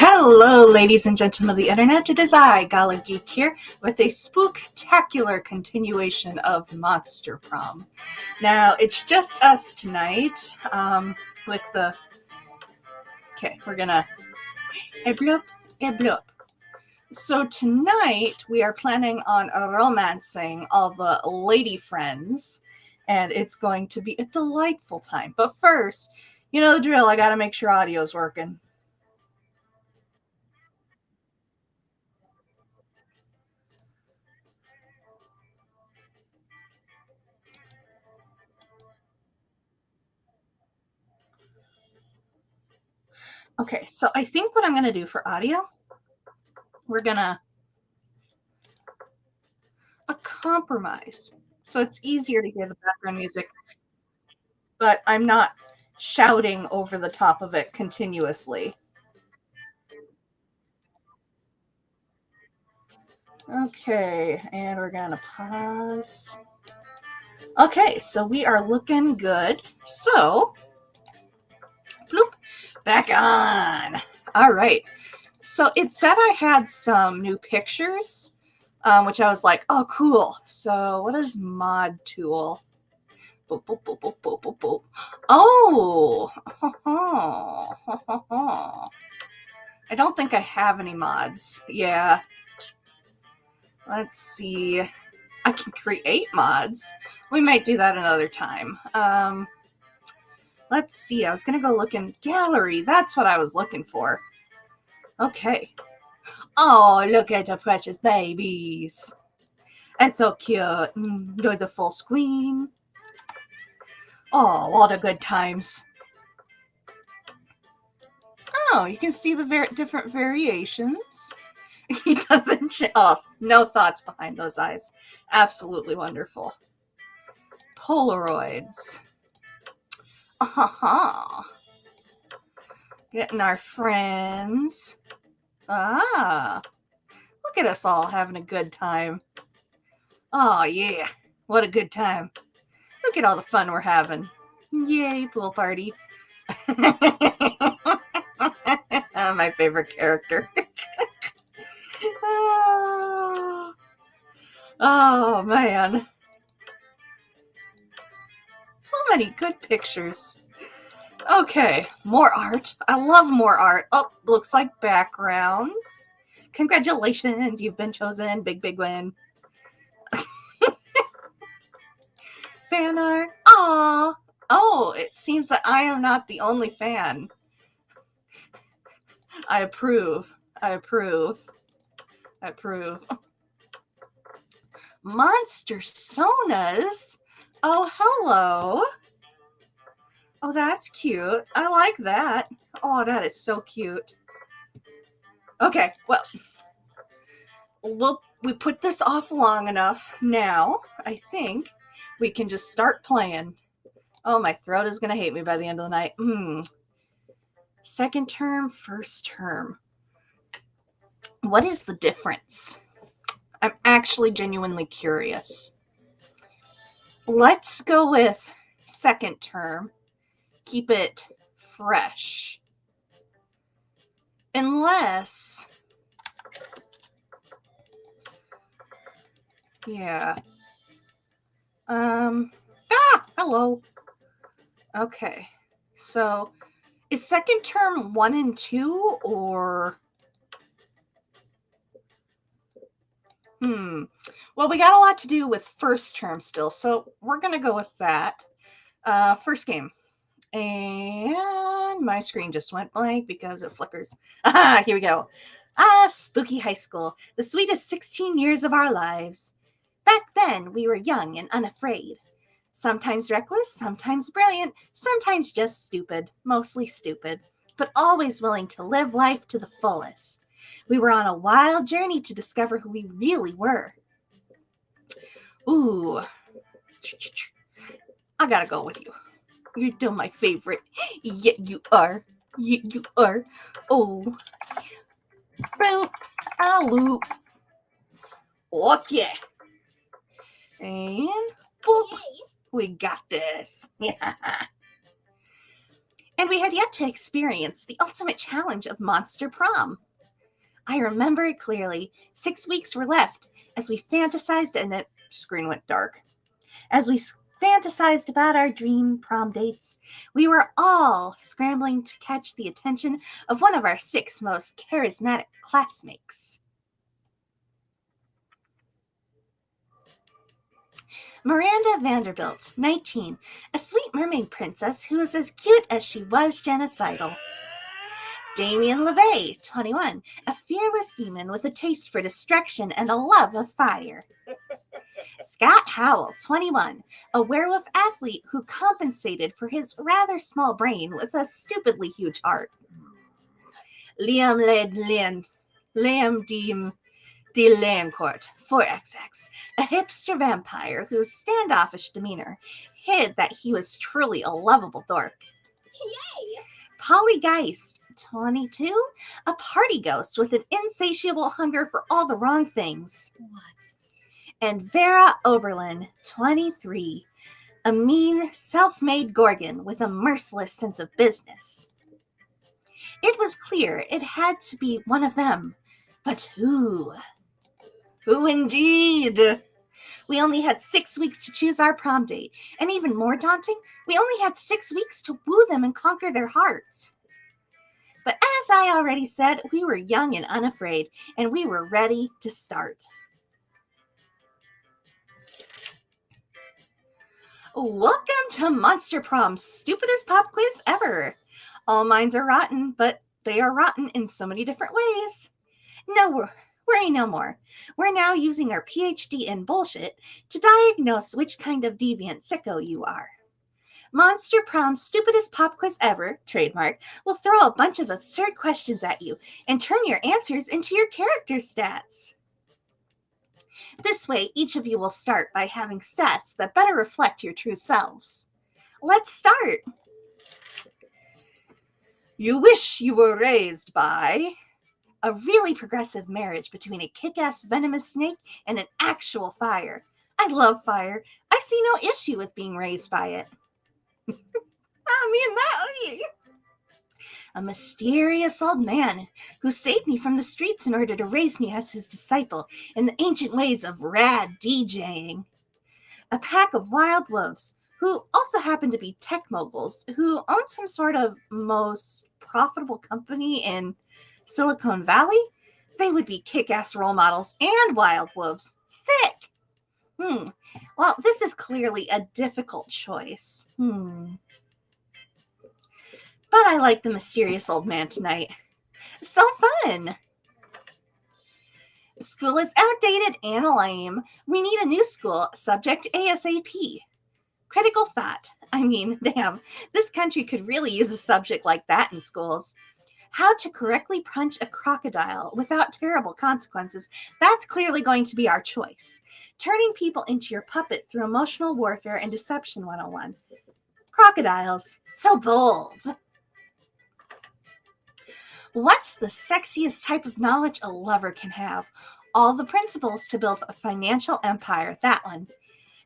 Hello, ladies and gentlemen of the internet. It is I, Gala Geek, here with a spooktacular continuation of Monster Prom. Now, it's just us tonight with the... Okay, we're gonna... bloop, bloop. So tonight, we are planning on romancing all the lady friends, and it's going to be a delightful time. But first, you know the drill, I gotta make sure audio's working. Okay, so I think what I'm going to do for audio, we're going to a compromise. So it's easier to hear the background music, but I'm not shouting over the top of it continuously. Okay, and we're going to pause. Okay, so we are looking good. So, bloop, back on. All right. So it said I had some new pictures, which I was like, oh, cool. So what is mod tool? Boop, boop, boop, boop, boop, boop, boop. Oh, I don't think I have any mods. Yeah. Let's see. I can create mods. We might do that another time. Let's see. I was going to go look in gallery. That's what I was looking for. Okay. Oh, look at the precious babies. That's so cute. Do the full screen. Oh, all the good times. Oh, you can see the different variations. He doesn't. Oh, no thoughts behind those eyes. Absolutely wonderful. Polaroids. Getting our friends. Ah, look at us all having a good time. Oh, yeah. What a good time. Look at all the fun we're having. Yay, pool party. My favorite character. Oh, man. So many good pictures. Okay, more art. I love more art. Oh, looks like backgrounds. Congratulations, you've been chosen. Big, big win. Fan art. Aww. Oh, it seems that I am not the only fan. I approve. I approve. I approve. Monster Sonas? Oh, hello. Oh, that's cute. I like that. Oh, that is so cute. Okay, well, we put this off long enough. Now, I think we can just start playing. Oh, my throat is going to hate me by the end of the night. Second term, first term. What is the difference? I'm actually genuinely curious. Let's go with second term. Keep it fresh. Unless... Yeah. Hello. Okay. So is second term 1 and 2 or... Well, we got a lot to do with first term still, so we're going to go with that. First game. And my screen just went blank because it flickers. Aha, here we go. Spooky high school. The sweetest 16 years of our lives. Back then, we were young and unafraid. Sometimes reckless, sometimes brilliant, sometimes just stupid, mostly stupid, but always willing to live life to the fullest. We were on a wild journey to discover who we really were. Ooh. I gotta go with you. You're still my favorite. Yeah, you are. You are. Oh. Boop. A loop. Okay. And boop. We got this. And we had yet to experience the ultimate challenge of Monster Prom. I remember it clearly. 6 weeks were left as we fantasized, and the screen went dark. As we fantasized about our dream prom dates, we were all scrambling to catch the attention of one of our 6 most charismatic classmates. Miranda Vanderbilt, 19, a sweet mermaid princess who was as cute as she was genocidal. Damien LeVay, 21, a fearless demon with a taste for destruction and a love of fire. Scott Howell, 21, a werewolf athlete who compensated for his rather small brain with a stupidly huge heart. Liam de Lancourt, 4XX, a hipster vampire whose standoffish demeanor hid that he was truly a lovable dork. Yay! Polly Geist, 22, a party ghost with an insatiable hunger for all the wrong things. What? And Vera Oberlin, 23, a mean, self-made gorgon with a merciless sense of business. It was clear it had to be one of them, but who? Who indeed? We only had 6 weeks to choose our prom date, and even more daunting, we only had 6 weeks to woo them and conquer their hearts. But as I already said, we were young and unafraid, and we were ready to start. Welcome to Monster Prom's stupidest pop quiz ever. All minds are rotten, but they are rotten in so many different ways. No worry no more. We're now using our PhD in bullshit to diagnose which kind of deviant sicko you are. Monster Prom's stupidest pop quiz ever, trademark, will throw a bunch of absurd questions at you and turn your answers into your character stats. This way, each of you will start by having stats that better reflect your true selves. Let's start. You wish you were raised by a really progressive marriage between a kick-ass venomous snake and an actual fire. I love fire. I see no issue with being raised by it. A mysterious old man who saved me from the streets in order to raise me as his disciple in the ancient ways of rad DJing. A pack of wild wolves who also happen to be tech moguls who own some sort of most profitable company in Silicon Valley. They would be kick-ass role models and wild wolves. Sick! Well, this is clearly a difficult choice. But I like the mysterious old man tonight. So fun! School is outdated and lame. We need a new school, subject ASAP. Critical thought. I mean, damn, this country could really use a subject like that in schools. How to correctly punch a crocodile without terrible consequences. That's clearly going to be our choice. Turning people into your puppet through emotional warfare and deception 101. Crocodiles. So bold. What's the sexiest type of knowledge a lover can have? All the principles to build a financial empire. That one.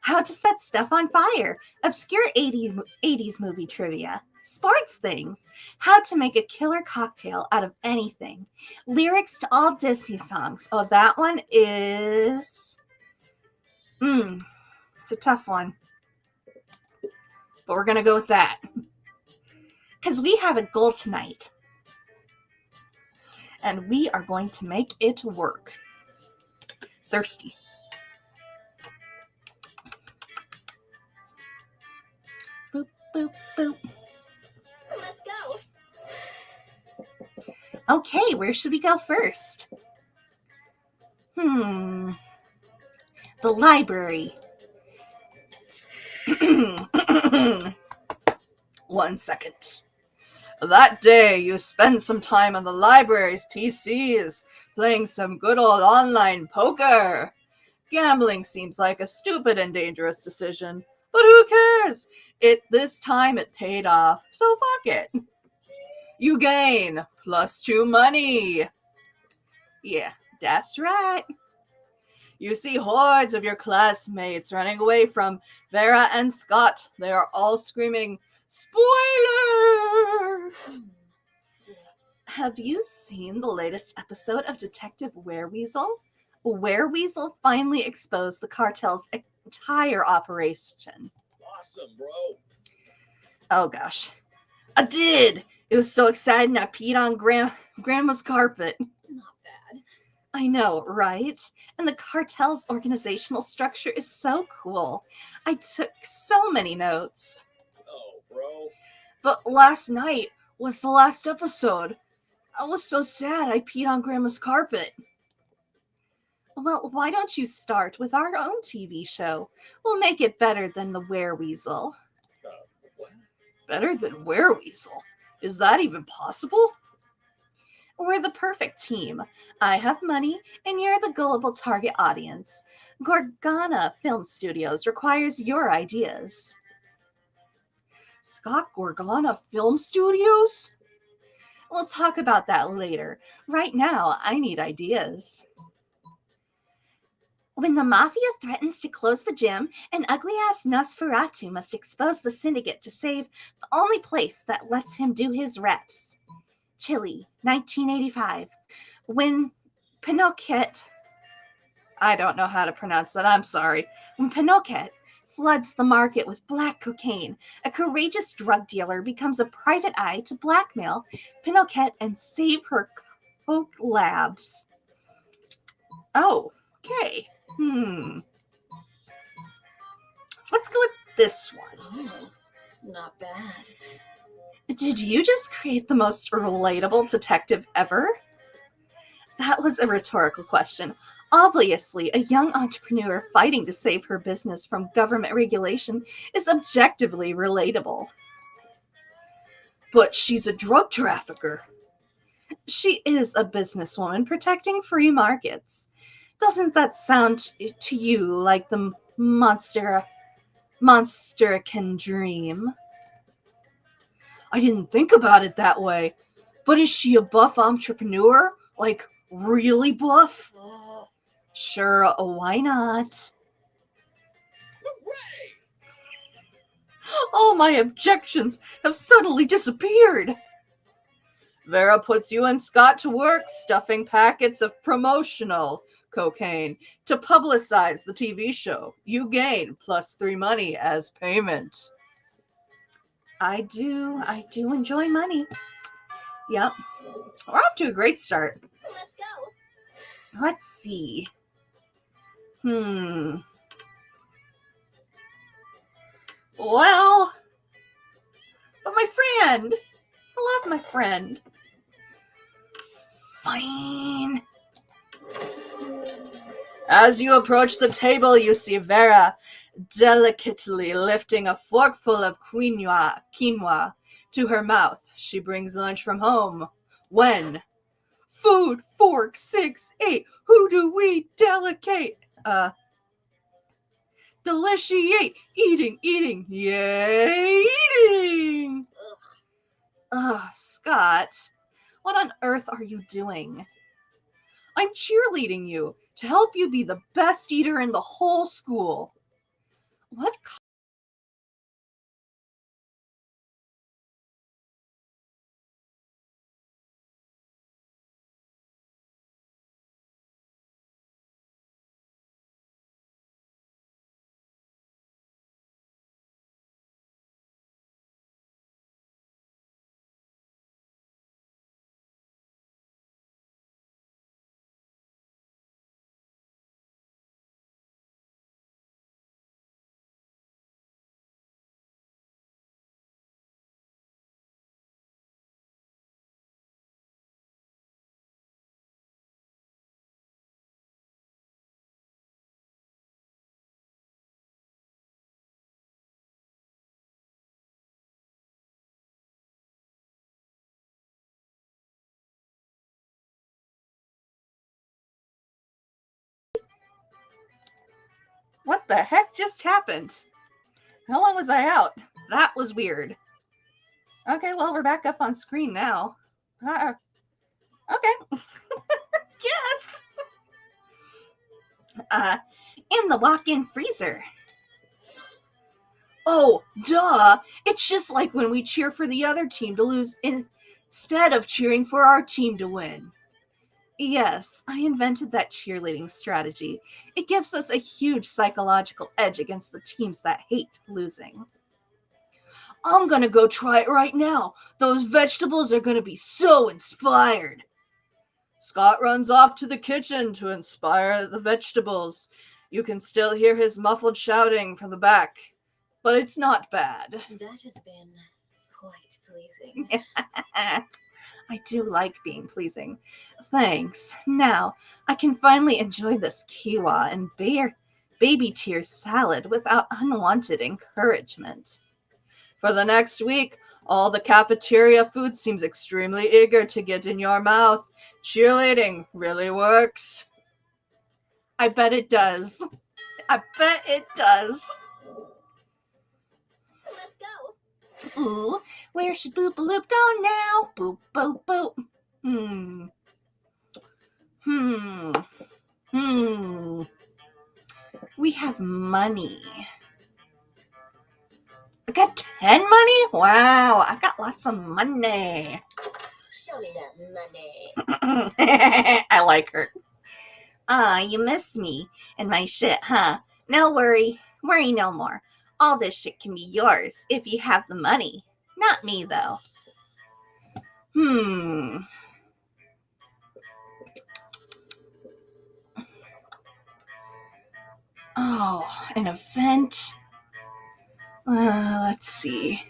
How to set stuff on fire. Obscure 80s movie trivia. Sports things. How to make a killer cocktail out of anything. Lyrics to all Disney songs. Oh, that one is... it's a tough one. but we're gonna go with that. Because we have a goal tonight. And we are going to make it work. Thirsty. Boop, boop, boop. Let's go. Okay, where should we go first? The library. 1 second. That day, you spend some time on the library's PCs, playing some good old online poker. Gambling seems like a stupid and dangerous decision, but who cares? This time it paid off, so fuck it. You gain +2 money. Yeah, that's right. You see hordes of your classmates running away from Vera and Scott. They are all screaming, "Spoilers!" Have you seen the latest episode of Detective Wereweasel? Wereweasel finally exposed the cartel's entire operation. Awesome, bro. Oh gosh. I did! It was so exciting I peed on Grandma's carpet. Not bad. I know, right? And the cartel's organizational structure is so cool. I took so many notes. Oh, bro. But last night was the last episode. I was so sad I peed on Grandma's carpet. Well, why don't you start with our own TV show? We'll make it better than the Wereweasel. What? Better than Wereweasel? Is that even possible? We're the perfect team. I have money, and you're the gullible target audience. Gorgana Film Studios requires your ideas. Scott Gorgana Film Studios? We'll talk about that later. Right now, I need ideas. When the mafia threatens to close the gym, an ugly-ass Nosferatu must expose the syndicate to save the only place that lets him do his reps. Chile, 1985. When Pinochet... I don't know how to pronounce that, I'm sorry. When Pinochet floods the market with black cocaine, a courageous drug dealer becomes a private eye to blackmail Pinochet and save her coke labs. Oh, okay. Let's go with this one. Oh, not bad. Did you just create the most relatable detective ever? That was a rhetorical question. Obviously, a young entrepreneur fighting to save her business from government regulation is objectively relatable. But she's a drug trafficker. She is a businesswoman protecting free markets. Doesn't that sound to you like the monster can dream? I didn't think about it that way. But is she a buff entrepreneur? Like, really buff? Sure, why not? Hooray! All my objections have suddenly disappeared. Vera puts you and Scott to work stuffing packets of promotional cocaine to publicize the TV show. You gain +3 money as payment. I do enjoy money. Yep. We're off to a great start. Let's go. Let's see. Well, but my friend. I love my friend. Fine. As you approach the table, you see Vera delicately lifting a forkful of quinoa to her mouth. She brings lunch from home. When? Food, fork, 6, 8. Who do we delicate? Deliciate. Eating. Yay, eating. Scott. What on earth are you doing? I'm cheerleading you to help you be the best eater in the whole school. What What the heck just happened? How long was I out? That was weird. Okay, well, we're back up on screen now. Okay. Yes! In the walk-in freezer. Oh, duh! It's just like when we cheer for the other team to lose instead of cheering for our team to win. Yes, I invented that cheerleading strategy. It gives us a huge psychological edge against the teams that hate losing. I'm gonna go try it right now. Those vegetables are gonna be so inspired. Scott runs off to the kitchen to inspire the vegetables. You can still hear his muffled shouting from the back, but it's not bad. That has been quite pleasing. I do like being pleasing. Thanks. Now, I can finally enjoy this quinoa and baby tear salad without unwanted encouragement. For the next week, all the cafeteria food seems extremely eager to get in your mouth. Cheerleading really works. I bet it does. I bet it does. Let's go. Ooh, where should Boop-a-Loop go now? Boop, boop, boop. We have money. I got 10 money? Wow, I got lots of money. Show me that money. I like her. You missed me and my shit, huh? No worry. Worry no more. All this shit can be yours if you have the money. Not me, though. Oh, an event? Let's see.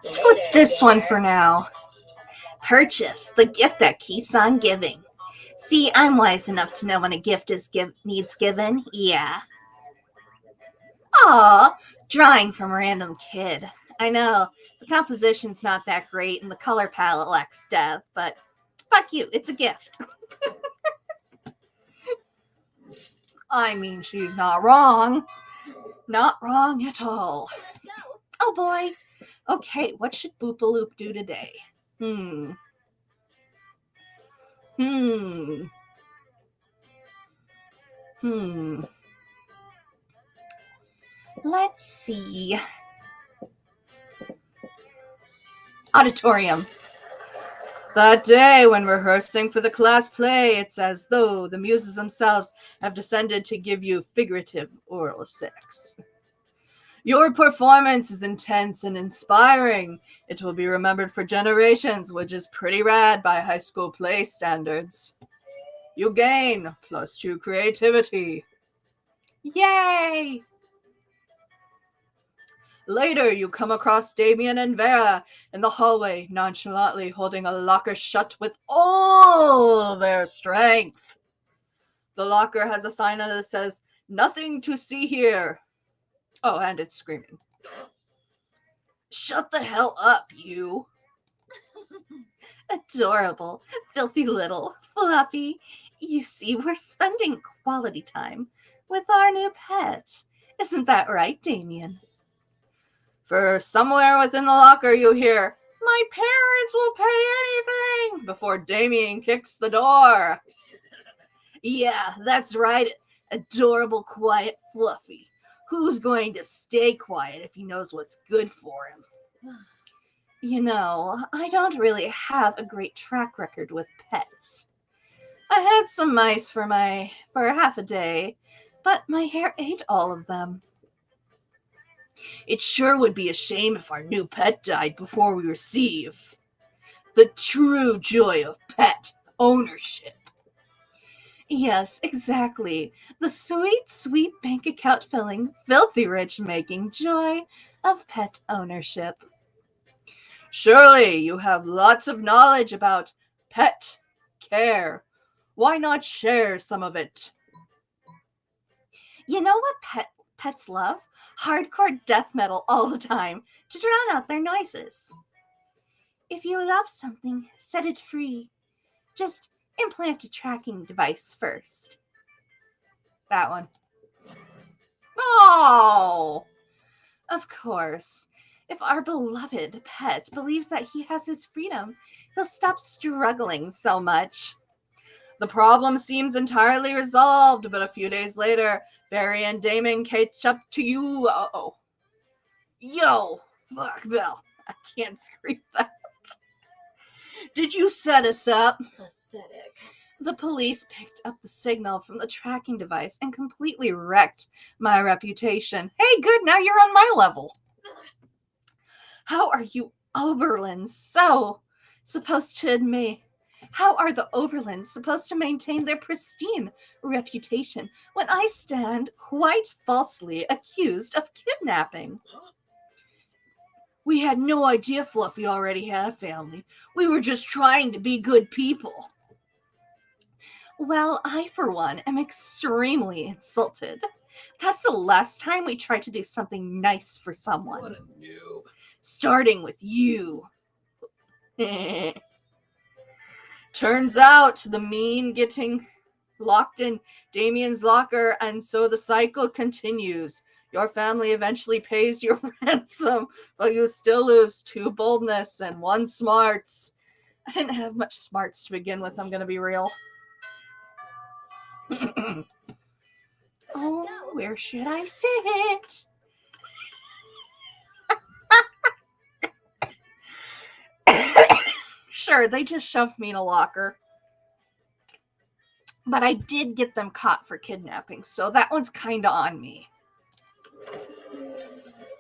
Let's go with this one for now. Purchase the gift that keeps on giving. See, I'm wise enough to know when a gift needs given. Yeah. Aw, drawing from a random kid. I know, the composition's not that great and the color palette lacks depth, but fuck you, it's a gift. I mean, she's not wrong. Not wrong at all. Let's go. Oh boy. Okay, what should Boop-a-Loop do today? Let's see. Auditorium. That day, when rehearsing for the class play, it's as though the muses themselves have descended to give you figurative oral sex. Your performance is intense and inspiring. It will be remembered for generations, which is pretty rad by high school play standards. You gain +2 creativity. Yay! Later, you come across Damien and Vera in the hallway, nonchalantly holding a locker shut with all their strength. The locker has a sign on it that says, "Nothing to see here." Oh, and it's screaming. Shut the hell up, you. Adorable, filthy little Fluffy. You see, we're spending quality time with our new pet. Isn't that right, Damien? For somewhere within the locker you hear, "My parents will pay anything," before Damien kicks the door. Yeah, that's right, adorable, quiet Fluffy. Who's going to stay quiet if he knows what's good for him? You know, I don't really have a great track record with pets. I had some mice for half a day, but my hair ate all of them. It sure would be a shame if our new pet died before we receive the true joy of pet ownership. Yes, exactly. The sweet, sweet bank account filling, filthy rich making joy of pet ownership. Surely you have lots of knowledge about pet care. Why not share some of it? You know what Pets love hardcore death metal all the time to drown out their noises. If you love something, set it free. Just implant a tracking device first. That one. Oh! Of course. If our beloved pet believes that he has his freedom, he'll stop struggling so much. The problem seems entirely resolved, but a few days later, Barry and Damon catch up to you. Uh-oh. Yo! Fuck, Bill. I can't scream that. Did you set us up? Pathetic. The police picked up the signal from the tracking device and completely wrecked my reputation. Hey, good, now you're on my level. How are you Oberlins supposed to admit? How are the Oberlins supposed to maintain their pristine reputation when I stand quite falsely accused of kidnapping? We had no idea Fluffy already had a family. We were just trying to be good people. Well, I, for one, am extremely insulted. That's the last time we tried to do something nice for someone. What a noob. Starting with you. Turns out the mean getting locked in Damien's locker, and so the cycle continues. Your family eventually pays your ransom, but you still lose 2 boldness and 1 smarts. I didn't have much smarts to begin with, I'm gonna be real. Oh, where should I sit? Sure, they just shoved me in a locker. But I did get them caught for kidnapping, so that one's kinda on me.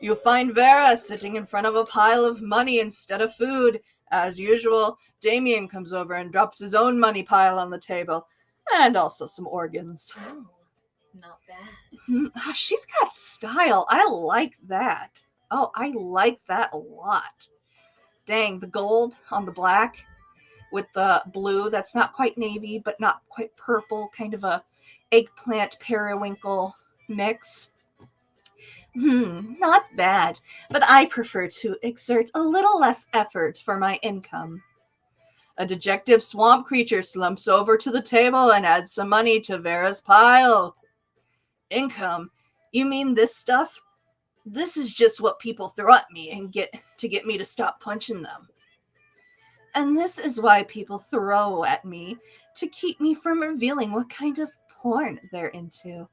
You find Vera sitting in front of a pile of money instead of food. As usual, Damien comes over and drops his own money pile on the table, and also some organs. Oh, not bad. She's got style. I like that. Oh, I like that a lot. Dang, the gold on the black with the blue that's not quite navy but not quite purple, kind of a eggplant periwinkle mix. Not bad, but I prefer to exert a little less effort for my income. A dejected swamp creature slumps over to the table and adds some money to Vera's pile. Income? You mean this stuff? This is just what people throw at me and get me to stop punching them. And this is why people throw at me, to keep me from revealing what kind of porn they're into.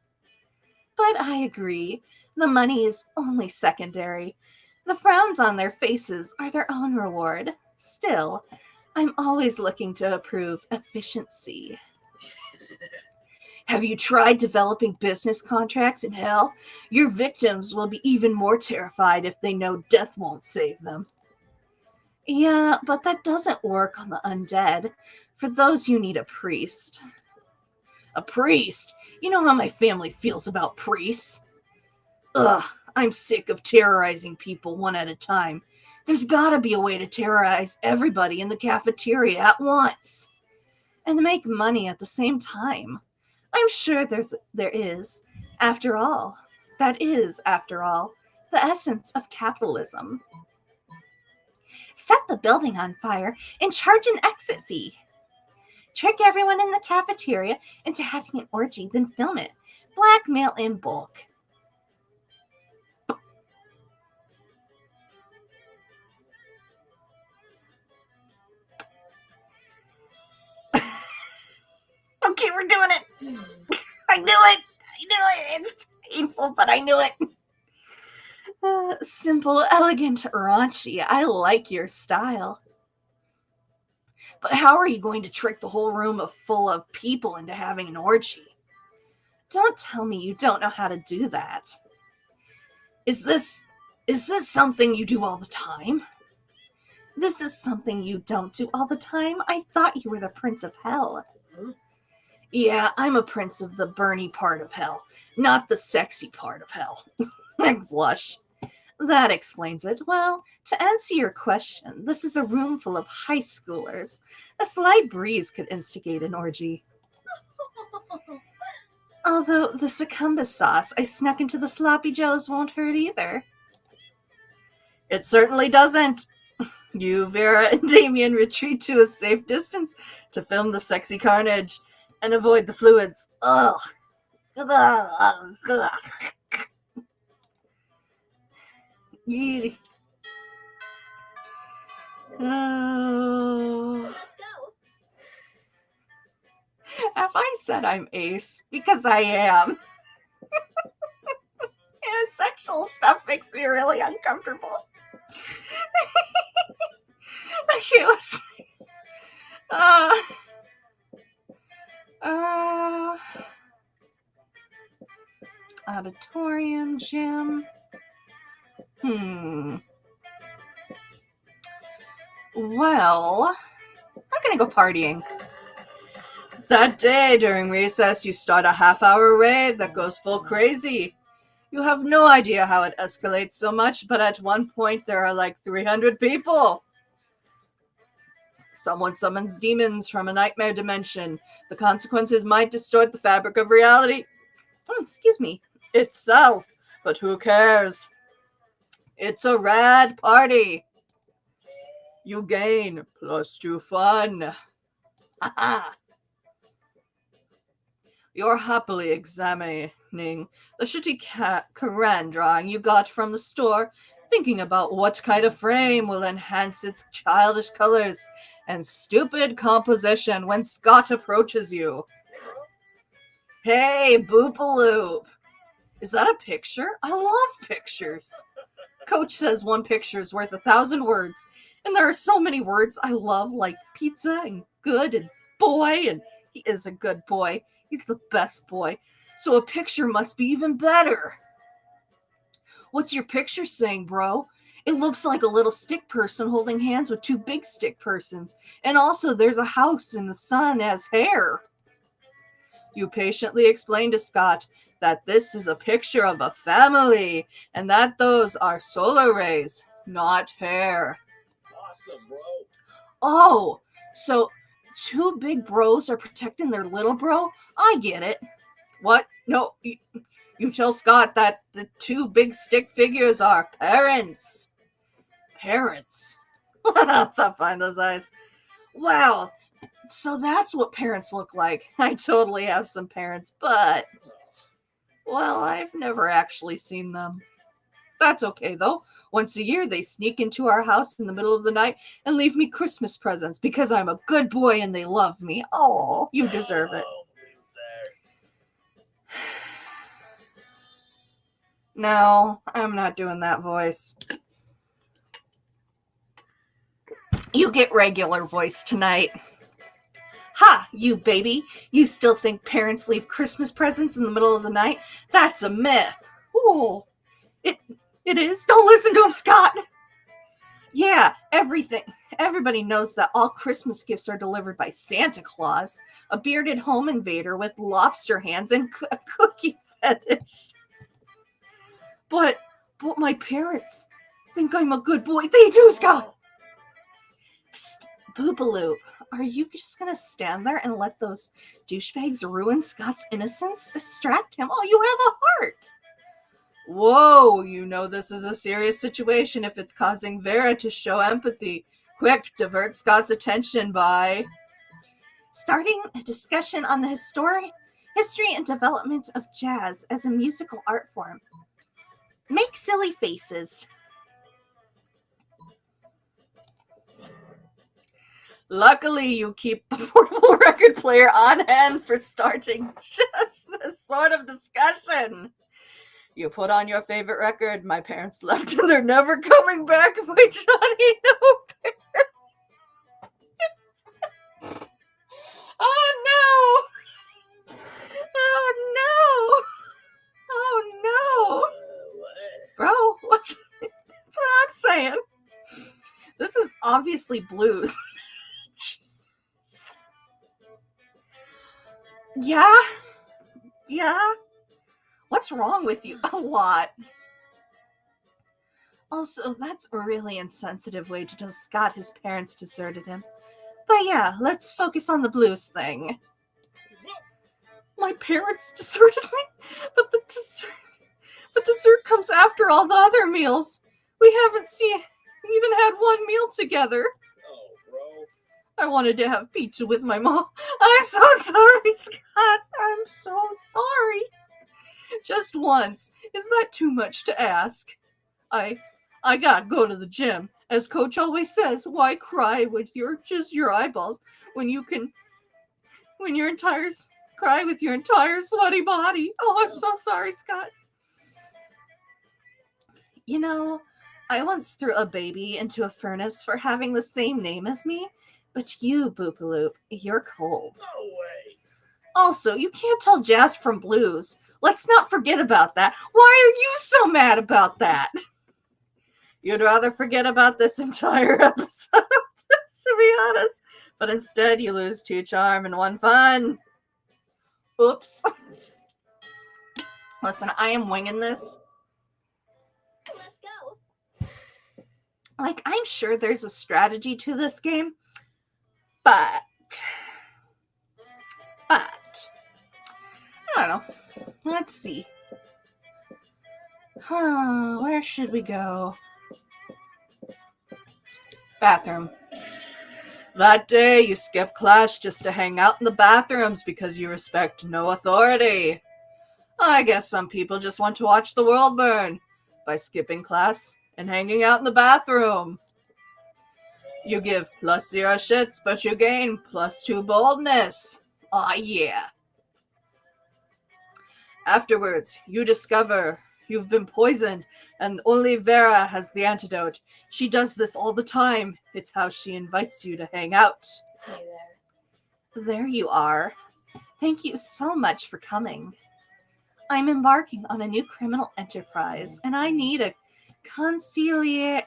But I agree, the money is only secondary. The frowns on their faces are their own reward. Still, I'm always looking to improve efficiency. Have you tried developing business contracts in hell? Your victims will be even more terrified if they know death won't save them. Yeah, but that doesn't work on the undead. For those, you need a priest. A priest? You know how my family feels about priests. Ugh, I'm sick of terrorizing people one at a time. There's gotta be a way to terrorize everybody in the cafeteria at once. And to make money at the same time. I'm sure there is. After all, that is, after all, the essence of capitalism. Set the building on fire and charge an exit fee. Trick everyone in the cafeteria into having an orgy, then film it. Blackmail in bulk. Okay, we're doing it. I knew it. It's painful, but I knew it. Simple, elegant, raunchy. I like your style. But how are you going to trick the whole room full of people into having an orgy? Don't tell me you don't know how to do that. Is this something you do all the time? This is something you don't do all the time? I thought you were the Prince of Hell. Yeah, I'm a prince of the Bernie part of hell, not the sexy part of hell. I blush. That explains it. Well, to answer your question, this is a room full of high schoolers. A slight breeze could instigate an orgy. Although the succumbus sauce I snuck into the sloppy joes won't hurt either. It certainly doesn't. You, Vera, and Damien retreat to a safe distance to film the sexy carnage and avoid the fluids. Ugh. Yee. Oh. Let's go. Have I said I'm ace? Because I am. Yeah, sexual stuff makes me really uncomfortable. Okay, let's see. Auditorium gym. Well, I'm gonna go partying. That day during recess, you start a half-hour rave that goes full crazy. You have no idea how it escalates so much, but at one point there are like 300 people. Someone summons demons from a nightmare dimension. The consequences might distort the fabric of reality. Itself. But who cares? It's a rad party. You gain +2 fun. Haha. You're happily examining the shitty Karen drawing you got from the store, thinking about what kind of frame will enhance its childish colors and stupid composition when Scott approaches you. Hey, Boopaloop! Is that a picture? I love pictures. Coach says one picture is worth 1,000 words, and there are so many words I love, like pizza and good and boy, and he is a good boy. He's the best boy. So a picture must be even better. What's your picture saying, bro? It looks like a little stick person holding hands with 2 big stick persons. And also there's a house and the sun has hair. You patiently explain to Scott that this is a picture of a family and that those are solar rays, not hair. Awesome, bro. Oh, so 2 big bros are protecting their little bro? I get it. What? No, you tell Scott that the 2 big stick figures are parents. Parents? I'll find those eyes. Wow, so that's what parents look like. I totally have some parents, but, well, I've never actually seen them. That's okay, though. Once a year, they sneak into our house in the middle of the night and leave me Christmas presents because I'm a good boy and they love me. Oh, you deserve it. No, I'm not doing that voice. You get regular voice tonight. Ha, you baby. You still think parents leave Christmas presents in the middle of the night? That's a myth. Ooh, it is. Don't listen to him, Scott. Yeah, everybody knows that all Christmas gifts are delivered by Santa Claus, a bearded home invader with lobster hands and a cookie fetish. But my parents think I'm a good boy. They do, Scott. Psst, Boopaloop. Are you just gonna stand there and let those douchebags ruin Scott's innocence? Distract him? Oh, you have a heart. Whoa, you know this is a serious situation if it's causing Vera to show empathy. Quick, divert Scott's attention by starting a discussion on the history and development of jazz as a musical art form. Make silly faces. Luckily, you keep a portable record player on hand for starting just this sort of discussion. You put on your favorite record, My Parents Left and They're Never Coming Back by Johnny No. Oh no! Oh no! Oh no! Bro, that's what I'm saying. This is obviously blues. Yeah? What's wrong with you? A lot. Also, that's a really insensitive way to tell Scott his parents deserted him. But yeah, let's focus on the blues thing. My parents deserted me, but dessert comes after all the other meals. We haven't even had one meal together. Oh, bro. I wanted to have pizza with my mom. I'm so sorry, Scott. I'm so sorry. Just once. Is that too much to ask? I gotta go to the gym. As Coach always says, why cry with your eyeballs when your entire cry with your entire sweaty body? Oh, I'm so sorry, Scott. You know, I once threw a baby into a furnace for having the same name as me, but you, Boopaloop, you're cold. No way. Also, you can't tell jazz from blues. Let's not forget about that. Why are you so mad about that? You'd rather forget about this entire episode, to be honest. But instead, you lose 2 charm and 1 fun. Oops. Listen, I am winging this. Let's go. Like, I'm sure there's a strategy to this game, but I don't know. Let's see. Where should we go? Bathroom. That day, you skip class just to hang out in the bathrooms because you respect no authority. I guess some people just want to watch the world burn by skipping class and hanging out in the bathroom. You give +0 shits, but you gain +2 boldness. Aw, yeah. Afterwards, you discover you've been poisoned, and only Vera has the antidote. She does this all the time. It's how she invites you to hang out. Hey there. There you are. Thank you so much for coming. I'm embarking on a new criminal enterprise, and I need a conciliar.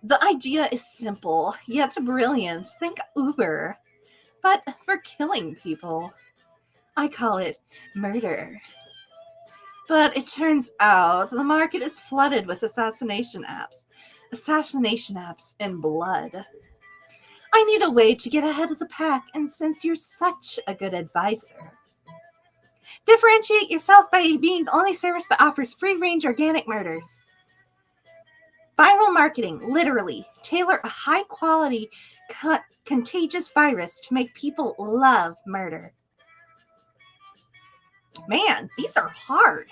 The idea is simple, yet brilliant. Think Uber, but for killing people. I call it murder. But it turns out the market is flooded with assassination apps. Assassination apps in blood. I need a way to get ahead of the pack, and since you're such a good advisor, differentiate yourself by being the only service that offers free-range organic murders. Viral marketing, literally, tailor a high-quality, contagious virus to make people love murder. Man, these are hard.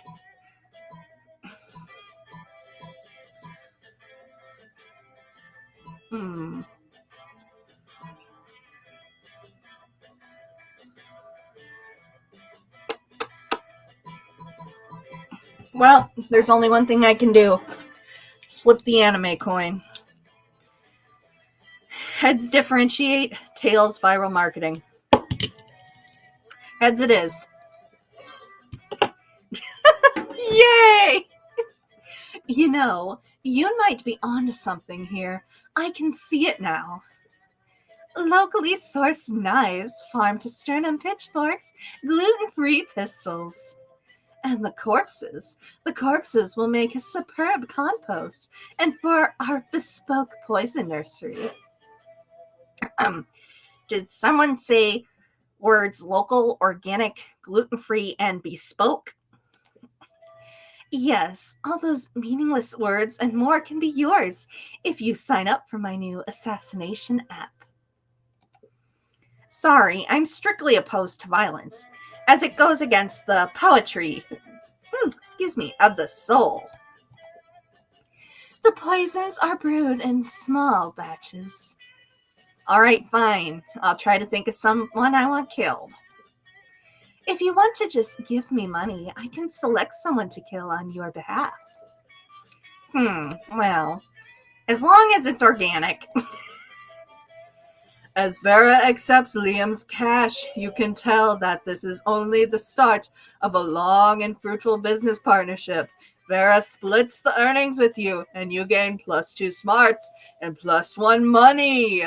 Well, there's only one thing I can do. Just flip the anime coin. Heads differentiate, tails viral marketing. Heads it is. Yay! You know, you might be onto something here. I can see it now. Locally sourced knives, farm-to-sternum pitchforks, gluten-free pistols. And the corpses will make a superb compost, and for our bespoke poison nursery. Did someone say words local, organic, gluten-free, and bespoke? Yes, all those meaningless words and more can be yours if you sign up for my new assassination app. Sorry, I'm strictly opposed to violence, as it goes against the poetry, of the soul. The poisons are brewed in small batches. All right, fine. I'll try to think of someone I want killed. If you want to just give me money, I can select someone to kill on your behalf. Well, as long as it's organic. As Vera accepts Liam's cash, you can tell that this is only the start of a long and fruitful business partnership. Vera splits the earnings with you, and you gain +2 smarts and +1 money.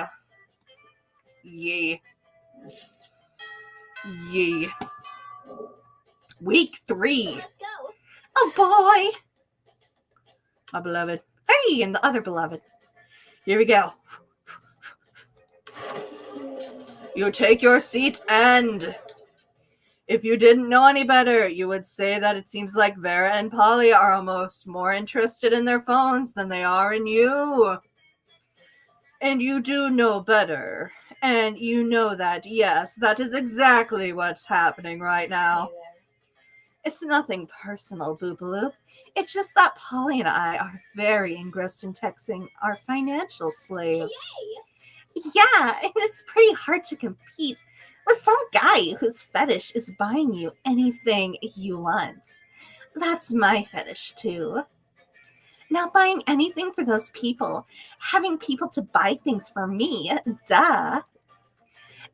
Yay. Yay. Week 3. Let's go. Oh boy. My beloved. Hey, and the other beloved. Here we go. You take your seat and... If you didn't know any better, you would say that it seems like Vera and Polly are almost more interested in their phones than they are in you. And you do know better. And you know that, yes, that is exactly what's happening right now. Hey there. It's nothing personal, Boopaloop. It's just that Polly and I are very engrossed in texting our financial slave. Yay! Yeah, and it's pretty hard to compete with some guy whose fetish is buying you anything you want. That's my fetish, too. Now, buying anything for those people, having people to buy things for me, duh.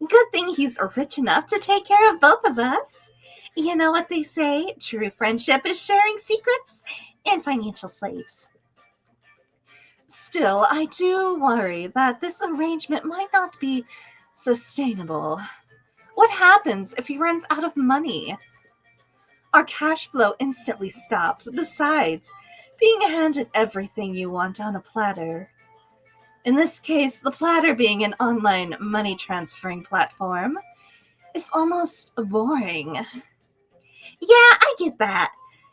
Good thing he's rich enough to take care of both of us. You know what they say, true friendship is sharing secrets and financial slaves. Still, I do worry that this arrangement might not be sustainable. What happens if he runs out of money? Our cash flow instantly stops, besides being handed everything you want on a platter. In this case, the platter being an online money transferring platform is almost boring. Yeah, I get that.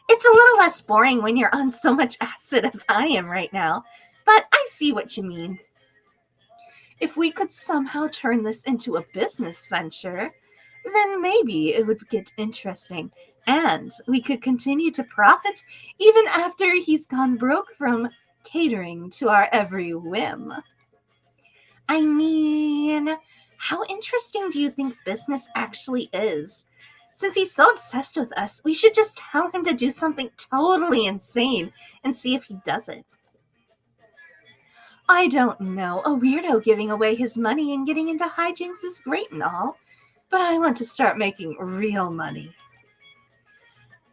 It's a little less boring when you're on so much acid as I am right now, but I see what you mean. If we could somehow turn this into a business venture, then maybe it would get interesting, and we could continue to profit even after he's gone broke from catering to our every whim. I mean, how interesting do you think business actually is? Since he's so obsessed with us, we should just tell him to do something totally insane and see if he does it. I don't know. A weirdo giving away his money and getting into hijinks is great and all, but I want to start making real money.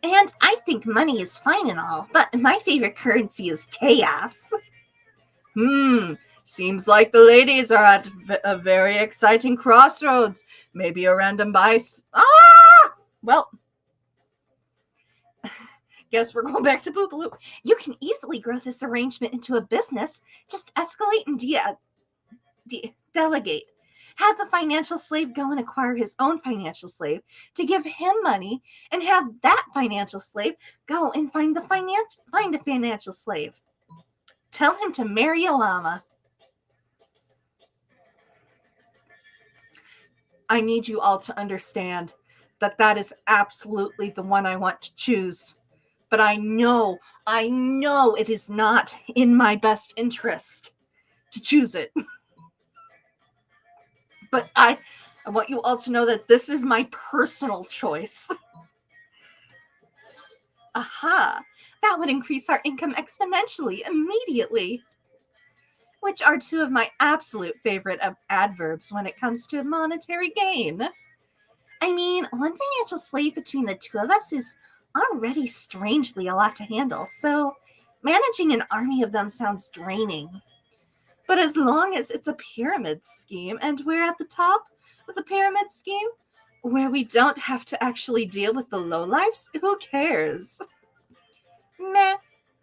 And I think money is fine and all, but my favorite currency is chaos. Seems like the ladies are at a very exciting crossroads. Maybe a random well, guess we're going back to Boopaloop. You can easily grow this arrangement into a business. Just escalate and delegate. Have the financial slave go and acquire his own financial slave to give him money, and have that financial slave go and find a financial slave. Tell him to marry a llama. I need you all to understand that that is absolutely the one I want to choose. But I know it is not in my best interest to choose it. But I want you all to know that this is my personal choice. Aha! That would increase our income exponentially, immediately. Which are two of my absolute favorite adverbs when it comes to monetary gain. I mean, one financial slave between the two of us is already strangely a lot to handle, so managing an army of them sounds draining. But as long as it's a pyramid scheme and we're at the top with a pyramid scheme where we don't have to actually deal with the lowlifes, who cares? Meh,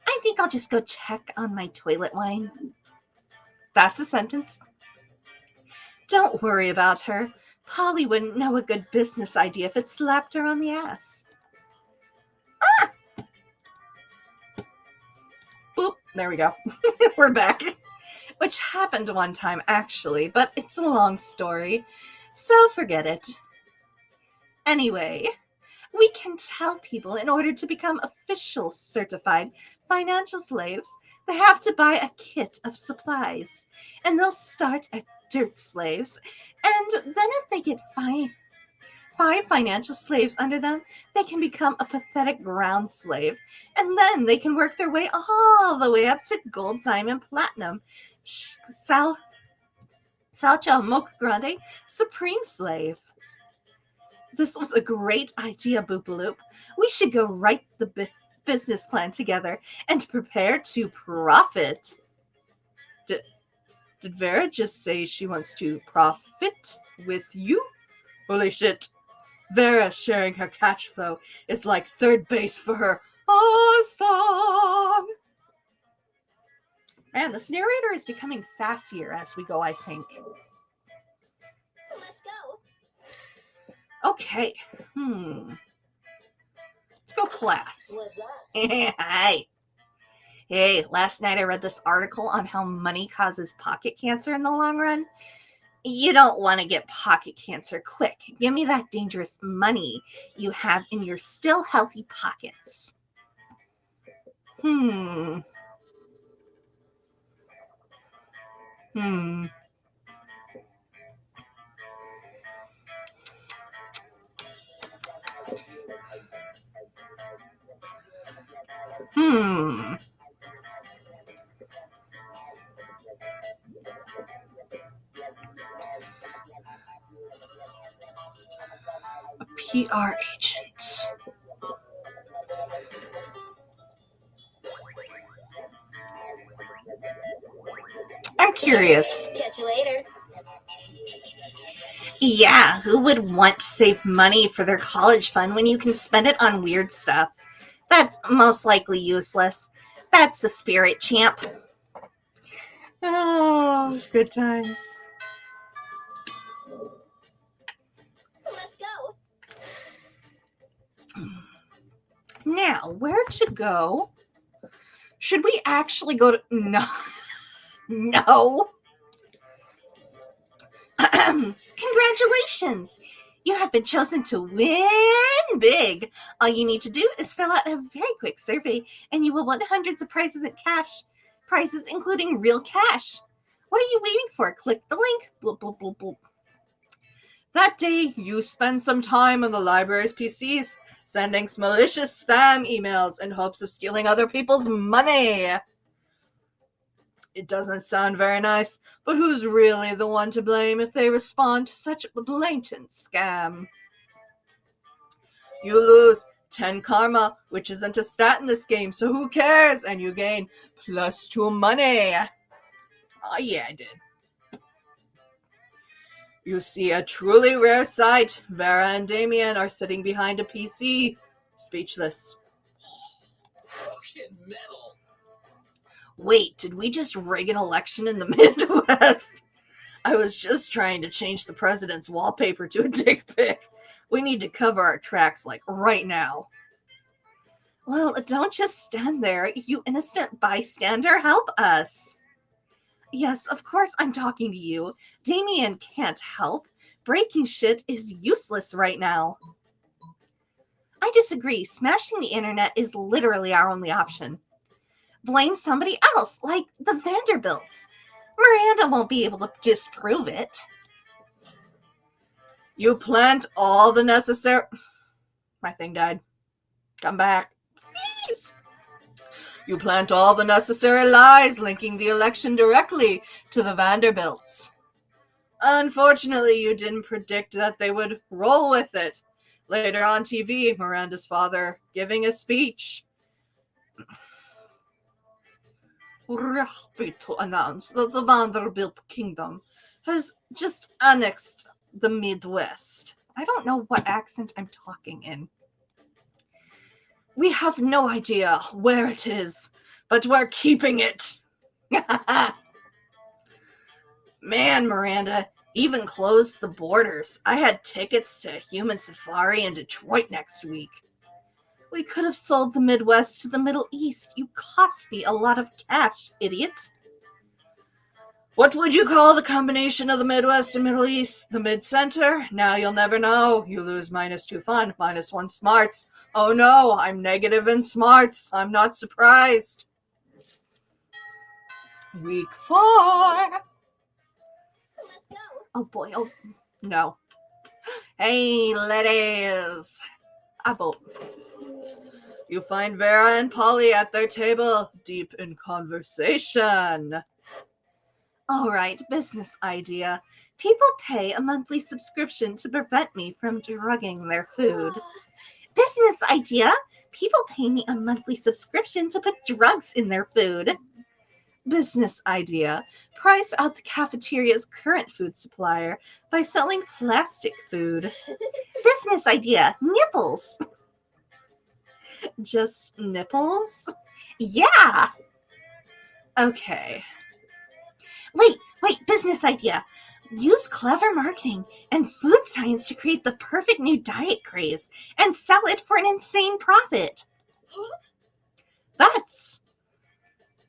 I think I'll just go check on my toilet wine. That's a sentence. Don't worry about her. Polly wouldn't know a good business idea if it slapped her on the ass. Boop, there we go. We're back. Which happened one time, actually, but it's a long story, so forget it. Anyway, we can tell people in order to become official certified financial slaves, they have to buy a kit of supplies, and they'll start at dirt slaves, and then if they get five financial slaves under them, they can become a pathetic ground slave, and then they can work their way all the way up to gold, diamond, platinum, Salcha Mocha Grande, supreme slave. This was a great idea, Boopaloop. We should go write the business plan together and prepare to profit. Did Vera just say she wants to profit with you? Holy shit. Vera sharing her cash flow is like third base for her. Awesome! Man, this narrator is becoming sassier as we go, I think. Let's go. Okay. Let's go class. What's up? Hi. Hey, last night I read this article on how money causes pocket cancer in the long run. You don't want to get pocket cancer quick. Give me that dangerous money you have in your still healthy pockets. Hmm. Hmm. A PR agent. I'm curious. Catch you later. Yeah, who would want to save money for their college fund when you can spend it on weird stuff? That's most likely useless. That's the spirit, champ. Oh, good times. Let's go. Now, where to go? Should we actually go to... No. No. Congratulations! You have been chosen to win big. All you need to do is fill out a very quick survey, and you will win hundreds of prizes in cash. Prizes including real cash. What are you waiting for? Click the link. Bloop, bloop, bloop, bloop. That day, you spend some time on the library's PCs, sending malicious spam emails in hopes of stealing other people's money. It doesn't sound very nice, but who's really the one to blame if they respond to such a blatant scam? You lose 10 karma, which isn't a stat in this game, so who cares? And you gain +2 money. Oh yeah, I did. You see a truly rare sight. Vera and Damien are sitting behind a PC, speechless. Fucking metal. Wait, did we just rig an election in the Midwest? I was just trying to change the president's wallpaper to a dick pic. We need to cover our tracks, like, right now. Well, don't just stand there, you innocent bystander. Help us. Yes, of course I'm talking to you. Damien can't help. Breaking shit is useless right now. I disagree. Smashing the internet is literally our only option. Blame somebody else, like the Vanderbilts. Miranda won't be able to disprove it. You plant all the necessary... My thing died. Come back. Please. You plant all the necessary lies linking the election directly to the Vanderbilts. Unfortunately, you didn't predict that they would roll with it. Later on TV, Miranda's father giving a speech. We're happy to announce that the Vanderbilt Kingdom has just annexed the Midwest. I don't know what accent I'm talking in. We have no idea where it is, but we're keeping it. Man, Miranda, even closed the borders. I had tickets to a human safari in Detroit next week. We could have sold the Midwest to the Middle East. You cost me a lot of cash, idiot. What would you call the combination of the Midwest and Middle East? The mid-center? Now you'll never know. You lose -2 fun, -1 smarts. Oh no, I'm negative in smarts. I'm not surprised. Week 4. Let's go. Oh boy, oh no. Hey, ladies. Apple. You find Vera and Polly at their table, deep in conversation. All right, business idea. People pay a monthly subscription to prevent me from drugging their food. Business idea. People pay me a monthly subscription to put drugs in their food. Business idea. Price out the cafeteria's current food supplier by selling plastic food. Business idea. Nipples. Just nipples? Yeah. Okay. Wait, business idea. Use clever marketing and food science to create the perfect new diet craze and sell it for an insane profit. That's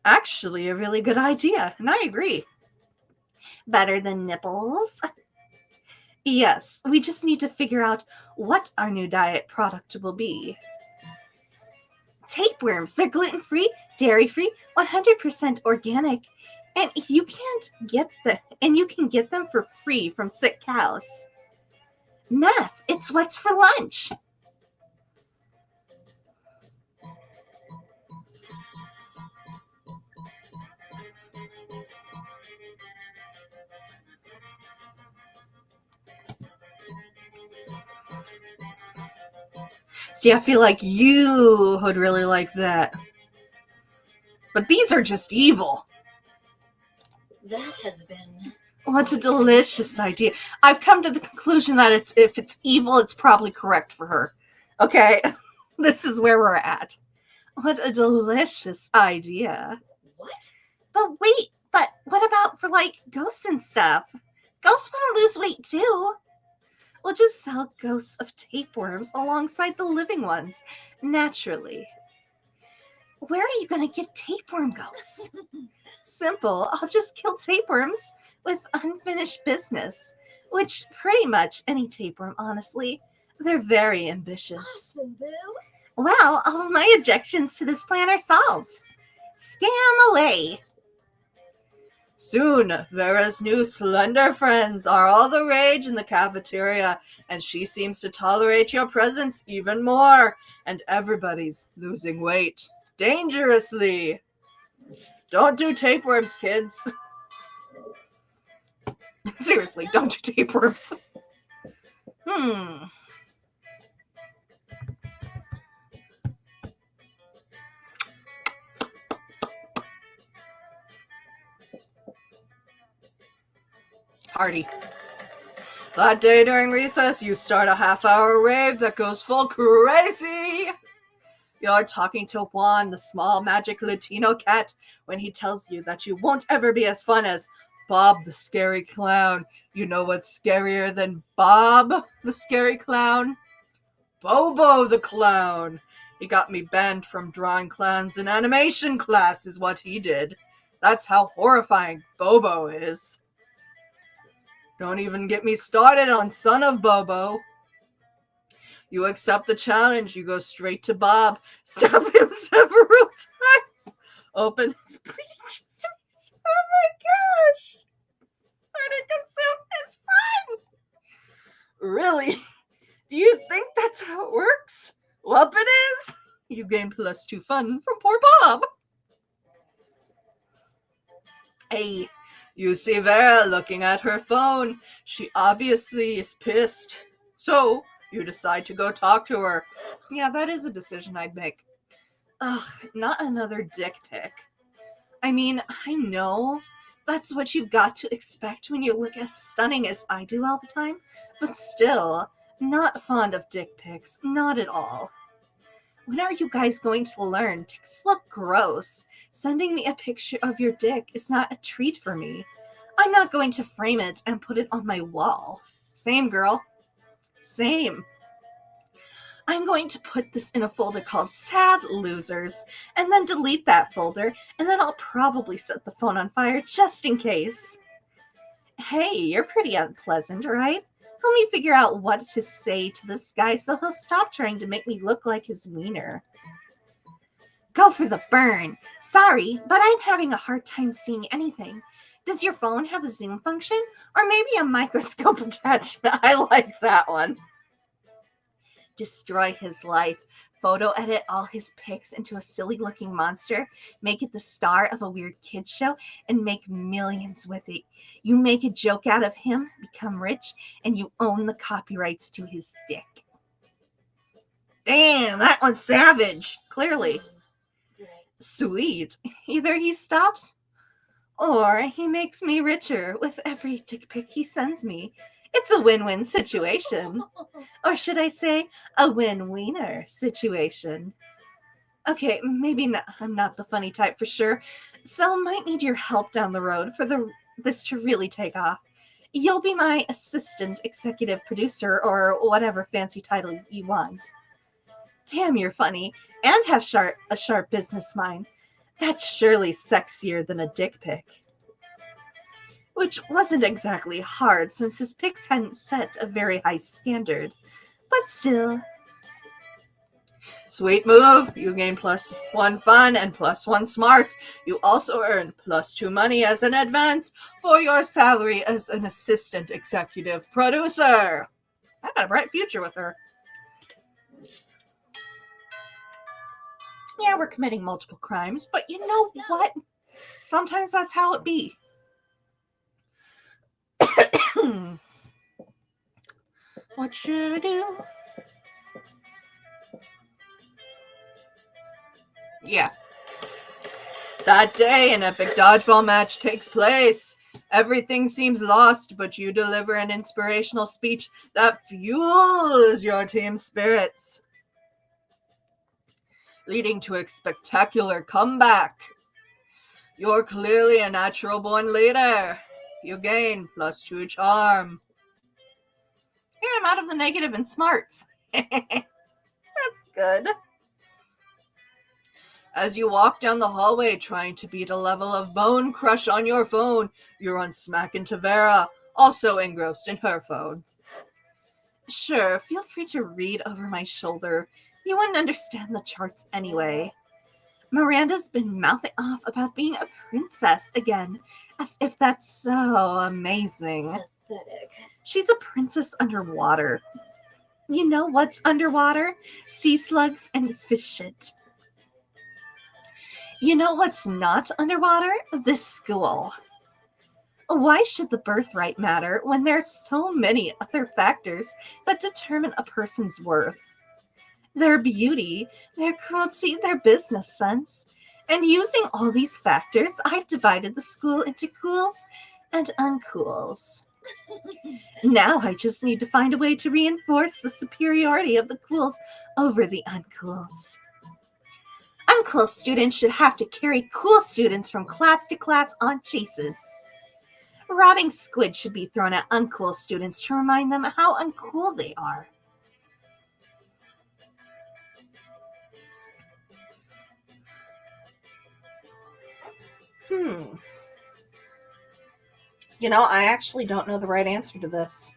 actually a really good idea, and I agree. Better than nipples? Yes, we just need to figure out what our new diet product will be. Tapeworms, they're gluten-free, dairy-free, 100% organic, and you can get them for free from sick cows. Meth, it's what's for lunch. See, I feel like you would really like that. But these are just evil. That has been. What a delicious idea. I've come to the conclusion that if it's evil, it's probably correct for her. Okay, this is where we're at. What a delicious idea. What? But what about for like ghosts and stuff? Ghosts want to lose weight too. We'll just sell ghosts of tapeworms alongside the living ones, naturally. Where are you going to get tapeworm ghosts? Simple. I'll just kill tapeworms with unfinished business, which pretty much any tapeworm, honestly. They're very ambitious. Awesome, Boo. Well, all of my objections to this plan are solved. Scam away. Soon, Vera's new slender friends are all the rage in the cafeteria, and she seems to tolerate your presence even more, and everybody's losing weight. Dangerously. Don't do tapeworms, kids. Seriously, don't do tapeworms. Party. That day during recess, you start a half-hour rave that goes full crazy. You're talking to Juan, the small magic Latino cat, when he tells you that you won't ever be as fun as Bob the scary clown. You know what's scarier than Bob the scary clown? Bobo the clown. He got me banned from drawing clowns in animation class is what he did. That's how horrifying Bobo is. Don't even get me started on Son of Bobo. You accept the challenge. You go straight to Bob, stab him several times, open his bleeding chest. Oh my gosh! Try to consume his friend. Really? Do you think that's how it works? Well, it is. You gain +2 fun from poor Bob. Hey, you see Vera looking at her phone. She obviously is pissed. So, you decide to go talk to her. Yeah, that is a decision I'd make. Ugh, not another dick pic. I mean, I know that's what you've got to expect when you look as stunning as I do all the time, but still, not fond of dick pics, not at all. When are you guys going to learn? Dicks look gross. Sending me a picture of your dick is not a treat for me. I'm not going to frame it and put it on my wall. Same, girl. Same. I'm going to put this in a folder called Sad Losers, and then delete that folder, and then I'll probably set the phone on fire just in case. Hey, you're pretty unpleasant, right? Help me figure out what to say to this guy so he'll stop trying to make me look like his wiener. Go for the burn. Sorry, but I'm having a hard time seeing anything. Does your phone have a zoom function? Or maybe a microscope attachment? I like that one. Destroy his life. Photo edit all his pics into a silly-looking monster, make it the star of a weird kids show, and make millions with it. You make a joke out of him, become rich, and you own the copyrights to his dick. Damn, that one's savage. Clearly. Sweet. Either he stops, or he makes me richer with every dick pic he sends me. It's a win-win situation. Or should I say, a win-wiener situation. Okay, maybe not, I'm not the funny type for sure, so might need your help down the road for this to really take off. You'll be my assistant executive producer or whatever fancy title you want. Damn, you're funny and have a sharp business mind. That's surely sexier than a dick pic. Which wasn't exactly hard since his pics hadn't set a very high standard. But still. Sweet move. You gain +1 fun and +1 smarts. You also earn +2 money as an advance for your salary as an assistant executive producer. I got a bright future with her. Yeah, we're committing multiple crimes, but you know what? Sometimes that's how it be. What should I do? Yeah. That day, an epic dodgeball match takes place. Everything seems lost, but you deliver an inspirational speech that fuels your team's spirits, leading to a spectacular comeback. You're clearly a natural-born leader. You gain +2 charm. Yeah, I'm out of the negative in smarts. That's good. As you walk down the hallway trying to beat a level of Bone Crush on your phone, you run smack into Vera, also engrossed in her phone. Sure, feel free to read over my shoulder. You wouldn't understand the charts anyway. Miranda's been mouthing off about being a princess again, as if that's so amazing. Pathetic. She's a princess underwater. You know what's underwater? Sea slugs and fish shit. You know what's not underwater? This school. Why should the birthright matter when there's so many other factors that determine a person's worth? Their beauty, their cruelty, their business sense. And using all these factors, I've divided the school into cools and uncools. Now I just need to find a way to reinforce the superiority of the cools over the uncools. Uncool students should have to carry cool students from class to class on chases. Rotting squid should be thrown at uncool students to remind them how uncool they are. You know, I actually don't know the right answer to this.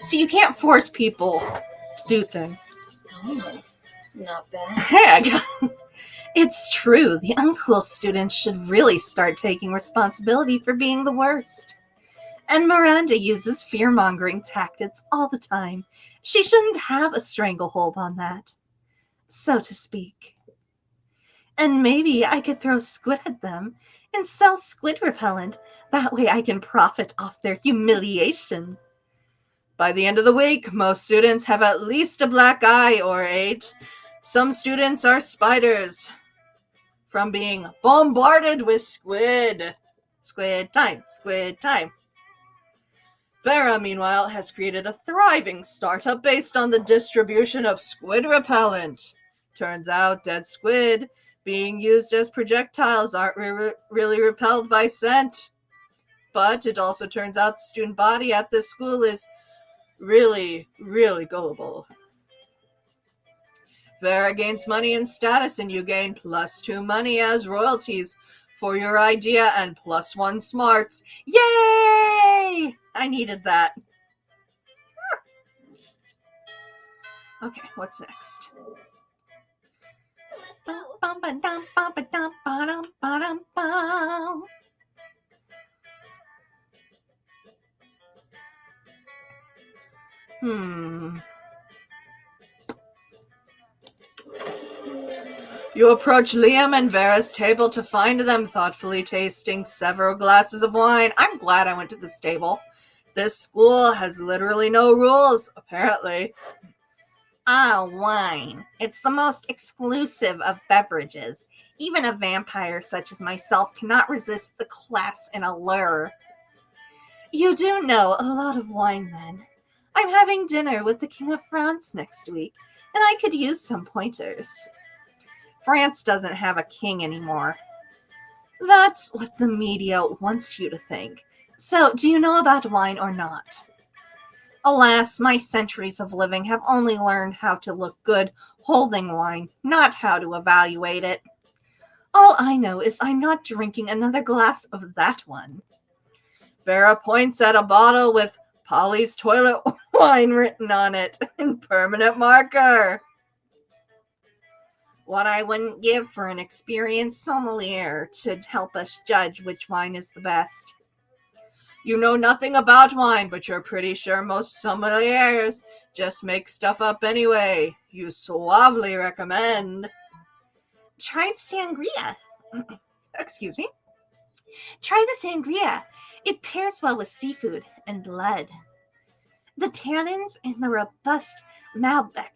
So you can't force people to do things. Oh, not bad. Heck, it's true. The uncool students should really start taking responsibility for being the worst. And Miranda uses fear-mongering tactics all the time. She shouldn't have a stranglehold on that, so to speak. And maybe I could throw squid at them and sell squid repellent. That way I can profit off their humiliation. By the end of the week, most students have at least a black eye or 8. Some students are spiders from being bombarded with squid. Squid time, squid time. Vera, meanwhile, has created a thriving startup based on the distribution of squid repellent. Turns out dead squid being used as projectiles aren't really repelled by scent. But it also turns out the student body at this school is really, really gullible. Vera gains money and status, and you gain +2 money as royalties for your idea and +1 smarts. Yay! I needed that. Okay, what's next? You approach Liam and Vera's table to find them thoughtfully tasting several glasses of wine. I'm glad I went to this table. This school has literally no rules, apparently. Ah, wine. It's the most exclusive of beverages. Even a vampire such as myself cannot resist the class and allure. You do know a lot of wine, then. I'm having dinner with the King of France next week, and I could use some pointers. France doesn't have a king anymore. That's what the media wants you to think. So, do you know about wine or not? Alas, my centuries of living have only learned how to look good holding wine, not how to evaluate it. All I know is I'm not drinking another glass of that one. Vera points at a bottle with Polly's toilet wine written on it in permanent marker. What I wouldn't give for an experienced sommelier to help us judge which wine is the best. You know nothing about wine, but you're pretty sure most sommeliers just make stuff up anyway. You suavely recommend. Try the sangria. Excuse me. Try the sangria. It pairs well with seafood and blood. The tannins in the robust Malbec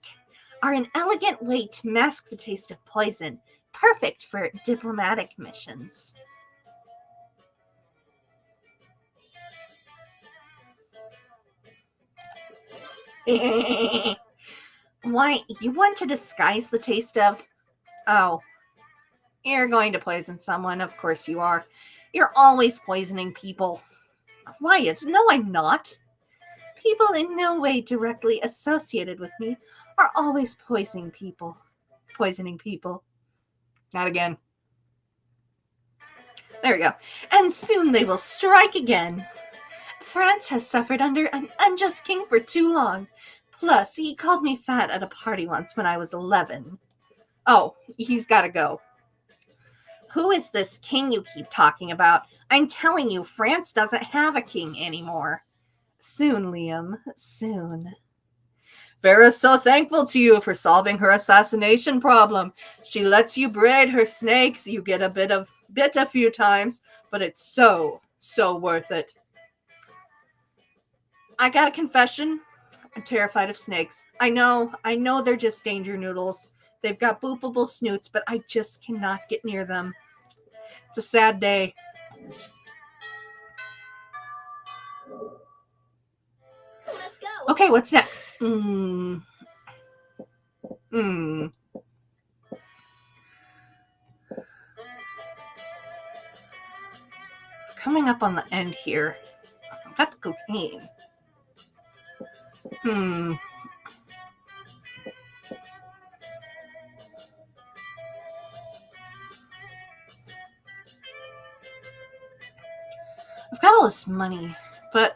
are an elegant way to mask the taste of poison, perfect for diplomatic missions. Why, you want to disguise the taste of... Oh, you're going to poison someone, of course you are. You're always poisoning people. Quiet, no I'm not. People in no way directly associated with me are always poisoning people. Not again. There we go. And soon they will strike again. France has suffered under an unjust king for too long. Plus, he called me fat at a party once when I was 11. Oh, he's gotta go. Who is this king you keep talking about? I'm telling you, France doesn't have a king anymore. Soon, Liam, soon. Vera's so thankful to you for solving her assassination problem. She lets you braid her snakes. You get a bit a few times, but it's so worth it. I got a confession. I'm terrified of snakes. I know they're just danger noodles. They've got boopable snoots, but I just cannot get near them. It's a sad day. Let's go. Okay, what's next? Coming up on the end here. I've got the cocaine. I've got all this money, but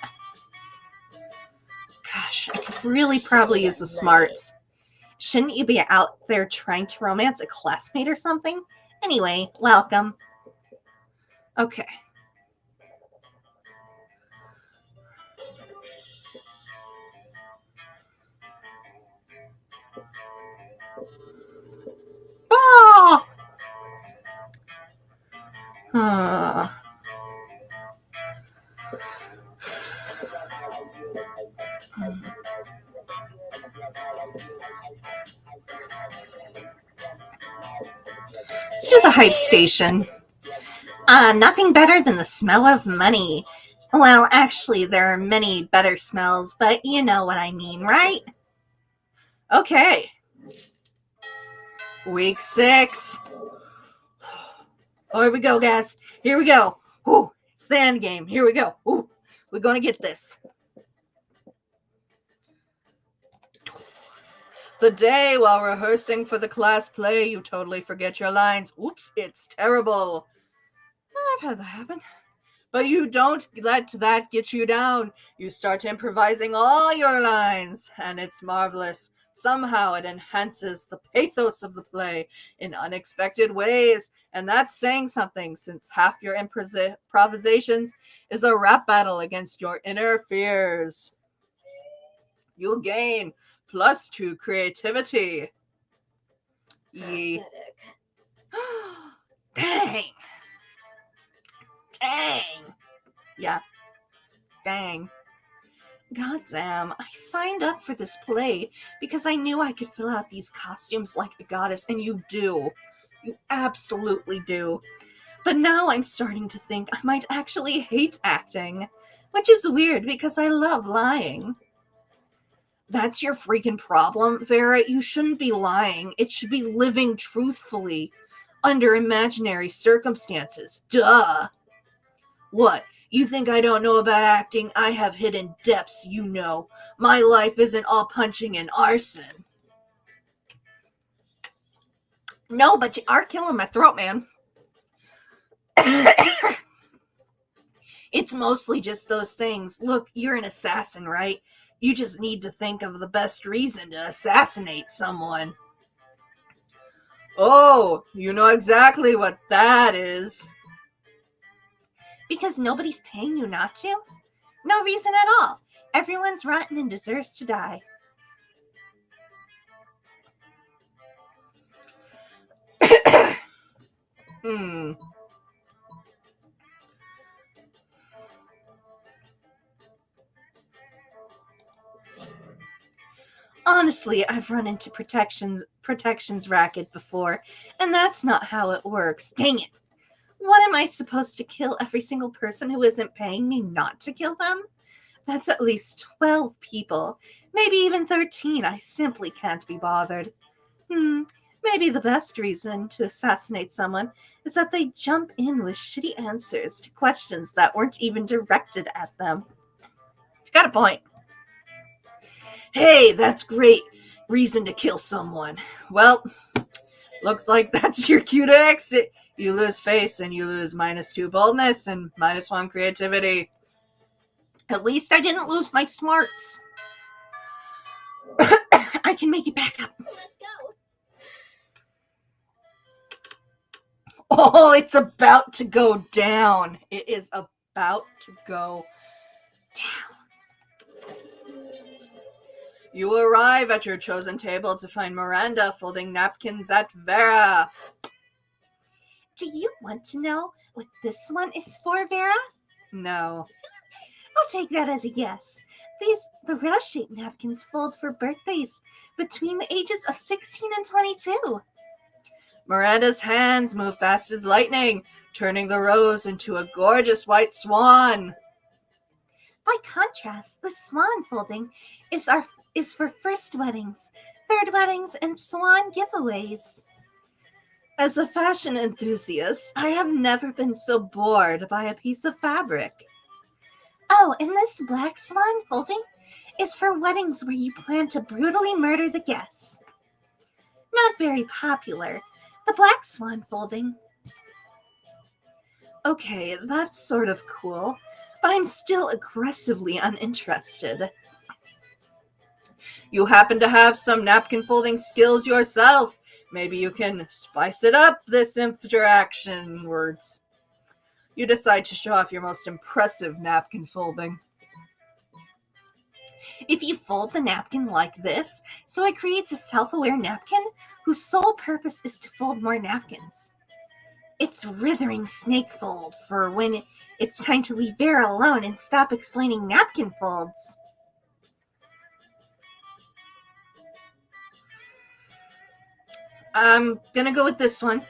gosh, I could really probably use the smarts. Shouldn't you be out there trying to romance a classmate or something? Anyway, welcome. Okay. Oh! Let's do the hype station. Nothing better than the smell of money. Well, actually, there are many better smells, but you know what I mean, right? Okay. Week 6. Oh, here we go, guys. Here we go. Ooh, it's the end game. Here we go. Ooh, we're going to get this. The day while rehearsing for the class play, you totally forget your lines. Oops, it's terrible. I've had that happen. But you don't let that get you down. You start improvising all your lines, and it's marvelous. Somehow it enhances the pathos of the play in unexpected ways, and that's saying something, since half your improvisations is a rap battle against your inner fears. You gain +2 creativity. Dang. Yeah. Dang. Goddamn, I signed up for this play because I knew I could fill out these costumes like a goddess, and you do. You absolutely do. But now I'm starting to think I might actually hate acting, which is weird because I love lying. That's your freaking problem, Vera. You shouldn't be lying. It should be living truthfully under imaginary circumstances. Duh. What? You think I don't know about acting? I have hidden depths, you know. My life isn't all punching and arson. No, but you are killing my throat, man. It's mostly just those things. Look, you're an assassin, right? You just need to think of the best reason to assassinate someone. Oh, you know exactly what that is. Because nobody's paying you not to? No reason at all. Everyone's rotten and deserves to die. Hmm. Honestly, I've run into protections racket before, and that's not how it works. Dang it. What am I supposed to kill every single person who isn't paying me not to kill them? That's at least 12 people, maybe even 13. I simply can't be bothered. Maybe the best reason to assassinate someone is that they jump in with shitty answers to questions that weren't even directed at them. You got a point. Hey, that's great reason to kill someone. Well, looks like that's your cue to exit. You lose face and you lose -2 boldness and -1 creativity. At least I didn't lose my smarts. I can make it back up. Let's go. Oh, it's about to go down. It is about to go down. You arrive at your chosen table to find Miranda folding napkins at Vera. Do you want to know what this one is for, Vera? No. I'll take that as a yes. The rose-shaped napkins fold for birthdays between the ages of 16 and 22. Miranda's hands move fast as lightning, turning the rose into a gorgeous white swan. By contrast, the swan folding is for first weddings, third weddings, and swan giveaways. As a fashion enthusiast, I have never been so bored by a piece of fabric. Oh, and this black swan folding is for weddings where you plan to brutally murder the guests. Not very popular, the black swan folding. Okay, that's sort of cool, but I'm still aggressively uninterested. You happen to have some napkin folding skills yourself. Maybe you can spice it up this interaction words. You decide to show off your most impressive napkin folding. If you fold the napkin like this, so it creates a self-aware napkin whose sole purpose is to fold more napkins. It's writhing snake fold for when it's time to leave Vera alone and stop explaining napkin folds. I'm gonna go with this one.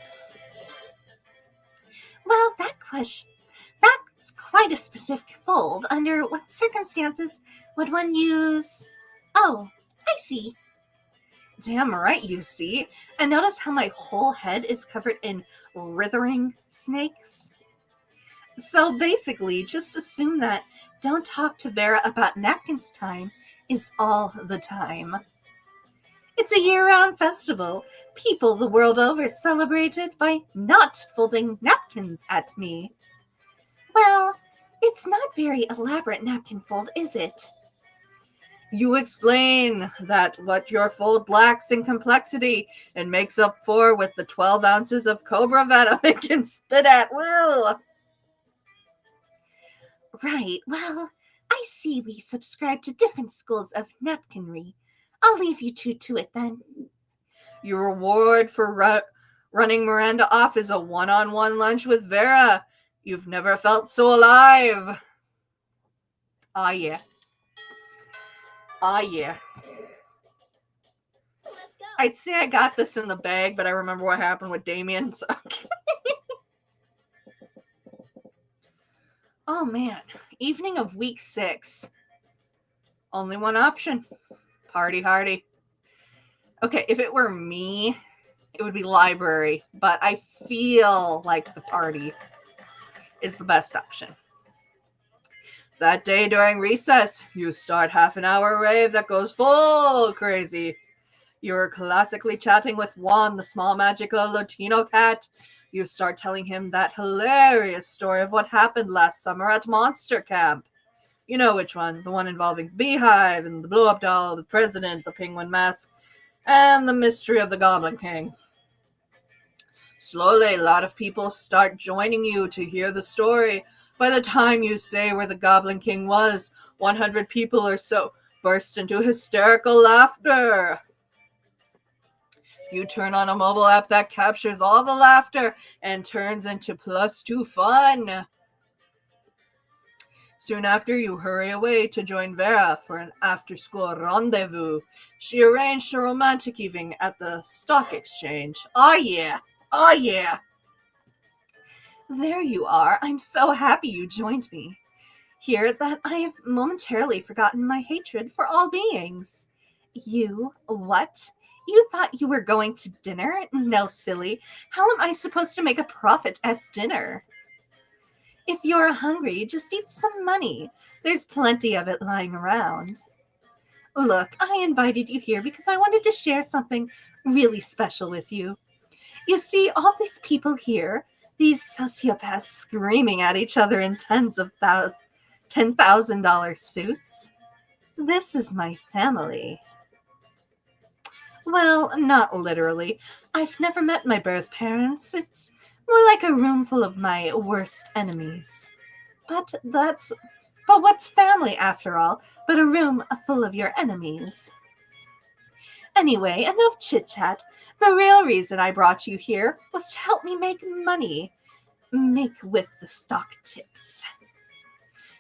Well, that's quite a specific fold. Under what circumstances would one use... Oh, I see. Damn right you see. And notice how my whole head is covered in writhing snakes? So basically, just assume that don't talk to Vera about napkins time is all the time. It's a year-round festival. People the world over celebrate it by not folding napkins at me. Well, it's not very elaborate napkin fold, is it? You explain that what your fold lacks in complexity and makes up for with the 12 ounces of cobra venom it can spit at will. Right, well, I see we subscribe to different schools of napkinry. I'll leave you two to it then. Your reward for running Miranda off is a one-on-one lunch with Vera. You've never felt so alive. Ah, yeah. Ah, yeah. Let's go. I'd say I got this in the bag, but I remember what happened with Damien. So. Oh man, evening of week 6. Only one option. Party hardy. Okay, if it were me, it would be library, but I feel like the party is the best option. That day during recess, you start half an hour rave that goes full crazy. You're classically chatting with Juan, the small magical Latino cat. You start telling him that hilarious story of what happened last summer at Monster Camp. You know which one, the one involving the beehive and the blow-up doll, the president, the penguin mask, and the mystery of the Goblin King. Slowly, a lot of people start joining you to hear the story. By the time you say where the Goblin King was, 100 people or so burst into hysterical laughter. You turn on a mobile app that captures all the laughter and turns into +2 fun. Soon after, you hurry away to join Vera for an after-school rendezvous. She arranged a romantic evening at the stock exchange. Oh yeah! Oh yeah! There you are. I'm so happy you joined me. Here that I have momentarily forgotten my hatred for all beings. You, what? You thought you were going to dinner? No, silly. How am I supposed to make a profit at dinner? If you're hungry, just eat some money. There's plenty of it lying around. Look, I invited you here because I wanted to share something really special with you. You see, all these people here, these sociopaths screaming at each other in $10,000 suits. This is my family. Well, not literally. I've never met my birth parents. It's more like a room full of my worst enemies. But what's family after all, but a room full of your enemies? Anyway, enough chit-chat. The real reason I brought you here was to help me make money. Make with the stock tips.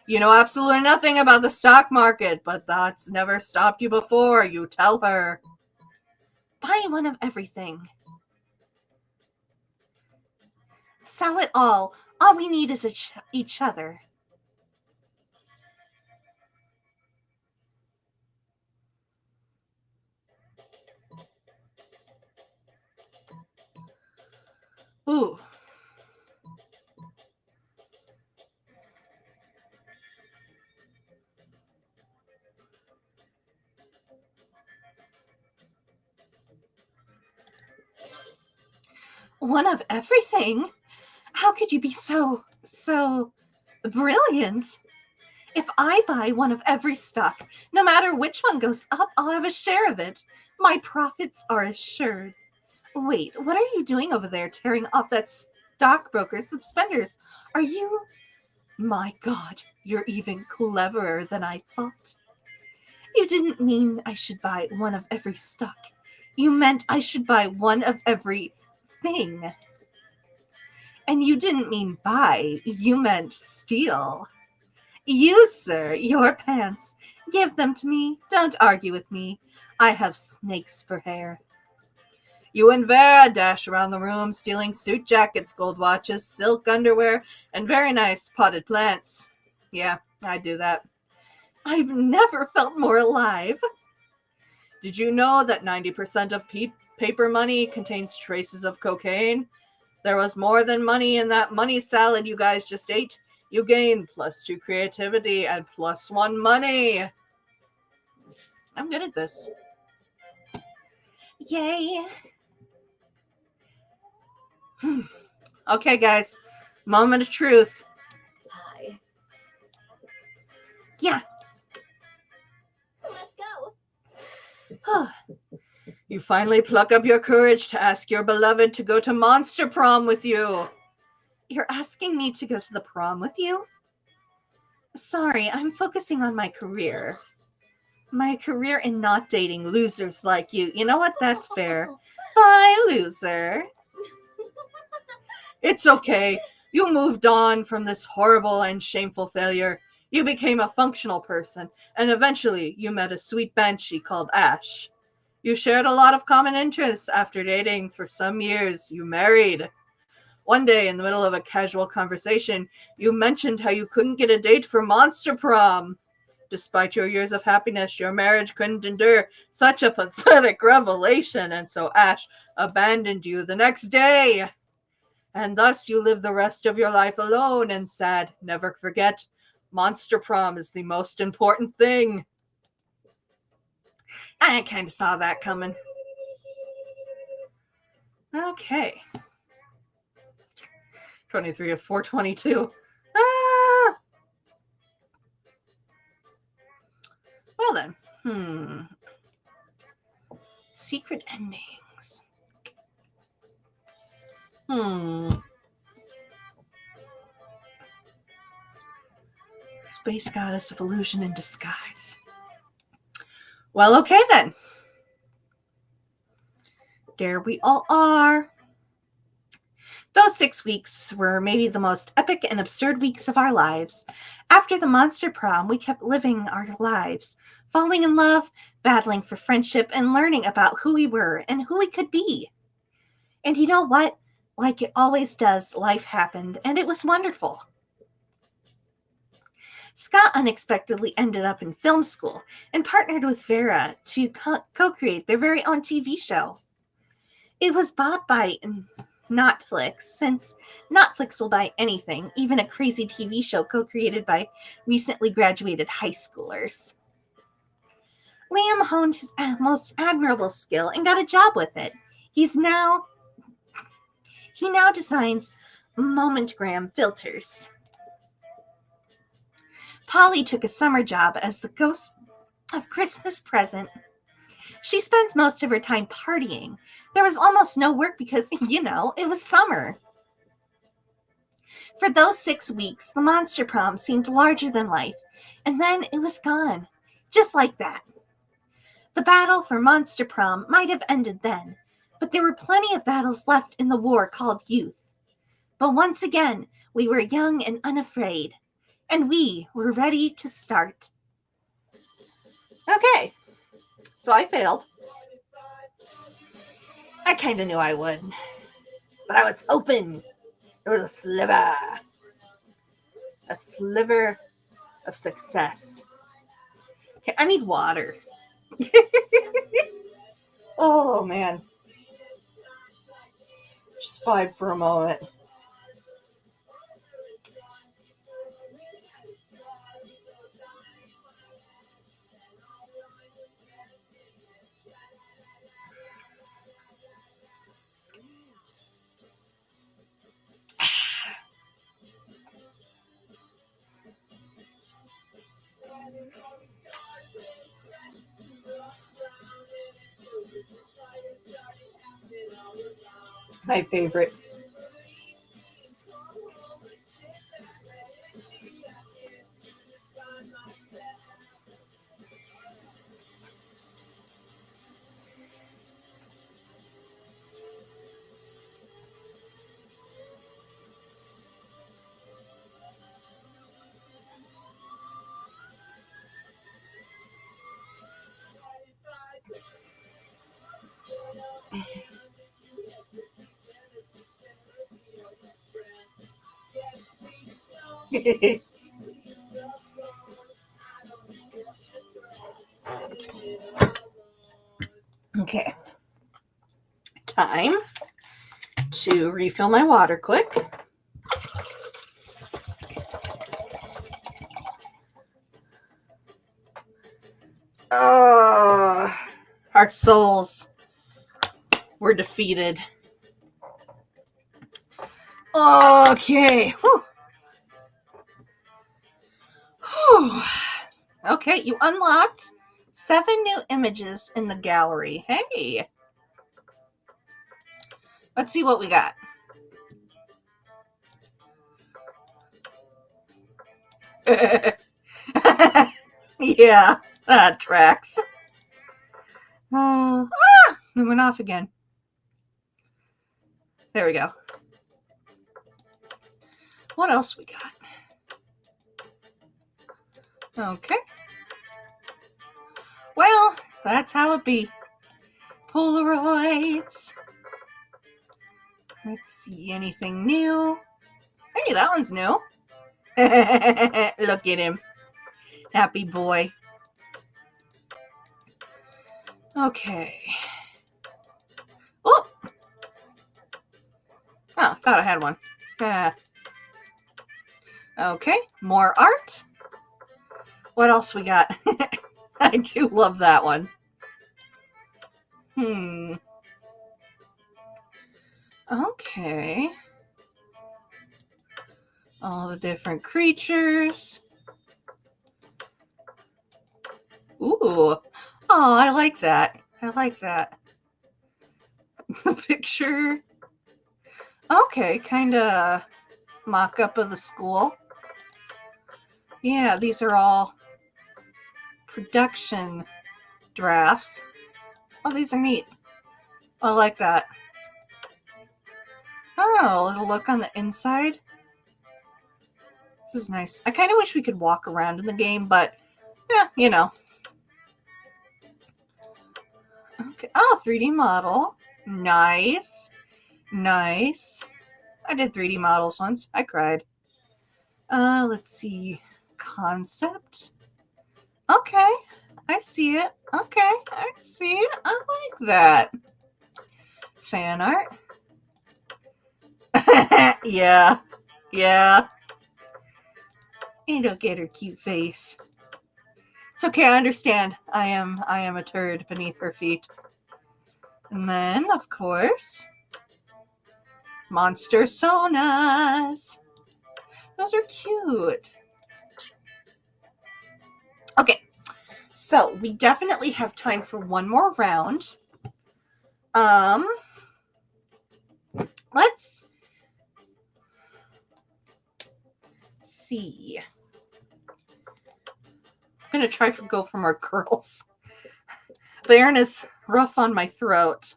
You know absolutely nothing about the stock market, but that's never stopped you before, you tell her. Buy one of everything. Sell it all. All we need is each other. Ooh. One of everything? How could you be so brilliant? If I buy one of every stock, no matter which one goes up, I'll have a share of it. My profits are assured. Wait, what are you doing over there tearing off that stockbroker's suspenders? Are you... My God, you're even cleverer than I thought. You didn't mean I should buy one of every stock. You meant I should buy one of every thing. And you didn't mean buy, you meant steal. You, sir, your pants. Give them to me. Don't argue with me. I have snakes for hair. You and Vera dash around the room, stealing suit jackets, gold watches, silk underwear, and very nice potted plants. Yeah, I do that. I've never felt more alive. Did you know that 90% of paper money contains traces of cocaine? There was more than money in that money salad you guys just ate. You gain +2 creativity and +1 money. I'm good at this. Yay. Okay, guys. Moment of truth. Hi. Yeah. Let's go. You finally pluck up your courage to ask your beloved to go to Monster Prom with you. You're asking me to go to the prom with you? Sorry, I'm focusing on my career. My career in not dating losers like you. You know what? That's fair. Bye, loser. It's okay. You moved on from this horrible and shameful failure. You became a functional person, and eventually you met a sweet banshee called Ash. You shared a lot of common interests. After dating for some years, you married. One day, in the middle of a casual conversation, you mentioned how you couldn't get a date for Monster Prom. Despite your years of happiness, your marriage couldn't endure such a pathetic revelation, and so Ash abandoned you the next day. And thus you live the rest of your life alone and sad. Never forget, Monster Prom is the most important thing. I kind of saw that coming. Okay. 23 of 422. Ah! Well then. Secret endings. Space goddess of illusion in disguise. Well, okay then. There we all are. Those 6 weeks were maybe the most epic and absurd weeks of our lives. After the Monster Prom, we kept living our lives, falling in love, battling for friendship, and learning about who we were and who we could be. And you know what? Like it always does, life happened, and it was wonderful. Scott unexpectedly ended up in film school and partnered with Vera to co-create their very own TV show. It was bought by Netflix, since Netflix will buy anything, even a crazy TV show co-created by recently graduated high schoolers. Liam honed his most admirable skill and got a job with it. He now designs Momentgram filters. Polly took a summer job as the ghost of Christmas present. She spends most of her time partying. There was almost no work because, it was summer. For those 6 weeks, the Monster Prom seemed larger than life, and then it was gone. Just like that. The battle for Monster Prom might have ended then, but there were plenty of battles left in the war called youth. But once again, we were young and unafraid, and we were ready to start. Okay, so I failed. I kind of knew I would, but I was hoping there was a sliver of success. Okay, I need water. Oh, man. Just vibe for a moment. My favorite. Okay. Time to refill my water quick. Oh, our souls were defeated. Okay. Whew. Whew. Okay, you unlocked 7 new images in the gallery. Hey. Let's see what we got. Yeah, that tracks. It went off again. There we go. What else we got? Okay. Well, that's how it be. Polaroids. Let's see, anything new? Hey, that one's new. Look at him. Happy boy. Okay. Oh! Oh, thought I had one. Okay, more art. What else we got? I do love that one. Okay. All the different creatures. Ooh. Oh, I like that. I like that. The picture. Okay, kind of mock-up of the school. Yeah, these are all production drafts. Oh, these are neat. I like that. Oh, a little look on the inside. This is nice. I kind of wish we could walk around in the game, but yeah, you know. Okay. Oh, 3D model. Nice. Nice. I did 3D models once. I cried. Let's see. Concept. Okay. I see it. Okay. I see it. I like that. Fan art. Yeah. Yeah. And look at her cute face. It's okay, I understand. I am a turd beneath her feet. And then, of course, monster sonas. Those are cute. Okay, so we definitely have time for one more round. Let's see. I'm gonna try to go for more curls. The yarn is rough on my throat.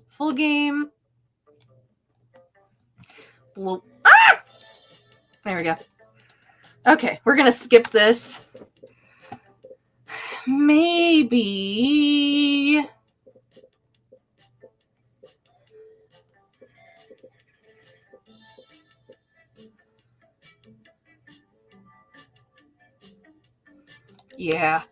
Full game. Blue. Ah! There we go. Okay, we're gonna skip this. Maybe. Yeah.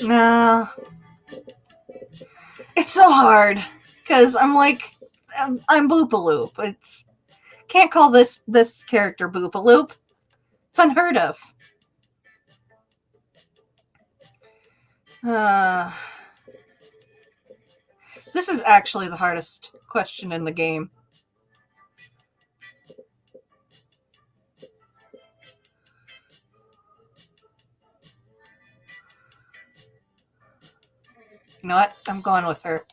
No. It's so hard because I'm like, I'm Boopaloop. It's can't call this character Boopaloop. It's unheard of. This is actually the hardest question in the game. You know what? I'm going with her.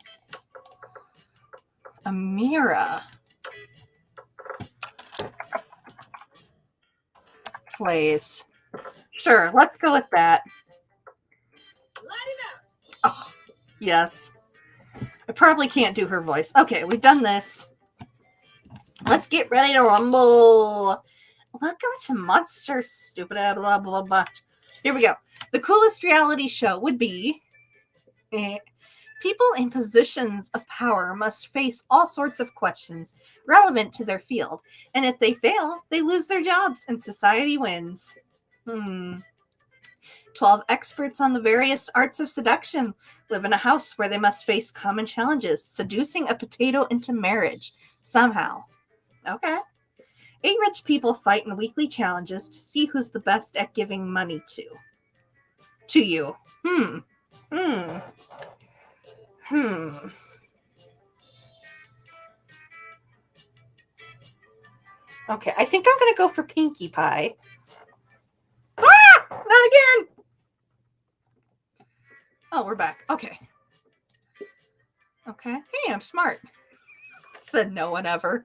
Amira plays. Sure, let's go with that. Light it up. Oh, yes. I probably can't do her voice. Okay, we've done this. Let's get ready to rumble. Welcome to Monster Stupid blah blah blah blah. Here we go. The coolest reality show would be people in positions of power must face all sorts of questions relevant to their field, and if they fail, they lose their jobs and society wins. 12 experts on the various arts of seduction live in a house where they must face common challenges, seducing a potato into marriage somehow. Okay. 8 rich people fight in weekly challenges to see who's the best at giving money to you. Okay, I think I'm going to go for Pinkie Pie. Ah! Not again! Oh, we're back. Okay. Okay. Hey, I'm smart. Said no one ever.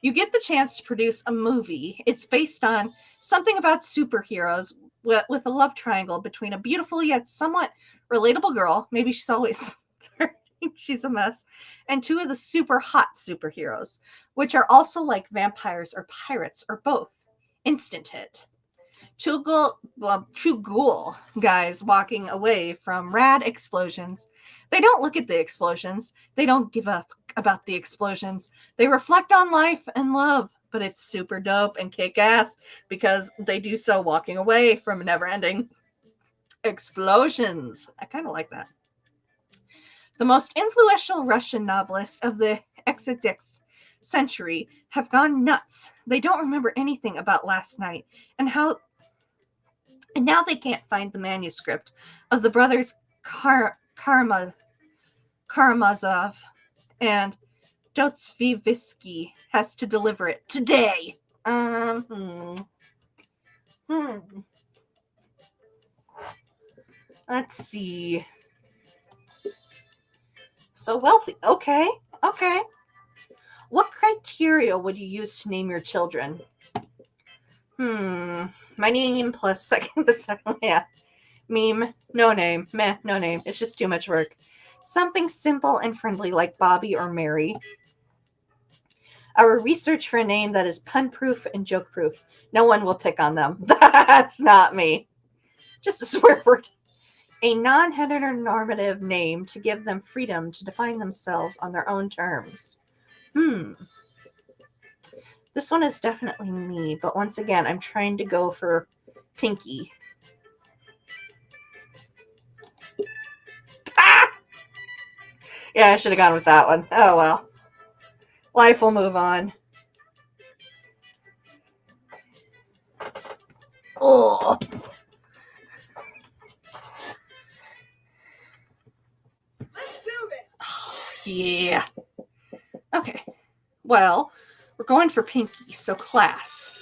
You get the chance to produce a movie. It's based on something about superheroes with a love triangle between a beautiful yet somewhat relatable girl. Maybe she's always turning she's a mess, and 2 of the super hot superheroes, which are also like vampires or pirates or both. Instant hit. Two ghoul guys walking away from rad explosions. They don't look at the explosions. They don't give a fuck about the explosions. They reflect on life and love, but it's super dope and kick-ass because they do so walking away from never-ending explosions. I kind of like that. The most influential Russian novelists of the XX century have gone nuts. They don't remember anything about last night and now they can't find the manuscript of the brothers Karamazov, and Dostoevsky has to deliver it today. Let's see. So wealthy. Okay. What criteria would you use to name your children? My name plus second. Yeah. Meme. No name. Meh. No name. It's just too much work. Something simple and friendly like Bobby or Mary. Our research for a name that is pun-proof and joke-proof. No one will pick on them. That's not me. Just a swear word. A non-heteronormative name to give them freedom to define themselves on their own terms. This one is definitely me, but once again, I'm trying to go for Pinky. Ah! Yeah, I should have gone with that one. Oh well. Life will move on. Oh. Let's do this. Yeah. Okay. Well, we're going for Pinky, so class.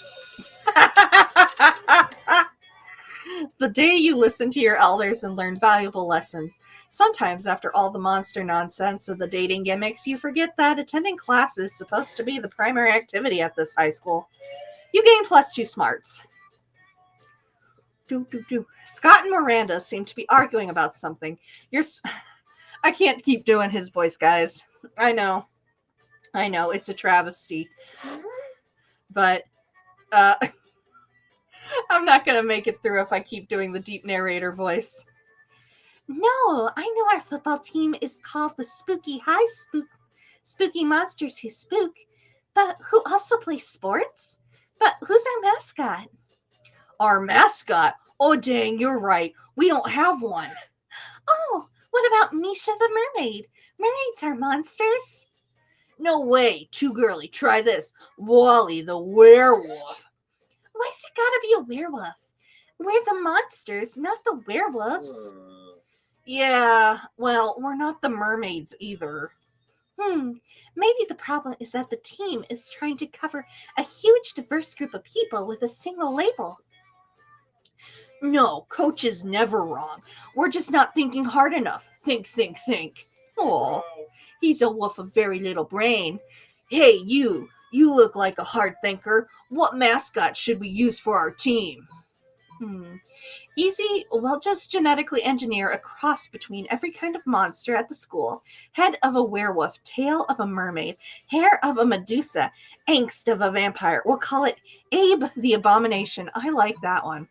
The day you listen to your elders and learn valuable lessons. Sometimes, after all the monster nonsense of the dating gimmicks, you forget that attending class is supposed to be the primary activity at this high school. You gain +2 smarts. Scott and Miranda seem to be arguing about something. I can't keep doing his voice, guys. I know, it's a travesty. But, I'm not going to make it through if I keep doing the deep narrator voice. No, I know our football team is called the Spooky Spooky Monsters Who Spook, but who also play sports? But who's our mascot? Our mascot? Oh, dang, you're right. We don't have one. Oh, what about Misha the Mermaid? Mermaids are monsters. No way. Too girly. Try this. Wally the Werewolf. Why's it gotta be a werewolf? We're the monsters, not the werewolves. Yeah, well, we're not the mermaids either. Maybe the problem is that the team is trying to cover a huge diverse group of people with a single label. No, coach is never wrong. We're just not thinking hard enough. Think. Oh, he's a wolf of very little brain. Hey, you look like a hard thinker. What mascot should we use for our team? Easy, we'll just genetically engineer a cross between every kind of monster at the school. Head of a werewolf, tail of a mermaid, hair of a Medusa, angst of a vampire. We'll call it Abe the Abomination. I like that one.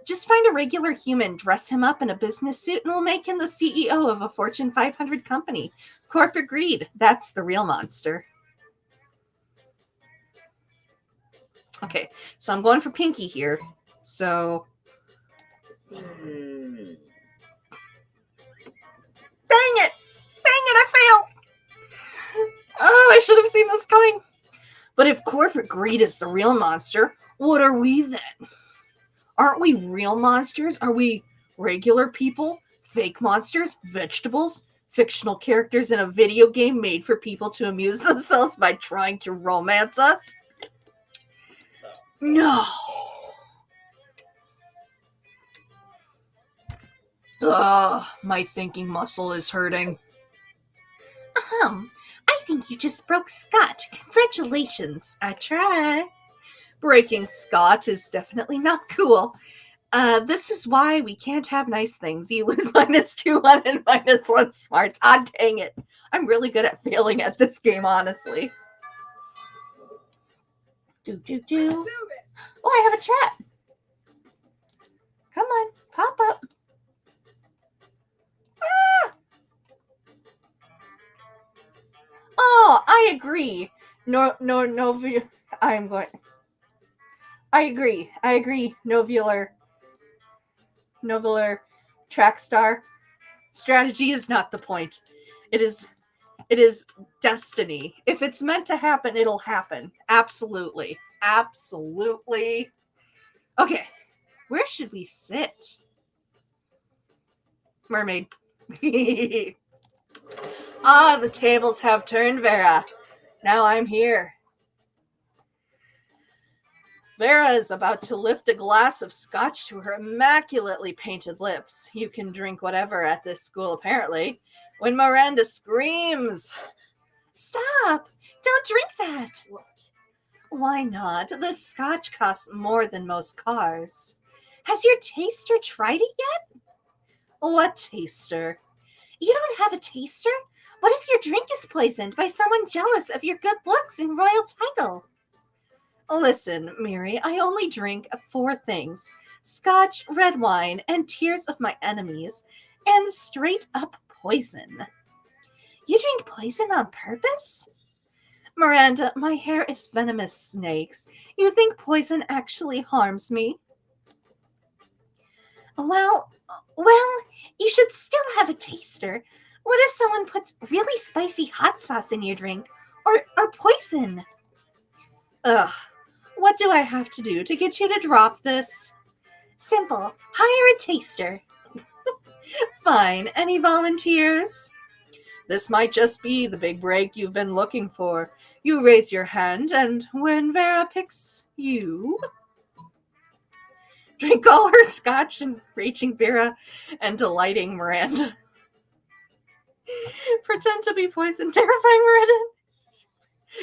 Just find a regular human, dress him up in a business suit, and we'll make him the CEO of a Fortune 500 company. Corporate greed, that's the real monster. Okay, so I'm going for Pinky here. So, dang it, I failed. Oh, I should have seen this coming. But if corporate greed is the real monster, what are we then? Aren't we real monsters? Are we regular people? Fake monsters? Vegetables? Fictional characters in a video game made for people to amuse themselves by trying to romance us? No. Ugh, my thinking muscle is hurting. I think you just broke Scott. Congratulations. I tried. Breaking Scott is definitely not cool. This is why we can't have nice things. You lose -2 on and -1 smarts. Ah, dang it. I'm really good at failing at this game, honestly. Let's do this. Oh, I have a chat. Come on, pop up. Ah! Oh, I agree. No, I'm going. I agree. Novular track star. Strategy is not the point. It is destiny. If it's meant to happen, it'll happen. Absolutely. Okay, where should we sit? Mermaid. Ah, the tables have turned, Vera. Now I'm here. Vera is about to lift a glass of scotch to her immaculately painted lips. You can drink whatever at this school, apparently. When Miranda screams, "Stop! Don't drink that!" What? Why not? This scotch costs more than most cars. Has your taster tried it yet? What taster? You don't have a taster? What if your drink is poisoned by someone jealous of your good looks and royal title? Listen, Mary, I only drink 4 things: scotch, red wine, and tears of my enemies, and straight up poison. You drink poison on purpose? Miranda, my hair is venomous snakes. You think poison actually harms me? Well, you should still have a taster. What if someone puts really spicy hot sauce in your drink? Or poison? Ugh, what do I have to do to get you to drop this? Simple, hire a taster. Fine, any volunteers? This might just be the big break you've been looking for. You raise your hand, and when Vera picks you... Drink all her scotch, enraging Vera and delighting Miranda. Pretend to be poisoned, terrifying Miranda.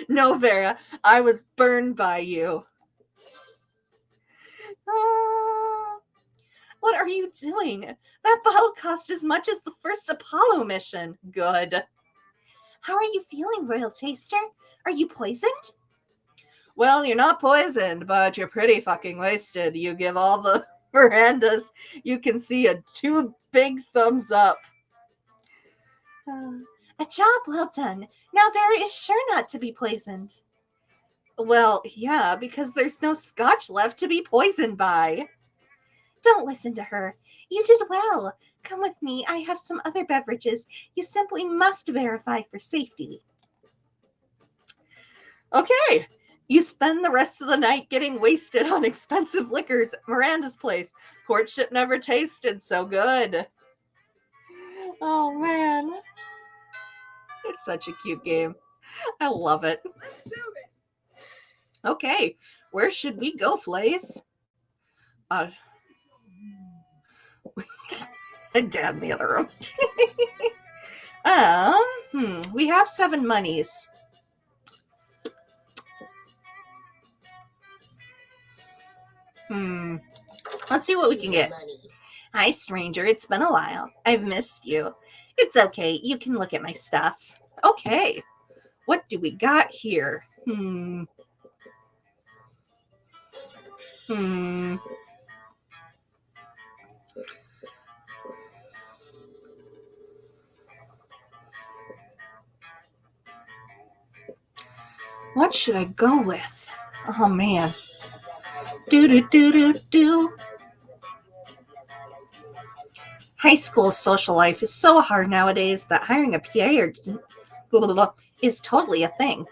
No, Vera, I was burned by you. What are you doing? That bottle cost as much as the first Apollo mission. Good. How are you feeling, Royal Taster? Are you poisoned? Well, you're not poisoned, but you're pretty fucking wasted. You give all the Mirandas you can see a 2 big thumbs up. A job well done. Now Vera is sure not to be poisoned. Well, yeah, because there's no scotch left to be poisoned by. Don't listen to her. You did well. Come with me. I have some other beverages. You simply must verify for safety. Okay. You spend the rest of the night getting wasted on expensive liquors at Miranda's place. Courtship never tasted so good. Oh, man. It's such a cute game. I love it. Let's do this. Okay. Where should we go, Flays? And Dad in the other room. We have 7 monies. Let's see what we can get. Hi, stranger. It's been a while. I've missed you. It's okay. You can look at my stuff. Okay. What do we got here? What should I go with? Oh, man. Do. High school social life is so hard nowadays that hiring a PA or blah, blah, blah, is totally a thing.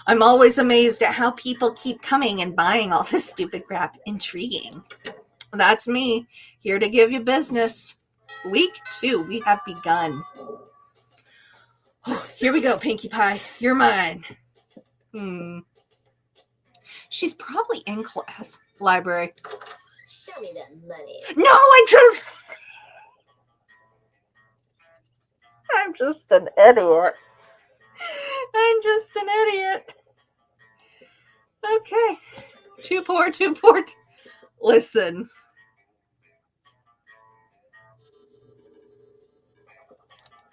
I'm always amazed at how people keep coming and buying all this stupid crap. Intriguing. That's me, here to give you business. Week 2, we have begun. Oh, here we go, Pinkie Pie. You're mine. She's probably in class. Library. Show me that money. No, I'm just an idiot. I'm just an idiot. Okay. Too poor, too poor. Listen.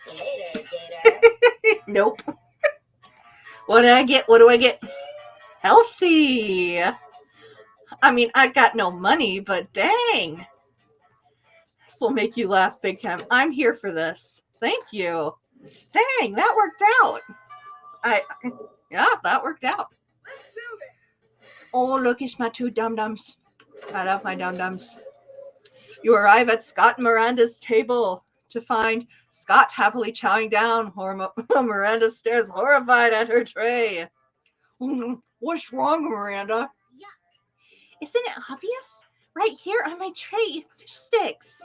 Later, Gator. Nope. What do I get? What do I get? Healthy. I mean, I got no money, but dang. This will make you laugh big time. I'm here for this. Thank you. Dang, that worked out. Yeah, that worked out. Let's do this. Oh, look, it's my two dum-dums. I love my dum-dums. You arrive at Scott and Miranda's table to find Scott happily chowing down while Miranda stares horrified at her tray. What's wrong, Miranda? Isn't it obvious? Right here on my tray, fish sticks.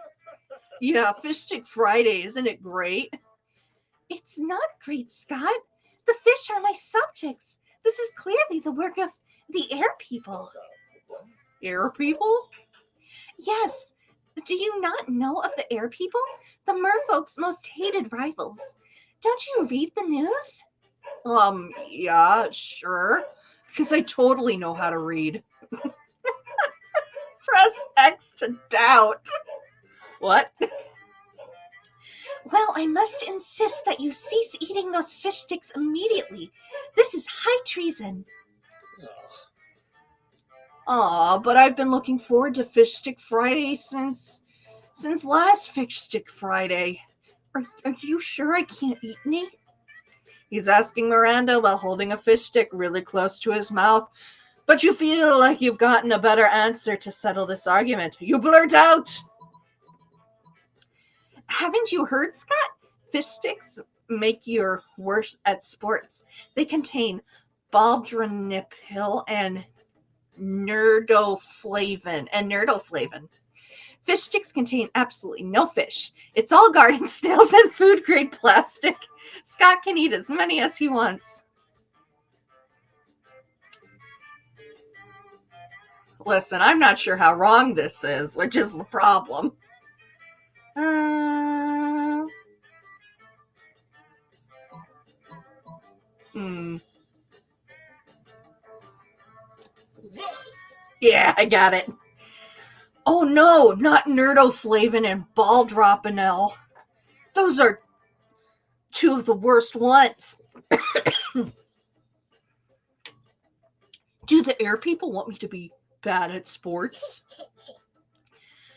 Yeah, Fish Stick Friday, isn't it great? It's not great, Scott. The fish are my subjects. This is clearly the work of the air people. Air people? Yes. Do you not know of the air people? The merfolk's most hated rivals. Don't you read the news? Yeah, sure. Because I totally know how to read. Press X to doubt. What? Well, I must insist that you cease eating those fish sticks immediately. This is high treason. Aw, but I've been looking forward to Fish Stick Friday since last Fish Stick Friday. Are you sure I can't eat any? He's asking Miranda while holding a fish stick really close to his mouth. But you feel like you've gotten a better answer to settle this argument. You blurt out. Haven't you heard, Scott? Fish sticks make you worse at sports. They contain baldronipil and nerdoflavin. Fish sticks contain absolutely no fish. It's all garden snails and food grade plastic. Scott can eat as many as he wants. Listen, I'm not sure how wrong this is, which is the problem. Yeah, I got it. Oh no, not nerdoflavin and baldropinel. Those are two of the worst ones. Do the air people want me to be bad at sports?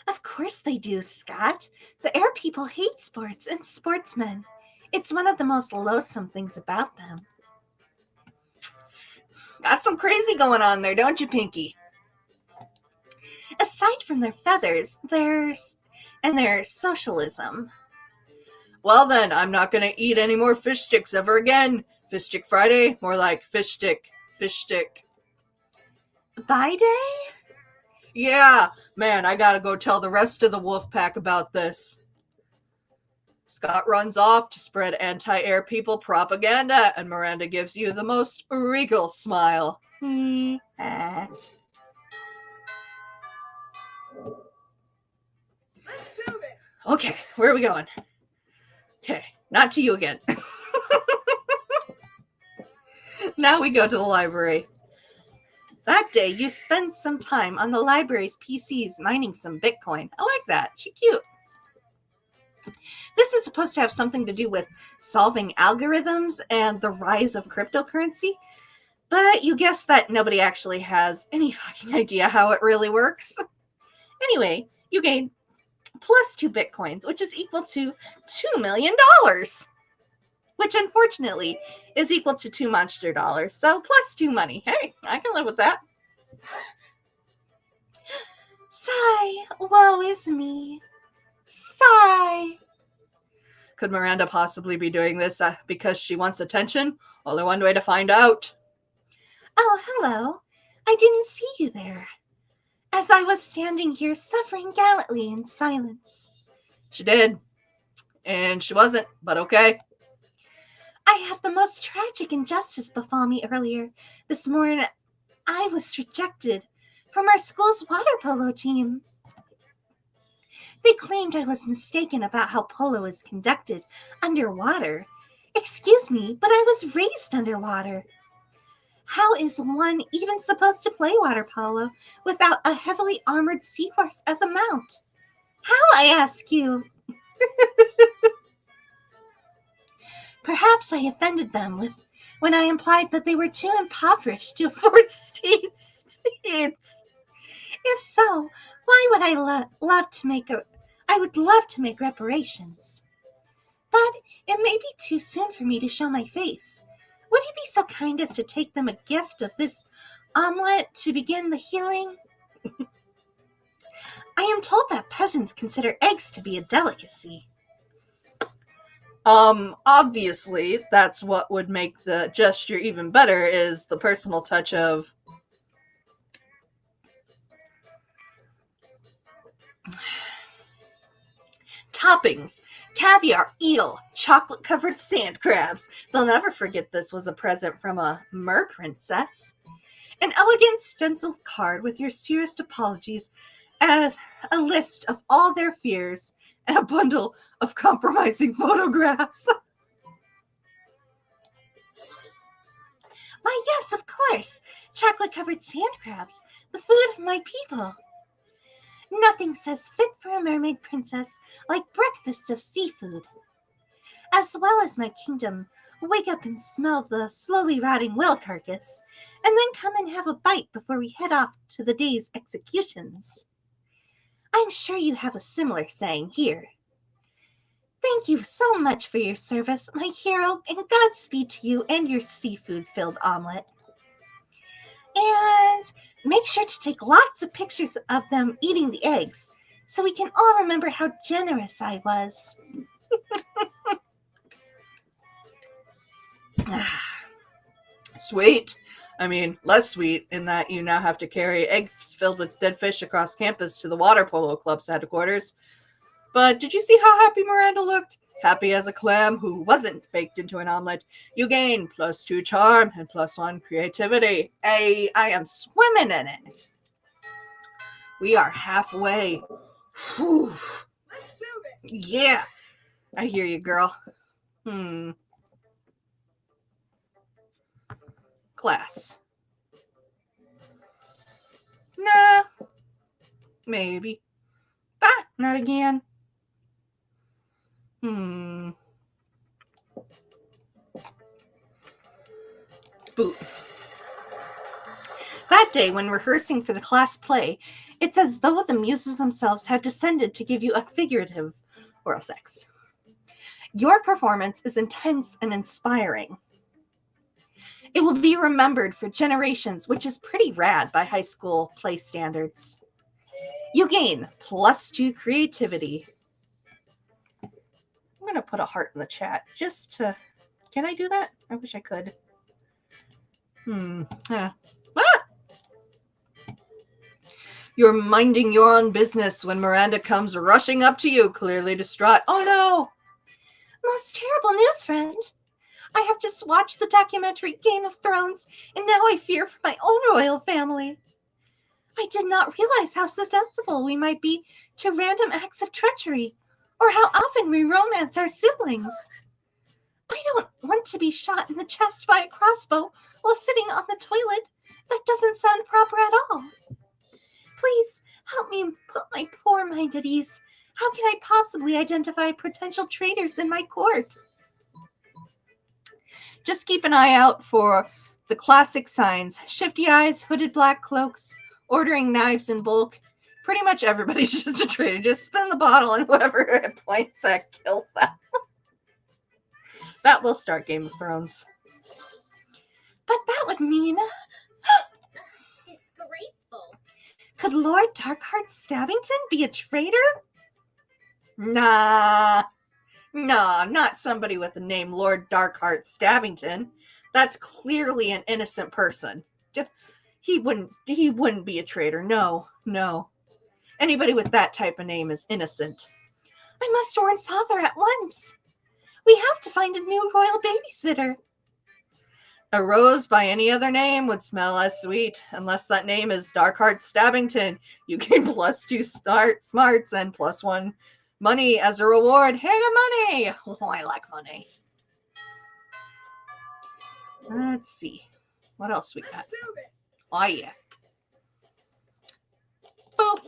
Of course they do, Scott. The air people hate sports and sportsmen. It's one of the most loathsome things about them. Got some crazy going on there, don't you, Pinky? Aside from their feathers, there's their socialism. Well then, I'm not going to eat any more fish sticks ever again. Fish Stick Friday, more like fish stick. Bye day? Yeah, man, I gotta go tell the rest of the wolf pack about this. Scott runs off to spread anti-air people propaganda, and Miranda gives you the most regal smile. Let's do this. Okay, where are we going? Okay, not to you again. Now we go to the library. That day, you spend some time on the library's PCs mining some Bitcoin. I like that. She's cute. This is supposed to have something to do with solving algorithms and the rise of cryptocurrency, but you guess that nobody actually has any fucking idea how it really works. Anyway, you gain plus 2 Bitcoins, which is equal to $2 million. Which, unfortunately, is equal to 2 monster dollars. So, plus 2 money. Hey, I can live with that. Sigh, woe is me. Sigh. Could Miranda possibly be doing this because she wants attention? Only one way to find out. Oh, hello. I didn't see you there. As I was standing here suffering gallantly in silence. She did. And she wasn't, but okay. I had the most tragic injustice befall me earlier. This morning, I was rejected from our school's water polo team. They claimed I was mistaken about how polo is conducted underwater, Excuse me, but I was raised underwater. How is one even supposed to play water polo without a heavily armored seahorse as a mount? How, I ask you? Perhaps I offended them when I implied that they were too impoverished to afford state streets. If so, why would I love to make I would love to make reparations. But it may be too soon for me to show my face. Would you be so kind as to take them a gift of this omelet to begin the healing? I am told that peasants consider eggs to be a delicacy. Obviously, that's what would make the gesture even better, is the personal touch of toppings, caviar, eel, chocolate-covered sand crabs. They'll never forget this was a present from a mer princess. An elegant stenciled card with your sincerest apologies, as a list of all their fears, and a bundle of compromising photographs. Why, yes, of course. Chocolate-covered sand crabs, the food of my people. Nothing says fit for a mermaid princess like breakfast of seafood. As well as my kingdom, wake up and smell the slowly rotting whale carcass, and then come and have a bite before we head off to the day's executions. I'm sure you have a similar saying here. Thank you so much for your service, my hero, and Godspeed to you and your seafood-filled omelet. And make sure to take lots of pictures of them eating the eggs, so we can all remember how generous I was. Sweet. I mean, less sweet in that you now have to carry eggs filled with dead fish across campus to the water polo club's headquarters. But did you see how happy Miranda looked? Happy as a clam who wasn't baked into an omelet. You gain +2 charm and +1 creativity. I am swimming in it. We are halfway. Whew. Let's do this. Yeah, I hear you, girl. Class. Nah. Maybe. Not again. Boot. That day, when rehearsing for the class play, it's as though the muses themselves had descended to give you a figurative oral sex. Your performance is intense and inspiring. It will be remembered for generations, which is pretty rad by high school play standards. You gain +2 creativity. I'm going to put a heart in the chat just to... Can I do that? I wish I could. You're minding your own business when Miranda comes rushing up to you, clearly distraught. Oh no! Most terrible news, friend. I have just watched the documentary Game of Thrones, and now I fear for my own royal family. I did not realize how susceptible we might be to random acts of treachery, or how often we romance our siblings. I don't want to be shot in the chest by a crossbow while sitting on the toilet. That doesn't sound proper at all. Please help me put my poor mind at ease. How can I possibly identify potential traitors in my court? Just keep an eye out for the classic signs. Shifty eyes, hooded black cloaks, ordering knives in bulk. Pretty much everybody's just a traitor. Just spin the bottle and whoever points that kill them. That will start Game of Thrones. But that would mean... Disgraceful. Could Lord Darkheart Stabbington be a traitor? Nah, not somebody with the name Lord Darkheart Stabbington. That's clearly an innocent person. He wouldn't be a traitor. No. Anybody with that type of name is innocent. I must warn Father at once. We have to find a new royal babysitter. A rose by any other name would smell as sweet, unless that name is Darkheart Stabbington. You gain +2 smarts and +1 money as a reward. Hey, money! Oh, I like money. Let's see. What else we got? Let's do this. Oh, yeah. Boop.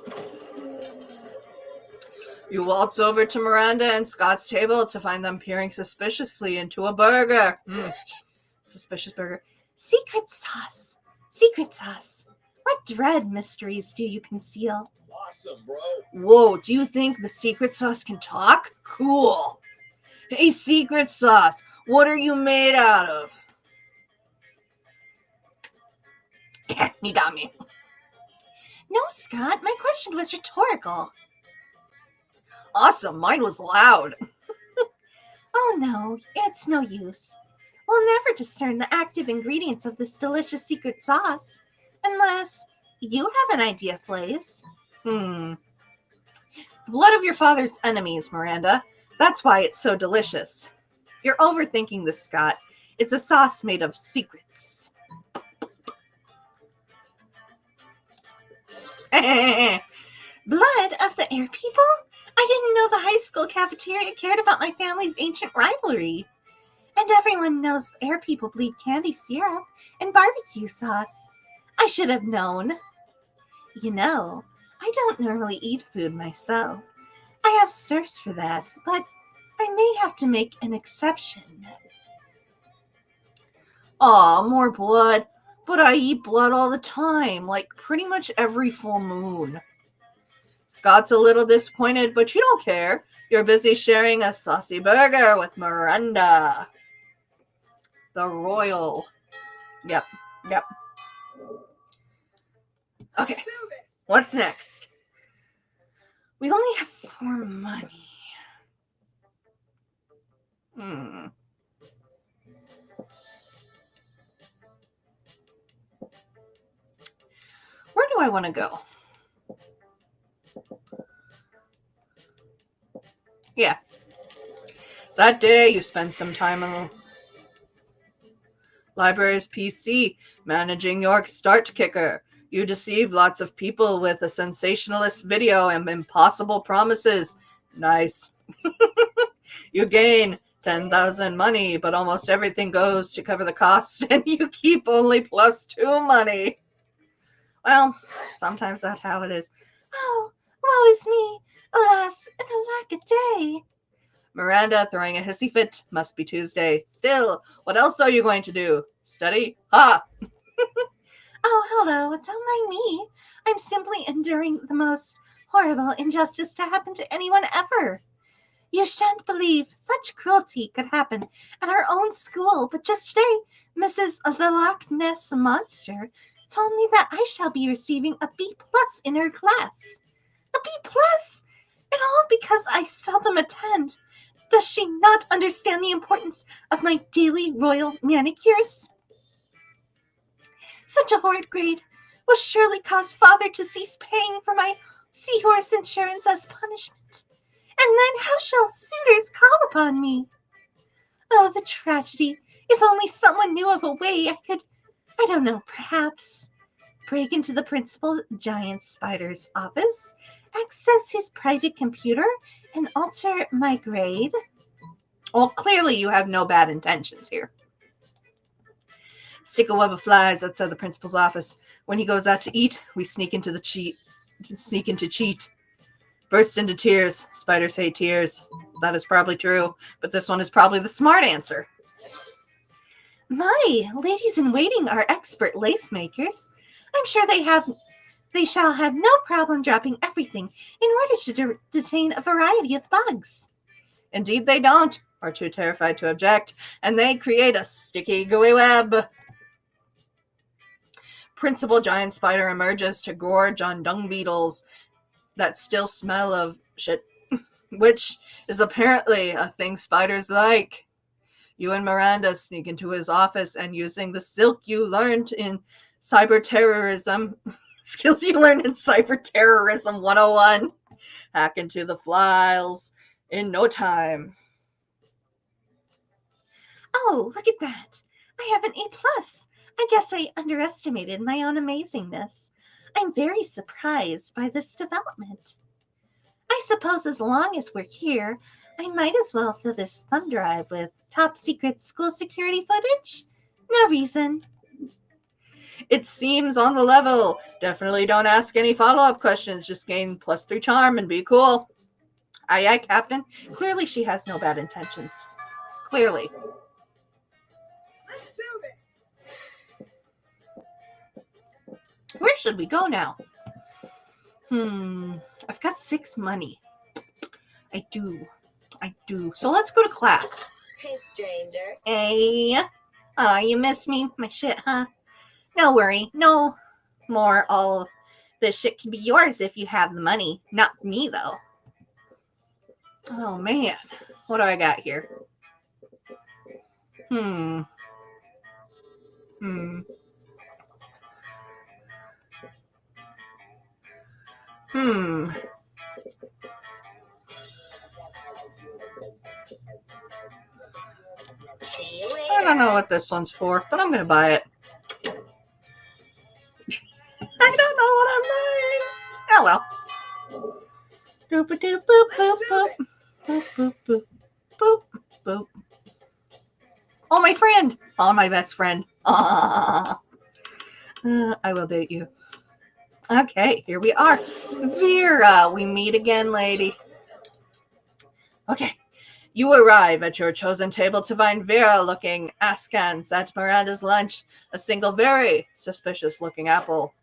You waltz over to Miranda and Scott's table to find them peering suspiciously into a burger. Suspicious burger. Secret sauce. Secret sauce. What dread mysteries do you conceal? Awesome, bro. Whoa, do you think the secret sauce can talk? Cool. Hey, secret sauce, what are you made out of? He got me. No, Scott, my question was rhetorical. Awesome, mine was loud. Oh no, it's no use. We'll never discern the active ingredients of this delicious secret sauce, unless you have an idea, Flays. The blood of your father's enemies, Miranda. That's why it's so delicious. You're overthinking this, Scott. It's a sauce made of secrets. Blood of the air people? I didn't know the high school cafeteria cared about my family's ancient rivalry. And everyone knows the air people bleed candy syrup and barbecue sauce. I should have known. You know, I don't normally eat food myself. I have serfs for that, but I may have to make an exception. Aw, more blood. But I eat blood all the time, like pretty much every full moon. Scott's a little disappointed, but you don't care. You're busy sharing a saucy burger with Miranda. The royal. Yep. Okay, Let's do this. what's next? We only have 4 money. Where do I want to go? Yeah. That day you spent some time on the library's PC managing your start kicker. You deceive lots of people with a sensationalist video and impossible promises. Nice. You gain 10,000 money, but almost everything goes to cover the cost, and you keep only +2 money. Well, sometimes that's how it is. Oh, woe is me. Alas, and alack a day. Miranda throwing a hissy fit. Must be Tuesday. Still, what else are you going to do? Study? Ha! Oh, hello, don't mind me. I'm simply enduring the most horrible injustice to happen to anyone ever. You shan't believe such cruelty could happen at our own school, but just today, Mrs. the Loch Ness Monster told me that I shall be receiving a B+ in her class. A B+? And all because I seldom attend. Does she not understand the importance of my daily royal manicures? Such a horrid grade will surely cause father to cease paying for my seahorse insurance as punishment. And then how shall suitors call upon me? Oh, the tragedy. If only someone knew of a way I could, I don't know, perhaps break into the principal giant spider's office, access his private computer, and alter my grade. Well, clearly you have no bad intentions here. Stick a web of flies outside the principal's office. When he goes out to eat, we sneak into cheat. Burst into tears. Spiders hate tears. That is probably true, but this one is probably the smart answer. My ladies in waiting are expert lace makers. I'm sure they shall have no problem dropping everything in order to detain a variety of bugs. Indeed they don't, are too terrified to object, and they create a sticky, gooey web. Principal giant spider emerges to gorge on dung beetles that still smell of shit, which is apparently a thing spiders like. You and Miranda sneak into his office and using the silk you learned in cyber terrorism, skills you learned in cyber terrorism 101, hack into the files in no time. Oh, look at that. I have an A+. I guess I underestimated my own amazingness. I'm very surprised by this development. I suppose as long as we're here, I might as well fill this thumb drive with top secret school security footage. No reason. It seems on the level. Definitely don't ask any follow-up questions. Just gain +3 charm and be cool. Aye, aye, Captain. Clearly she has no bad intentions. Clearly. Let's do this. Where should we go now? I've got 6 money. I do. So let's go to class. Hey, stranger. Hey. Aw, you miss me? My shit, huh? No worry. No more. All this shit can be yours if you have the money. Not me, though. Oh, man. What do I got here? Hmm. See you later. I don't know what this one's for, but I'm gonna buy it. I don't know what I'm buying. Oh well. Doop a doop boop boop boop boop boop boop boop boop. Oh, my friend. Oh, my best friend. I will date you. Okay, here we are. Vera, we meet again, lady. Okay. You arrive at your chosen table to find Vera looking askance at Miranda's lunch, a single very suspicious-looking apple.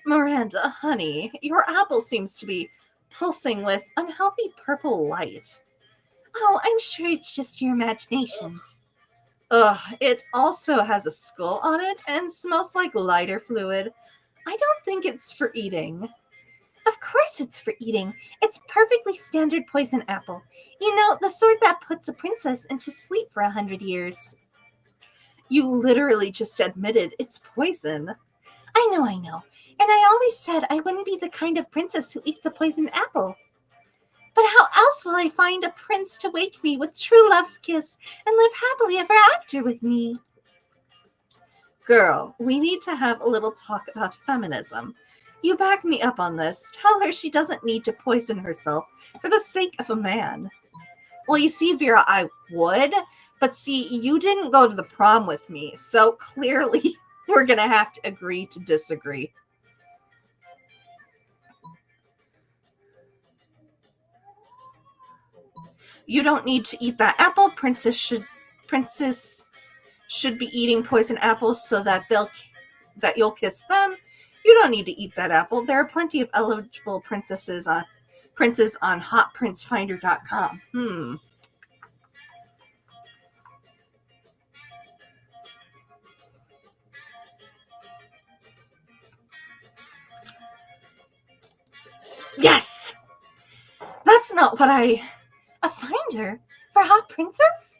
Miranda, honey, your apple seems to be pulsing with unhealthy purple light. Oh, I'm sure it's just your imagination. Ugh, it also has a skull on it and smells like lighter fluid. I don't think it's for eating. Of course it's for eating. It's perfectly standard poison apple. You know, the sort that puts a princess into sleep for 100 years. You literally just admitted it's poison. I know. And I always said I wouldn't be the kind of princess who eats a poisoned apple. But how else will I find a prince to wake me with true love's kiss and live happily ever after with me? Girl, we need to have a little talk about feminism. You back me up on this. Tell her she doesn't need to poison herself for the sake of a man. Well, you see, Vera, I would, but see, you didn't go to the prom with me, so clearly we're gonna have to agree to disagree. You don't need to eat that apple. Princess should be eating poison apples so that you'll kiss them. You don't need to eat that apple. There are plenty of eligible princes on hotprincefinder.com. Yes! That's not what A finder? For hot princess?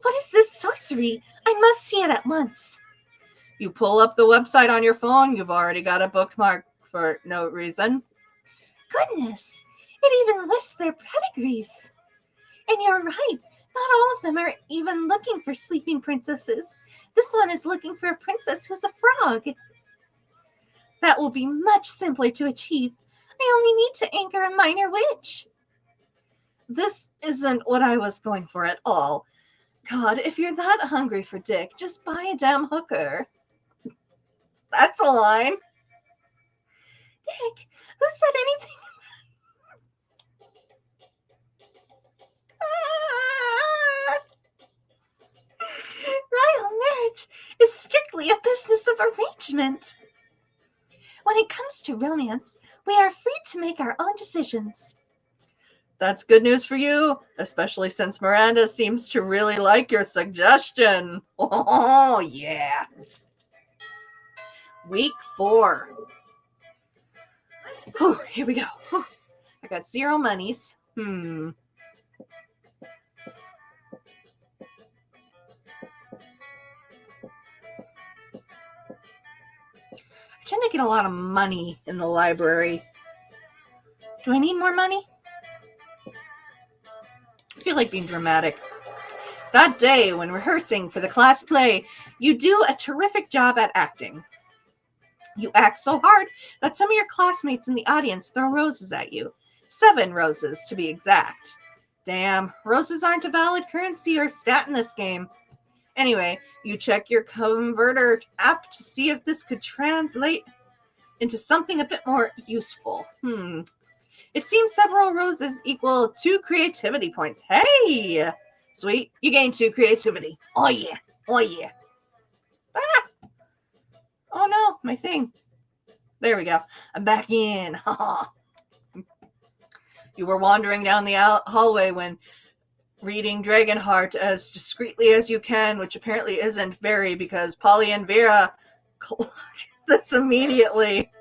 What is this sorcery? I must see it at once. You pull up the website on your phone, you've already got a bookmark for no reason. Goodness, it even lists their pedigrees. And you're right, not all of them are even looking for sleeping princesses. This one is looking for a princess who's a frog. That will be much simpler to achieve. I only need to anchor a minor witch. This isn't what I was going for at all. God, if you're that hungry for dick, just buy a damn hooker. That's a line. Dick, who said anything? Royal marriage is strictly a business of arrangement. When it comes to romance, we are free to make our own decisions. That's good news for you, especially since Miranda seems to really like your suggestion. Oh, yeah. Week 4. Whew, here we go. Whew. I got 0 monies. I tend to get a lot of money in the library. Do I need more money? I feel like being dramatic. That day, when rehearsing for the class play, you do a terrific job at acting. You act so hard that some of your classmates in the audience throw roses at you. 7 roses, to be exact. Damn, roses aren't a valid currency or stat in this game. Anyway, you check your converter app to see if this could translate into something a bit more useful. It seems several roses equal 2 creativity points. Hey! Sweet, you gained 2 creativity. Oh yeah, oh yeah. Ah! Oh no, my thing. There we go. I'm back in. You were wandering down the hallway when reading Dragonheart as discreetly as you can, which apparently isn't very because Polly and Vera clocked this immediately.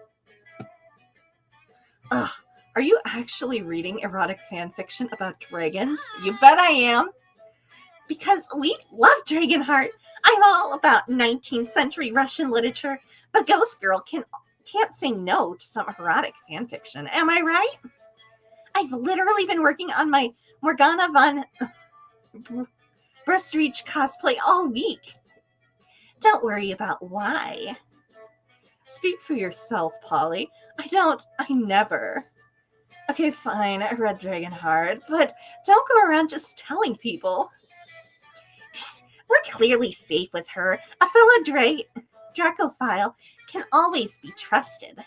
Ugh, are you actually reading erotic fan fiction about dragons? You bet I am. Because we love Dragonheart. I'm all about 19th century Russian literature, but Ghost Girl can't say no to some erotic fan fiction. Am I right? I've literally been working on my Morgana von Brustreach cosplay all week. Don't worry about why. Speak for yourself, Polly. I never. Okay, fine, I read Dragonheart, but don't go around just telling people. We're clearly safe with her. A fellow Dracophile can always be trusted.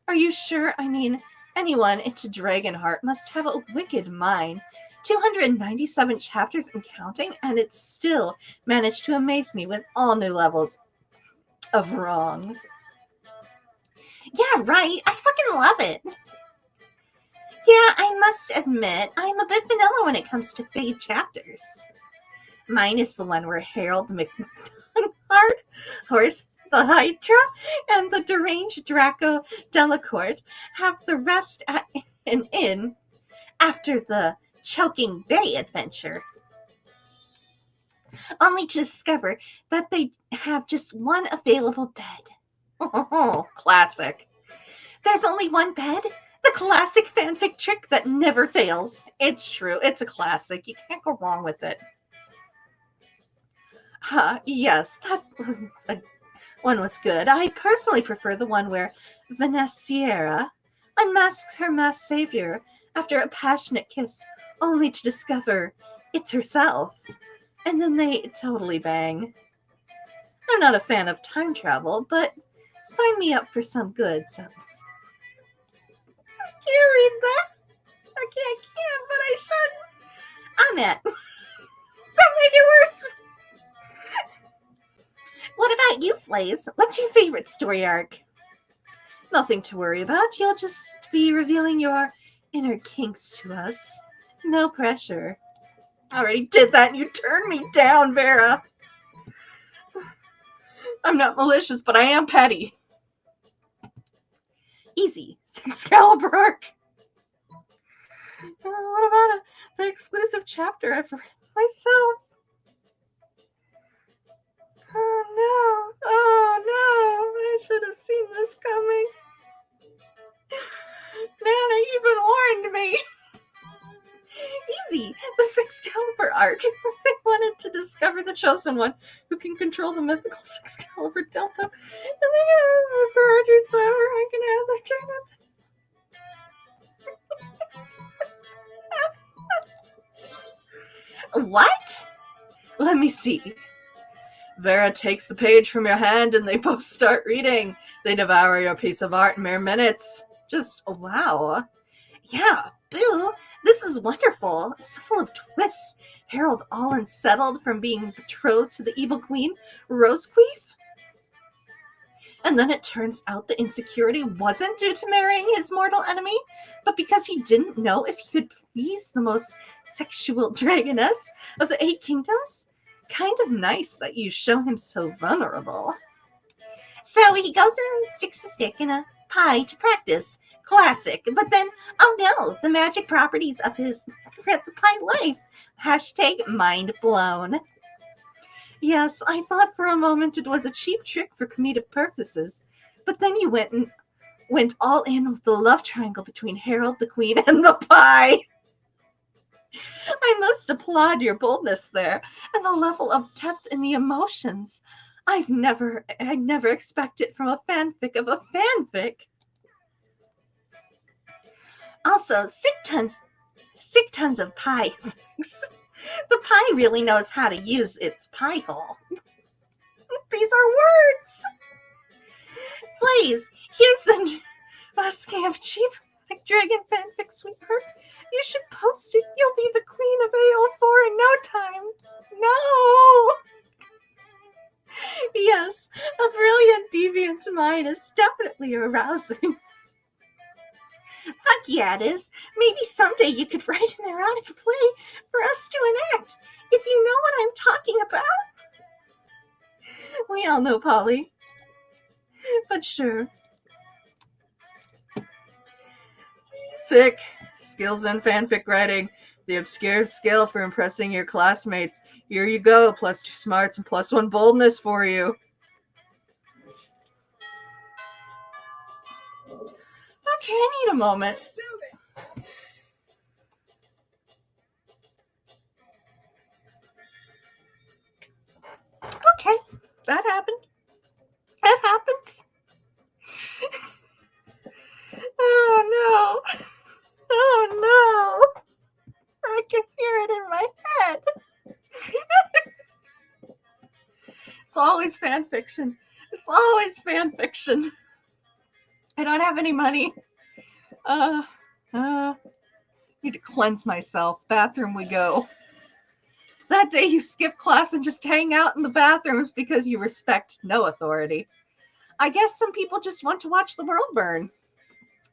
Are you sure? I mean, anyone into Dragonheart must have a wicked mind. 297 chapters and counting, and it still managed to amaze me with all new levels of wrong. Yeah, right. I fucking love it. Yeah, I must admit, I'm a bit vanilla when it comes to Fade chapters. Mine is the one where Harold McDonhart, Horse the Hydra, and the deranged Draco Delacourt have the rest at an inn after the Choking Bay adventure, only to discover that they have just one available bed. Oh, classic. There's only one bed? The classic fanfic trick that never fails. It's true. It's a classic. You can't go wrong with it. Yes, that one was good. I personally prefer the one where Veneziera unmasks her masked savior after a passionate kiss, only to discover it's herself. And then they totally bang. I'm not a fan of time travel, but sign me up for some good sounds. I can't read that. I can't, but I should. I'm at. Don't make it worse. What about you, Flays? What's your favorite story arc? Nothing to worry about. You'll just be revealing your inner kinks to us. No pressure. I already did that and you turned me down, Vera. I'm not malicious, but I am petty. Easy. Excalibur arc. What about the exclusive chapter I've read myself? Oh no, I should have seen this coming. Nana even warned me. Easy, the Excalibur arc. They wanted to discover the chosen one who can control the mythical Excalibur Delta. And they have a priority server I can have their tournament. What? Let me see. Vera takes the page from your hand and they both start reading. They devour your piece of art in mere minutes. Just wow. Yeah, boo. This is wonderful. It's full of twists. Harold all unsettled from being betrothed to the evil queen, Rosequeef. And then it turns out the insecurity wasn't due to marrying his mortal enemy, but because he didn't know if he could please the most sexual dragoness of the 8 kingdoms. Kind of nice that you show him so vulnerable. So he goes and sticks a stick in a pie to practice. Classic. But then, oh no, the magic properties of his Red the Pie life. Hashtag mind blown. Yes, I thought for a moment it was a cheap trick for comedic purposes. But then you went all in with the love triangle between Harold, the Queen, and the pie. I must applaud your boldness there, and the level of depth in the emotions. I never expected from a fanfic of a fanfic. Also, sick tons of pies. The pie really knows how to use its pie hole. These are words. Please, here's the masking of cheap dragon fanfic, sweetheart. You should post it. You'll be the queen of AO4 in no time. No! Yes, a brilliant deviant mind is definitely arousing. Fuck yeah, it is. Maybe someday you could write an erotic play for us to enact, if you know what I'm talking about. We all know, Polly. But sure. Sick. Skills in fanfic writing. The obscure skill for impressing your classmates. Here you go. +2 smarts and +1 boldness for you. Okay, I need a moment. Let's do this. Okay, that happened. That happened. Oh no. Oh no. I can hear it in my head. It's always fan fiction. It's always fan fiction. I don't have any money. Need to cleanse myself. Bathroom we go. That day you skip class and just hang out in the bathrooms because you respect no authority. I guess some people just want to watch the world burn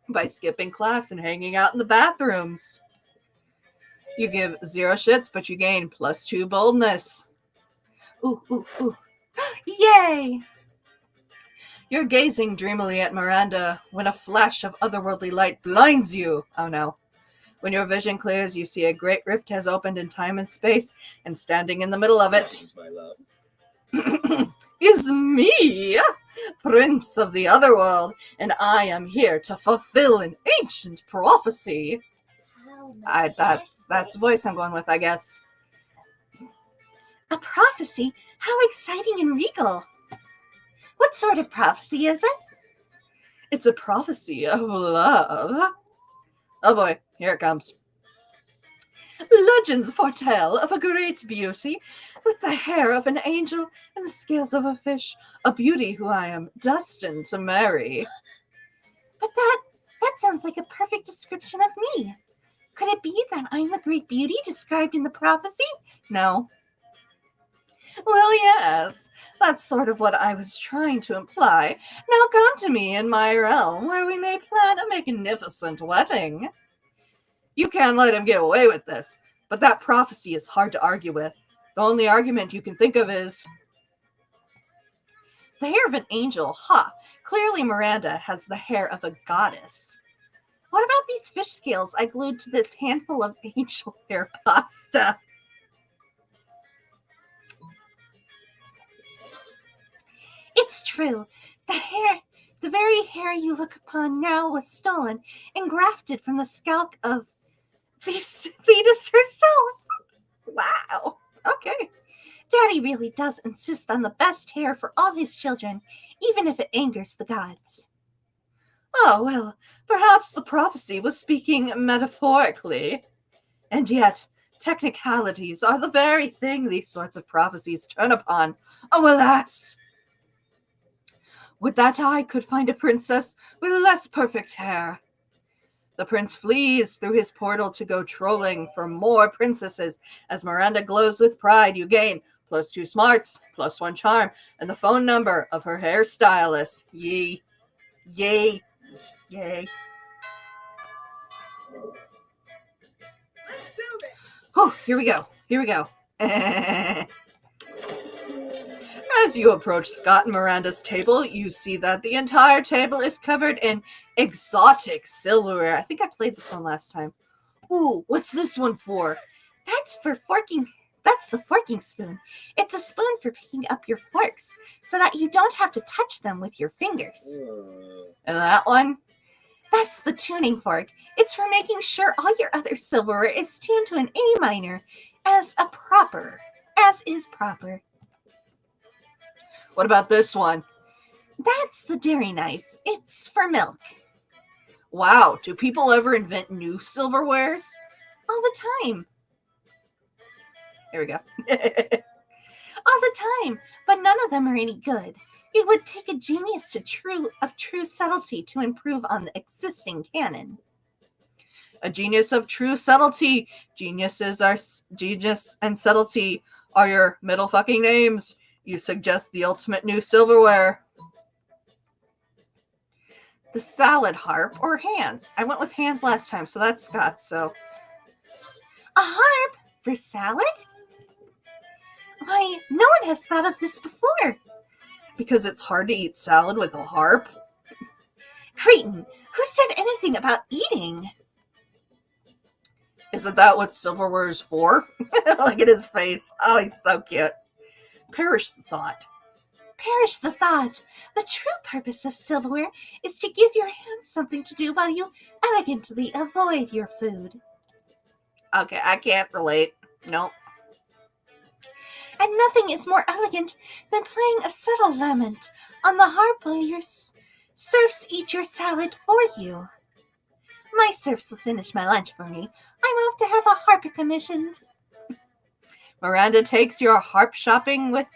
by skipping class and hanging out in the bathrooms. You give 0 shits, but you gain +2 boldness. Ooh, ooh, ooh. Yay! You're gazing dreamily at Miranda when a flash of otherworldly light blinds you. Oh no. When your vision clears, you see a great rift has opened in time and space, and standing in the middle of it My love. is me, Prince of the Otherworld, and I am here to fulfill an ancient prophecy. That's the voice I'm going with, I guess. A prophecy? How exciting and regal. What sort of prophecy is it? It's a prophecy of love. Oh boy, here it comes. Legends foretell of a great beauty with the hair of an angel and the scales of a fish, a beauty who I am destined to marry. But that sounds like a perfect description of me. Could it be that I'm the great beauty described in the prophecy? No. Well, yes, that's sort of what I was trying to imply. Now come to me in my realm, where we may plan a magnificent wedding. You can't let him get away with this, but that prophecy is hard to argue with. The only argument you can think of is the hair of an angel. Ha! Clearly Miranda has the hair of a goddess. What about these fish scales I glued to this handful of angel hair pasta? It's true. The very hair you look upon now was stolen and grafted from the scalp of Thetis herself. Wow. Okay. Daddy really does insist on the best hair for all his children, even if it angers the gods. Oh, well, perhaps the prophecy was speaking metaphorically. And yet, technicalities are the very thing these sorts of prophecies turn upon. Oh, alas! Would that I could find a princess with less perfect hair. The prince flees through his portal to go trolling for more princesses. As Miranda glows with pride, you gain +2 smarts, +1 charm, and the phone number of her hairstylist. Yay. Yay. Yay. Let's do this. Oh, here we go. Here we go. As you approach Scott and Miranda's table, you see that the entire table is covered in exotic silverware. I think I played this one last time. Ooh, what's this one for? That's the forking spoon. It's a spoon for picking up your forks so that you don't have to touch them with your fingers. And that one? That's the tuning fork. It's for making sure all your other silverware is tuned to an A minor as is proper. What about this one? That's the dairy knife. It's for milk. Wow, do people ever invent new silverwares? All the time. Here we go. All the time, but none of them are any good. It would take a genius of true subtlety to improve on the existing canon. A genius of true subtlety. Genius and subtlety are your middle fucking names. You suggest the ultimate new silverware. The salad harp or hands. I went with hands last time, so that's Scott. So A harp for salad? Why, no one has thought of this before. because it's hard to eat salad with a harp. Creighton, who said anything about eating? Isn't that what silverware is for? Look at his face. Oh, he's so cute. Perish the thought. Perish the thought. The true purpose of silverware is to give your hands something to do while you elegantly avoid your food. Okay, I can't relate. Nope. And nothing is more elegant than playing a subtle lament on the harp while your serfs eat your salad for you. My serfs will finish my lunch for me. I'm off to have a harp commissioned. Miranda takes you harp shopping with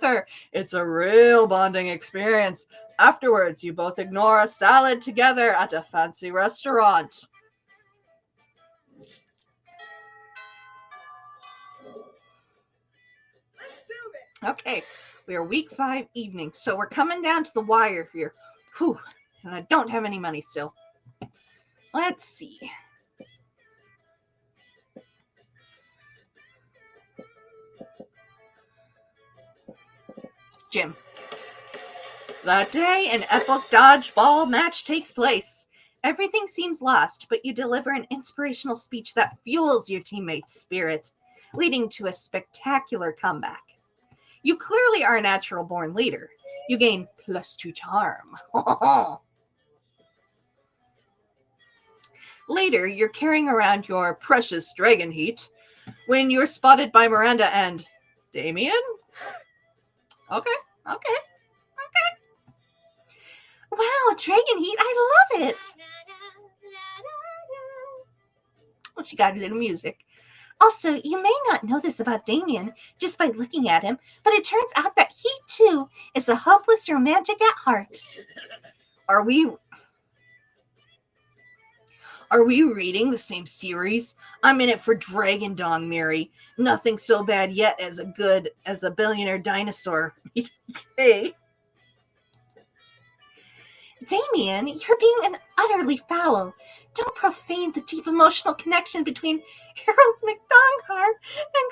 her. It's a real bonding experience. Afterwards, you both ignore a salad together at a fancy restaurant. Let's do this. Okay, we are week 5 evening, so we're coming down to the wire here. Whew, and I don't have any money still. Let's see. Jim. That day, an epic dodgeball match takes place. Everything seems lost, but you deliver an inspirational speech that fuels your teammates' spirit, leading to a spectacular comeback. You clearly are a natural-born leader. You gain +2 charm. Later, you're carrying around your precious dragon heat when you're spotted by Miranda and Damien? Okay. Wow, dragon heat, I love it. Oh, she got a little music. Also, you may not know this about Damien just by looking at him, but it turns out that he, too, is a hopeless romantic at heart. Are we reading the same series? I'm in it for Dragon Dong, Mary. Nothing so bad yet as a billionaire dinosaur. Hey. Damien, you're being an utterly foul. Don't profane the deep emotional connection between Harold McDonghar and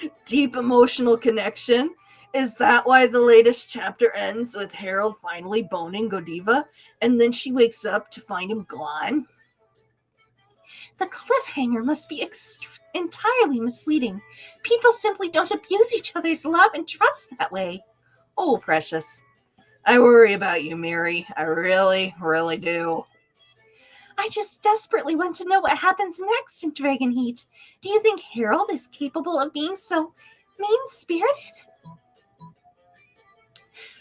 Godiva. Deep emotional connection? Is that why the latest chapter ends with Harold finally boning Godiva, and then she wakes up to find him gone? The cliffhanger must be entirely misleading. People simply don't abuse each other's love and trust that way. Oh, precious. I worry about you, Mary. I really, really do. I just desperately want to know what happens next in Dragon Heat. Do you think Harold is capable of being so mean-spirited?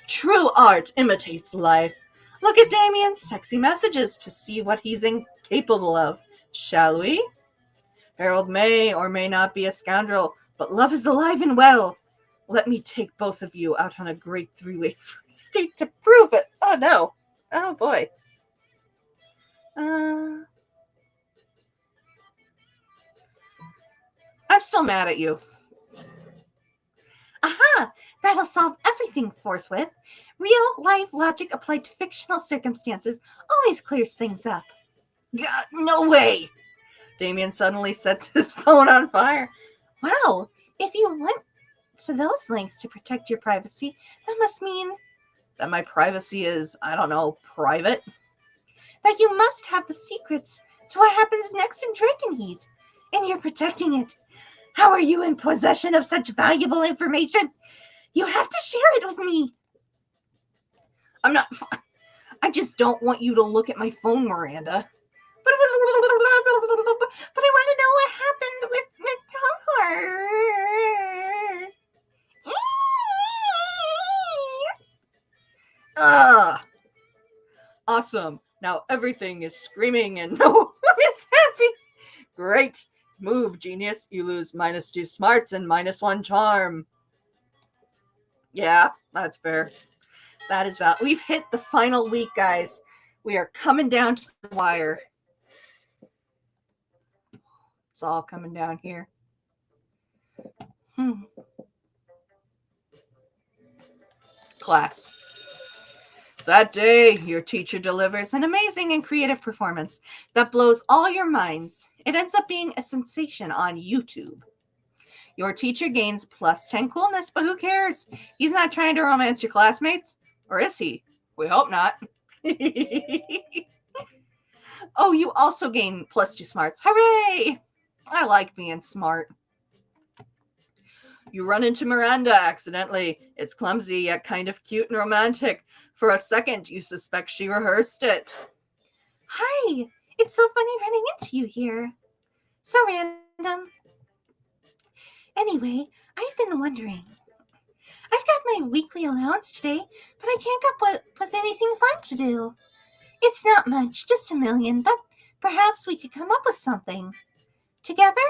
True art imitates life. Look at Damien's sexy messages to see what he's incapable of, shall we? Harold may or may not be a scoundrel, but love is alive and well. Let me take both of you out on a great 3-way first date to prove it. Oh, no. Oh, boy. I'm still mad at you. Aha! That'll solve everything forthwith. Real-life logic applied to fictional circumstances always clears things up. God, no way! Damien suddenly sets his phone on fire. Wow, if you went to those lengths to protect your privacy, that must mean that my privacy is, I don't know, private? That you must have the secrets to what happens next in Dragon Heat, and you're protecting it. How are you in possession of such valuable information? You have to share it with me. I'm not... I just don't want you to look at my phone, Miranda. But I want to know what happened with McDonald. Awesome. Now everything is screaming and no. Great. Move, genius. You lose -2 smarts and -1 charm. Yeah, that's fair. That is valid. We've hit the final week, guys. We are coming down to the wire. It's all coming down here. Class. That day, your teacher delivers an amazing and creative performance that blows all your minds. It ends up being a sensation on YouTube. Your teacher gains +10 coolness, but who cares? He's not trying to romance your classmates. Or is he? We hope not. Oh, you also gain +2 smarts. Hooray! I like being smart. You run into Miranda accidentally. It's clumsy yet kind of cute and romantic. For a second, you suspect she rehearsed it. Hi! It's so funny running into you here. So random. Anyway, I've been wondering. I've got my weekly allowance today, but I can't come up with anything fun to do. It's not much, just $1 million, but perhaps we could come up with something. Together?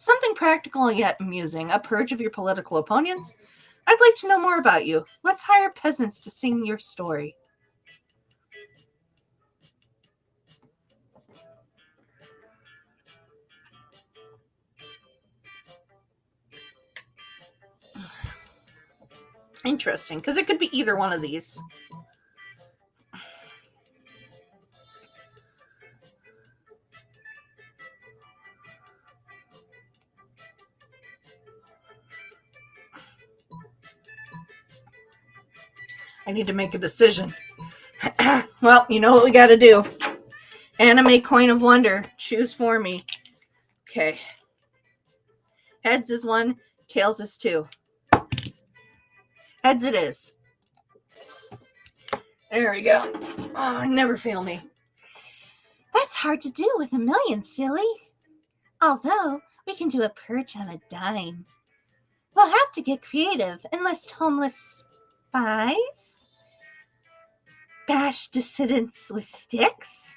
Something practical yet amusing. A purge of your political opponents? I'd like to know more about you. Let's hire peasants to sing your story. Interesting, because it could be either one of these. I need to make a decision. Well, you know what we gotta do. Anime Coin of Wonder. Choose for me. Okay. Heads is 1, tails is 2. Heads it is. There we go. Oh, never fail me. That's hard to do with $1 million, silly. Although, we can do a purge on a dime. We'll have to get creative and list homeless spies? Bash dissidents with sticks?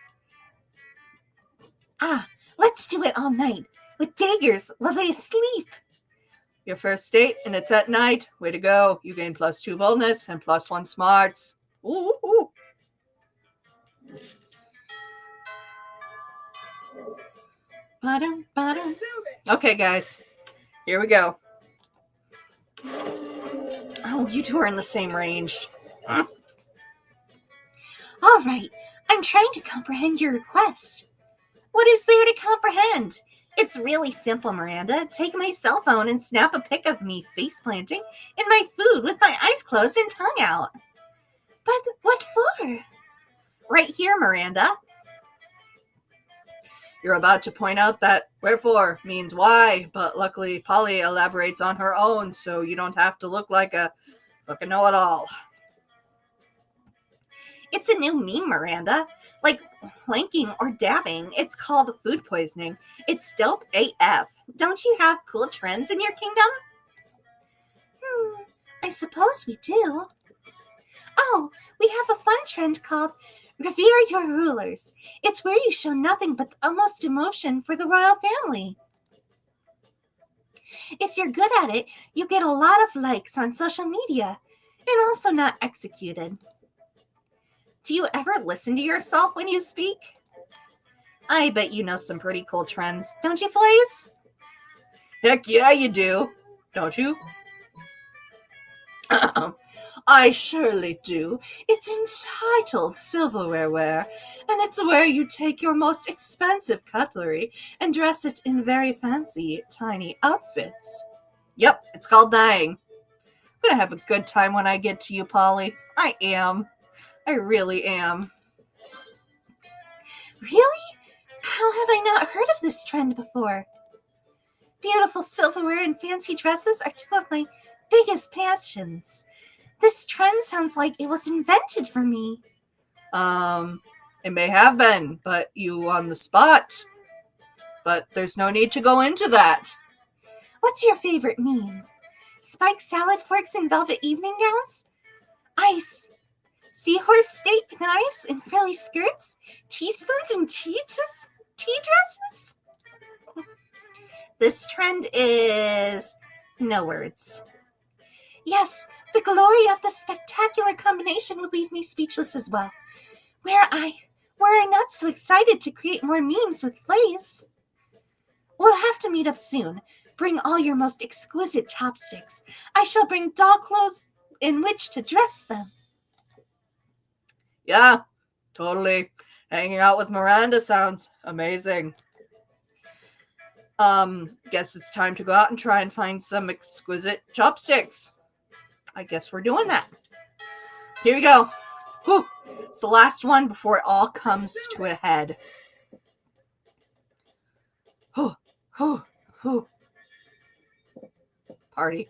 Let's do it all night, with daggers while they sleep. Your first date, and it's at night. Way to go. You gain +2 boldness and +1 smarts. Ooh. Let's do this. Okay, guys. Here we go. Oh, you two are in the same range. All right, I'm trying to comprehend your request. What is there to comprehend? It's really simple, Miranda. Take my cell phone and snap a pic of me face planting in my food with my eyes closed and tongue out. But what for? Right here, Miranda. You're about to point out that wherefore means why, but luckily Polly elaborates on her own, so you don't have to look like a fucking know-it-all. It's a new meme, Miranda. Like planking or dabbing. It's called food poisoning. It's dope AF. Don't you have cool trends in your kingdom? I suppose we do. Oh, we have a fun trend called Revere Your Rulers. It's where you show nothing but the utmost emotion for the royal family. If you're good at it, you get a lot of likes on social media and also not executed. Do you ever listen to yourself when you speak? I bet you know some pretty cool trends, don't you, Flaze? Heck yeah, you do. Don't you? I surely do. It's entitled silverware wear, and it's where you take your most expensive cutlery and dress it in very fancy, tiny outfits. Yep, it's called dying. I'm gonna have a good time when I get to you, Polly. I am. I really am. Really? How have I not heard of this trend before? Beautiful silverware and fancy dresses are two of my biggest passions. This trend sounds like it was invented for me. It may have been, but you on the spot. But there's no need to go into that. What's your favorite meme? Spiked salad forks and velvet evening gowns? Ice. Seahorse steak knives and frilly skirts, teaspoons and tea dresses. This trend is no words. Yes, the glory of the spectacular combination would leave me speechless as well. Were I not so excited to create more memes with Flays? We'll have to meet up soon. Bring all your most exquisite chopsticks. I shall bring doll clothes in which to dress them. Yeah, totally. Hanging out with Miranda sounds amazing. Guess it's time to go out and try and find some exquisite chopsticks. I guess we're doing that. Here we go. Whew. It's the last one before it all comes to a head. Whew. Whew. Whew. Party.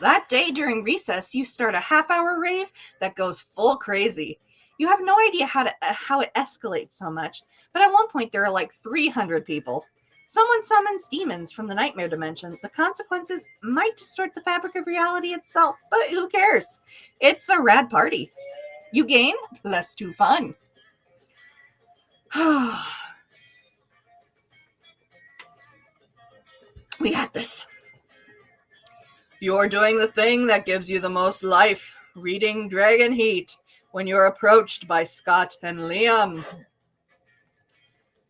That day during recess, you start a half-hour rave that goes full crazy. You have no idea how it escalates so much, but at one point there are like 300 people. Someone summons demons from the nightmare dimension. The consequences might distort the fabric of reality itself, but who cares? It's a rad party. You gain, less too fun. We got this. You're doing the thing that gives you the most life, reading Dragon Heat, when you're approached by Scott and Liam.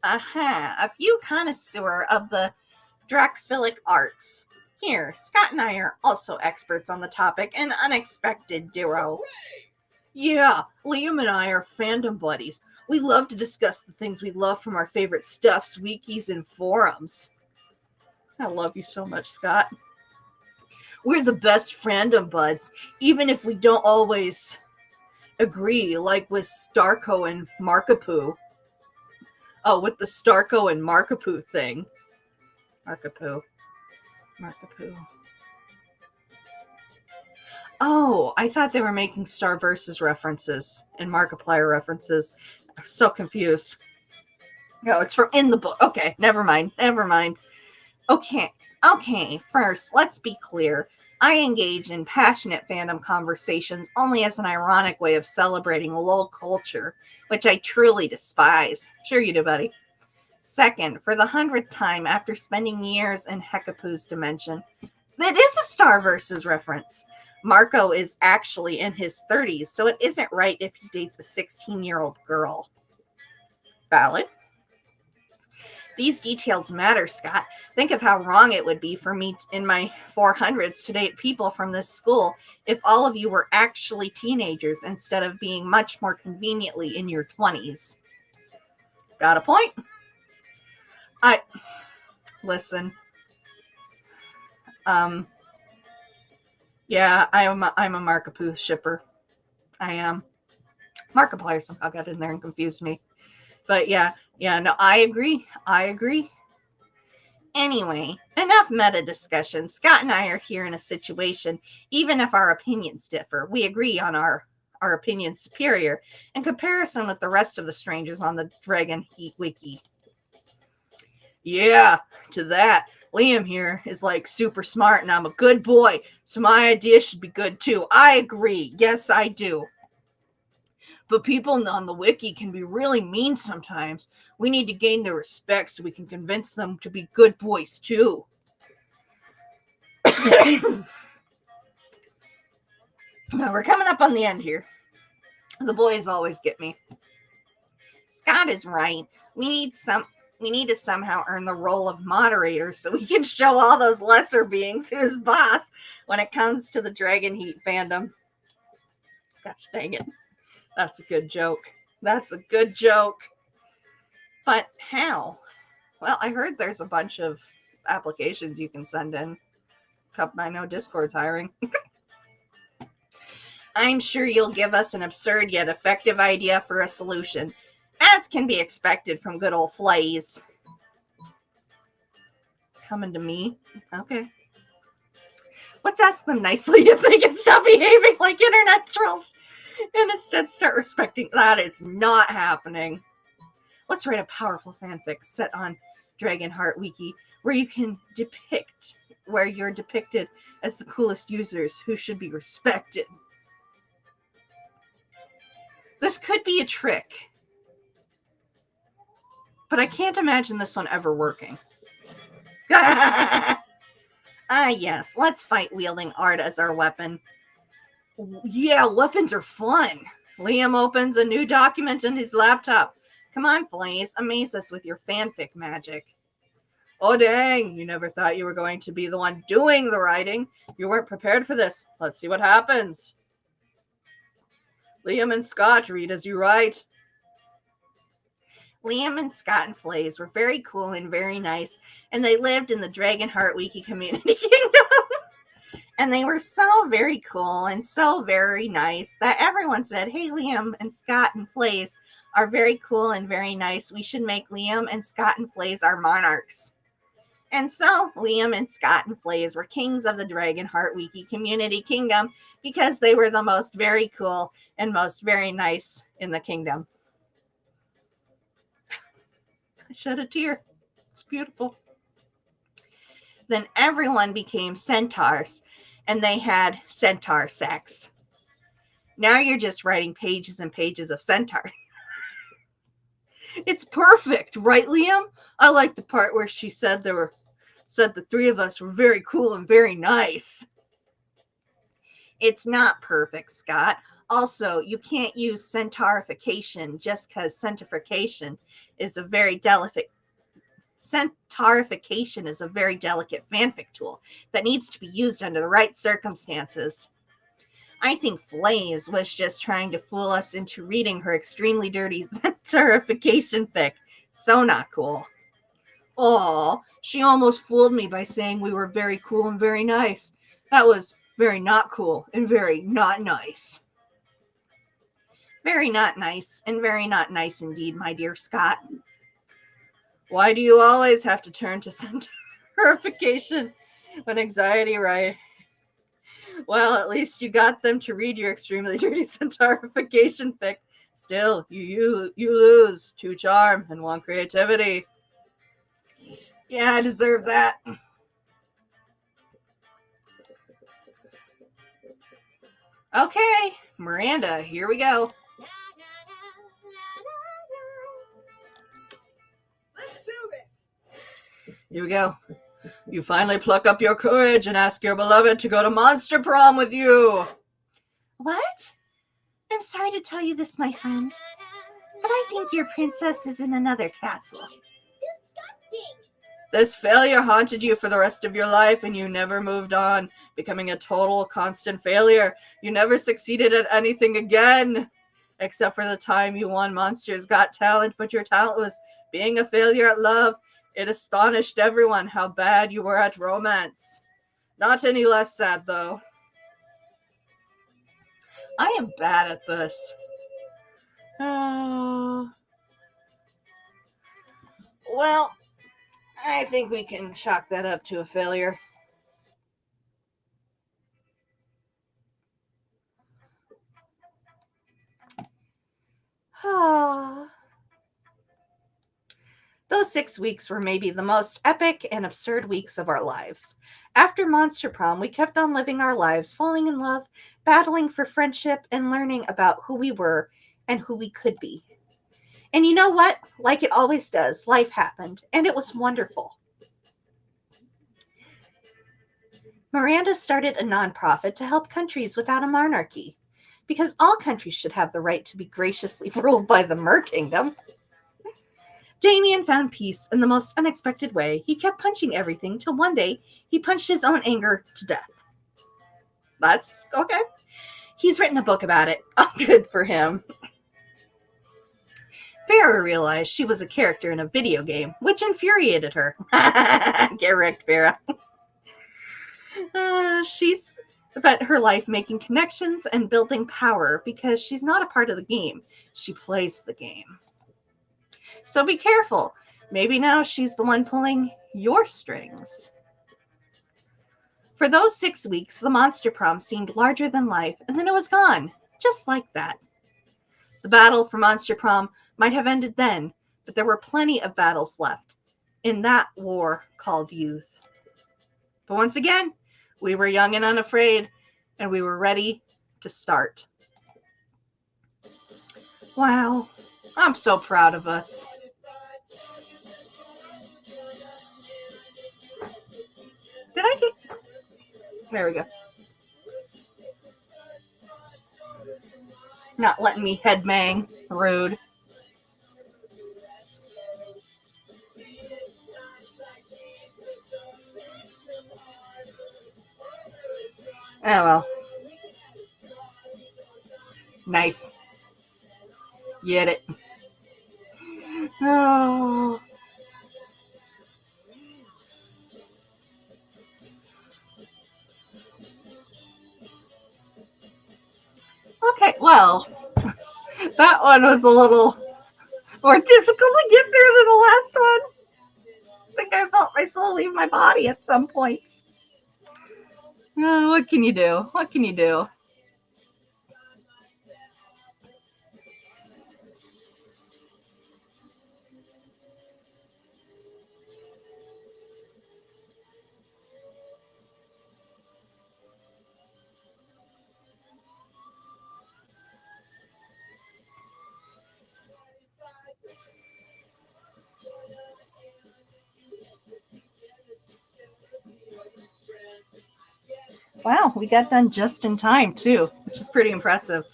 A few connoisseur of the Dracophilic arts. Here, Scott and I are also experts on the topic, an unexpected duo. Yeah, Liam and I are fandom buddies. We love to discuss the things we love from our favorite stuffs, wikis, and forums. I love you so much, Scott. We're the best fandom buds, even if we don't always agree, like with Starco and Markapoo. Oh, with the Starco and Markapoo thing. Markapoo. Oh, I thought they were making Star Versus references and Markiplier references. I'm so confused. No, it's from in the book. Okay, never mind. Okay, first, let's be clear. I engage in passionate fandom conversations only as an ironic way of celebrating LOL culture, which I truly despise. Sure you do, buddy. Second, for the 100th time after spending years in Hekapoo's dimension, that is a Star Versus reference. Marco is actually in his 30s, so it isn't right if he dates a 16-year-old girl. Valid. These details matter, Scott. Think of how wrong it would be for me in my 400s to date people from this school if all of you were actually teenagers instead of being much more conveniently in your 20s. Got a point? Listen. Yeah, I'm a Markapoo shipper. I am. Markiplier somehow got in there and confused me. But yeah, no, I agree. Anyway, enough meta discussion. Scott and I are here in a situation, even if our opinions differ, we agree on our opinion's superior in comparison with the rest of the strangers on the Dragon Heat Wiki. Yeah, to that. Liam here is like super smart and I'm a good boy, so my idea should be good too. I agree. Yes, I do. But people on the wiki can be really mean sometimes. We need to gain their respect so we can convince them to be good boys too. Now we're coming up on the end here. The boys always get me. Scott is right. We need to somehow earn the role of moderator so we can show all those lesser beings who's boss when it comes to the Dragon Heat fandom. Gosh dang it. That's a good joke. But how? Well, I heard there's a bunch of applications you can send in. I know Discord's hiring. I'm sure you'll give us an absurd yet effective idea for a solution, as can be expected from good old Flays. Coming to me? Okay. Let's ask them nicely if they can stop behaving like internet trolls and instead start respecting. That is not happening. Let's write a powerful fanfic set on Dragonheart Wiki where you're depicted as the coolest users who should be respected. This could be a trick, but I can't imagine this one ever working. Yes, let's fight wielding art as our weapon. Yeah, weapons are fun. Liam opens a new document in his laptop. Come on, Flaze, amaze us with your fanfic magic. Oh, dang, you never thought you were going to be the one doing the writing. You weren't prepared for this. Let's see what happens. Liam and Scott, read as you write. Liam and Scott and Flaze were very cool and very nice, and they lived in the Dragonheart Wiki Community Kingdom. And they were so very cool and so very nice that everyone said, hey, Liam and Scott and Flaze are very cool and very nice. We should make Liam and Scott and Flaze our monarchs. And so Liam and Scott and Flaze were kings of the Dragonheart Wiki Community Kingdom because they were the most very cool and most very nice in the kingdom. I shed a tear. It's beautiful. Then everyone became centaurs, and they had centaur sex. Now you're just writing pages and pages of centaurs. It's perfect, right, Liam? I like the part where she said the three of us were very cool and very nice. It's not perfect, Scott. Also, you can't use centaurification just because centaurification is a very delicate fanfic tool that needs to be used under the right circumstances. I think Flaze was just trying to fool us into reading her extremely dirty centaurification fic. So not cool. Aw, she almost fooled me by saying we were very cool and very nice. That was very not cool and very not nice. Very not nice and very not nice indeed, my dear Scott. Why do you always have to turn to centaurification when anxiety, right? Well, at least you got them to read your extremely dirty centaurification fic. Still, you lose 2 charm and 1 creativity. Yeah, I deserve that. Okay, Miranda, here we go. Let's do this. Here we go. You finally pluck up your courage and ask your beloved to go to Monster Prom with you. What? I'm sorry to tell you this, my friend, but I think your princess is in another castle. Disgusting. This failure haunted you for the rest of your life, and you never moved on, becoming a total, constant failure. You never succeeded at anything again, except for the time you won Monsters Got Talent, but your talent was being a failure at love. It astonished everyone how bad you were at romance. Not any less sad, though. I am bad at this. Well, I think we can chalk that up to a failure. Those 6 weeks were maybe the most epic and absurd weeks of our lives. After Monster Prom, we kept on living our lives, falling in love, battling for friendship, and learning about who we were and who we could be. And you know what? Like it always does, life happened, and it was wonderful. Miranda started a nonprofit to help countries without a monarchy, because all countries should have the right to be graciously ruled by the Mer Kingdom. Damien found peace in the most unexpected way. He kept punching everything till one day he punched his own anger to death. That's okay. He's written a book about it. Oh, good for him. Farrah realized she was a character in a video game, which infuriated her. Get wrecked, Farrah. She's spent her life making connections and building power because she's not a part of the game. She plays the game. So be careful. Maybe now she's the one pulling your strings. For those 6 weeks, the Monster Prom seemed larger than life, and then it was gone, just like that. The battle for Monster Prom might have ended then, but there were plenty of battles left in that war called youth. But once again, we were young and unafraid, and we were ready to start. Wow. I'm so proud of us. Did I get... There we go. Not letting me headbang. Rude. Oh well. Knife. Get it. Oh. Okay, well, that one was a little more difficult to get through than the last one. I think I felt my soul leave my body at some points. Oh, what can you do? What can you do? Wow, we got done just in time, too, which is pretty impressive.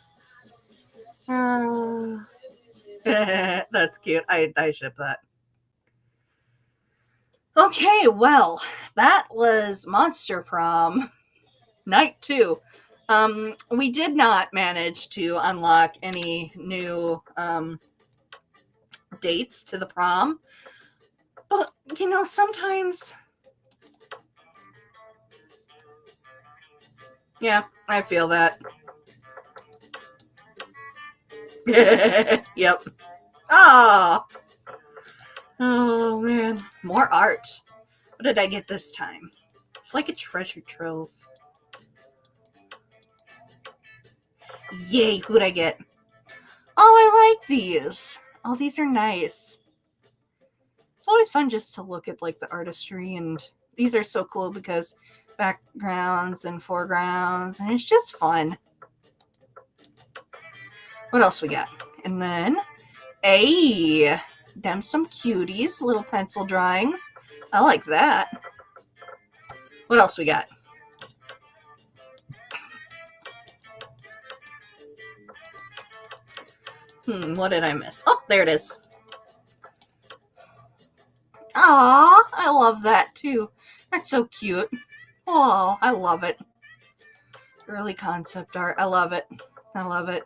That's cute. I ship that. Okay, well, that was Monster Prom Night 2. We did not manage to unlock any new dates to the prom. But, you know, sometimes... Yeah, I feel that. Yep. Oh. Oh, man. More art. What did I get this time? It's like a treasure trove. Yay, who'd I get? Oh, I like these. Oh, these are nice. It's always fun just to look at, like, the artistry, and these are so cool because backgrounds and foregrounds, and it's just fun. What else we got? And then, them some cuties, little pencil drawings. I like that. What else we got? What did I miss? Oh, there it is. Aw, I love that too. That's so cute. Oh, I love it. Early concept art. I love it. I love it.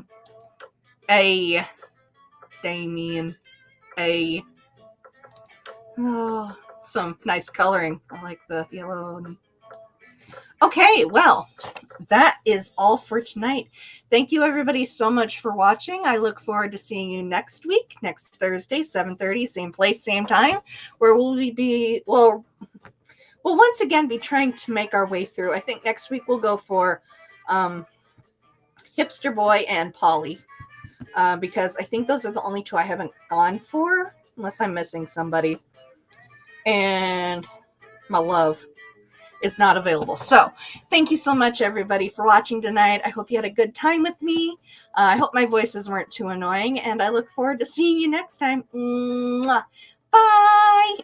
Damien. Oh, some nice coloring. I like the yellow. Okay, well, that is all for tonight. Thank you everybody so much for watching. I look forward to seeing you next week, next Thursday, 7:30, same place, same time, where we'll once again be trying to make our way through. I think next week we'll go for Hipster Boy and Polly, because I think those are the only two I haven't gone for, unless I'm missing somebody. And my love is not available. So thank you so much everybody for watching tonight. I hope you had a good time with me. I hope my voices weren't too annoying, and I look forward to seeing you next time. Mwah. Bye.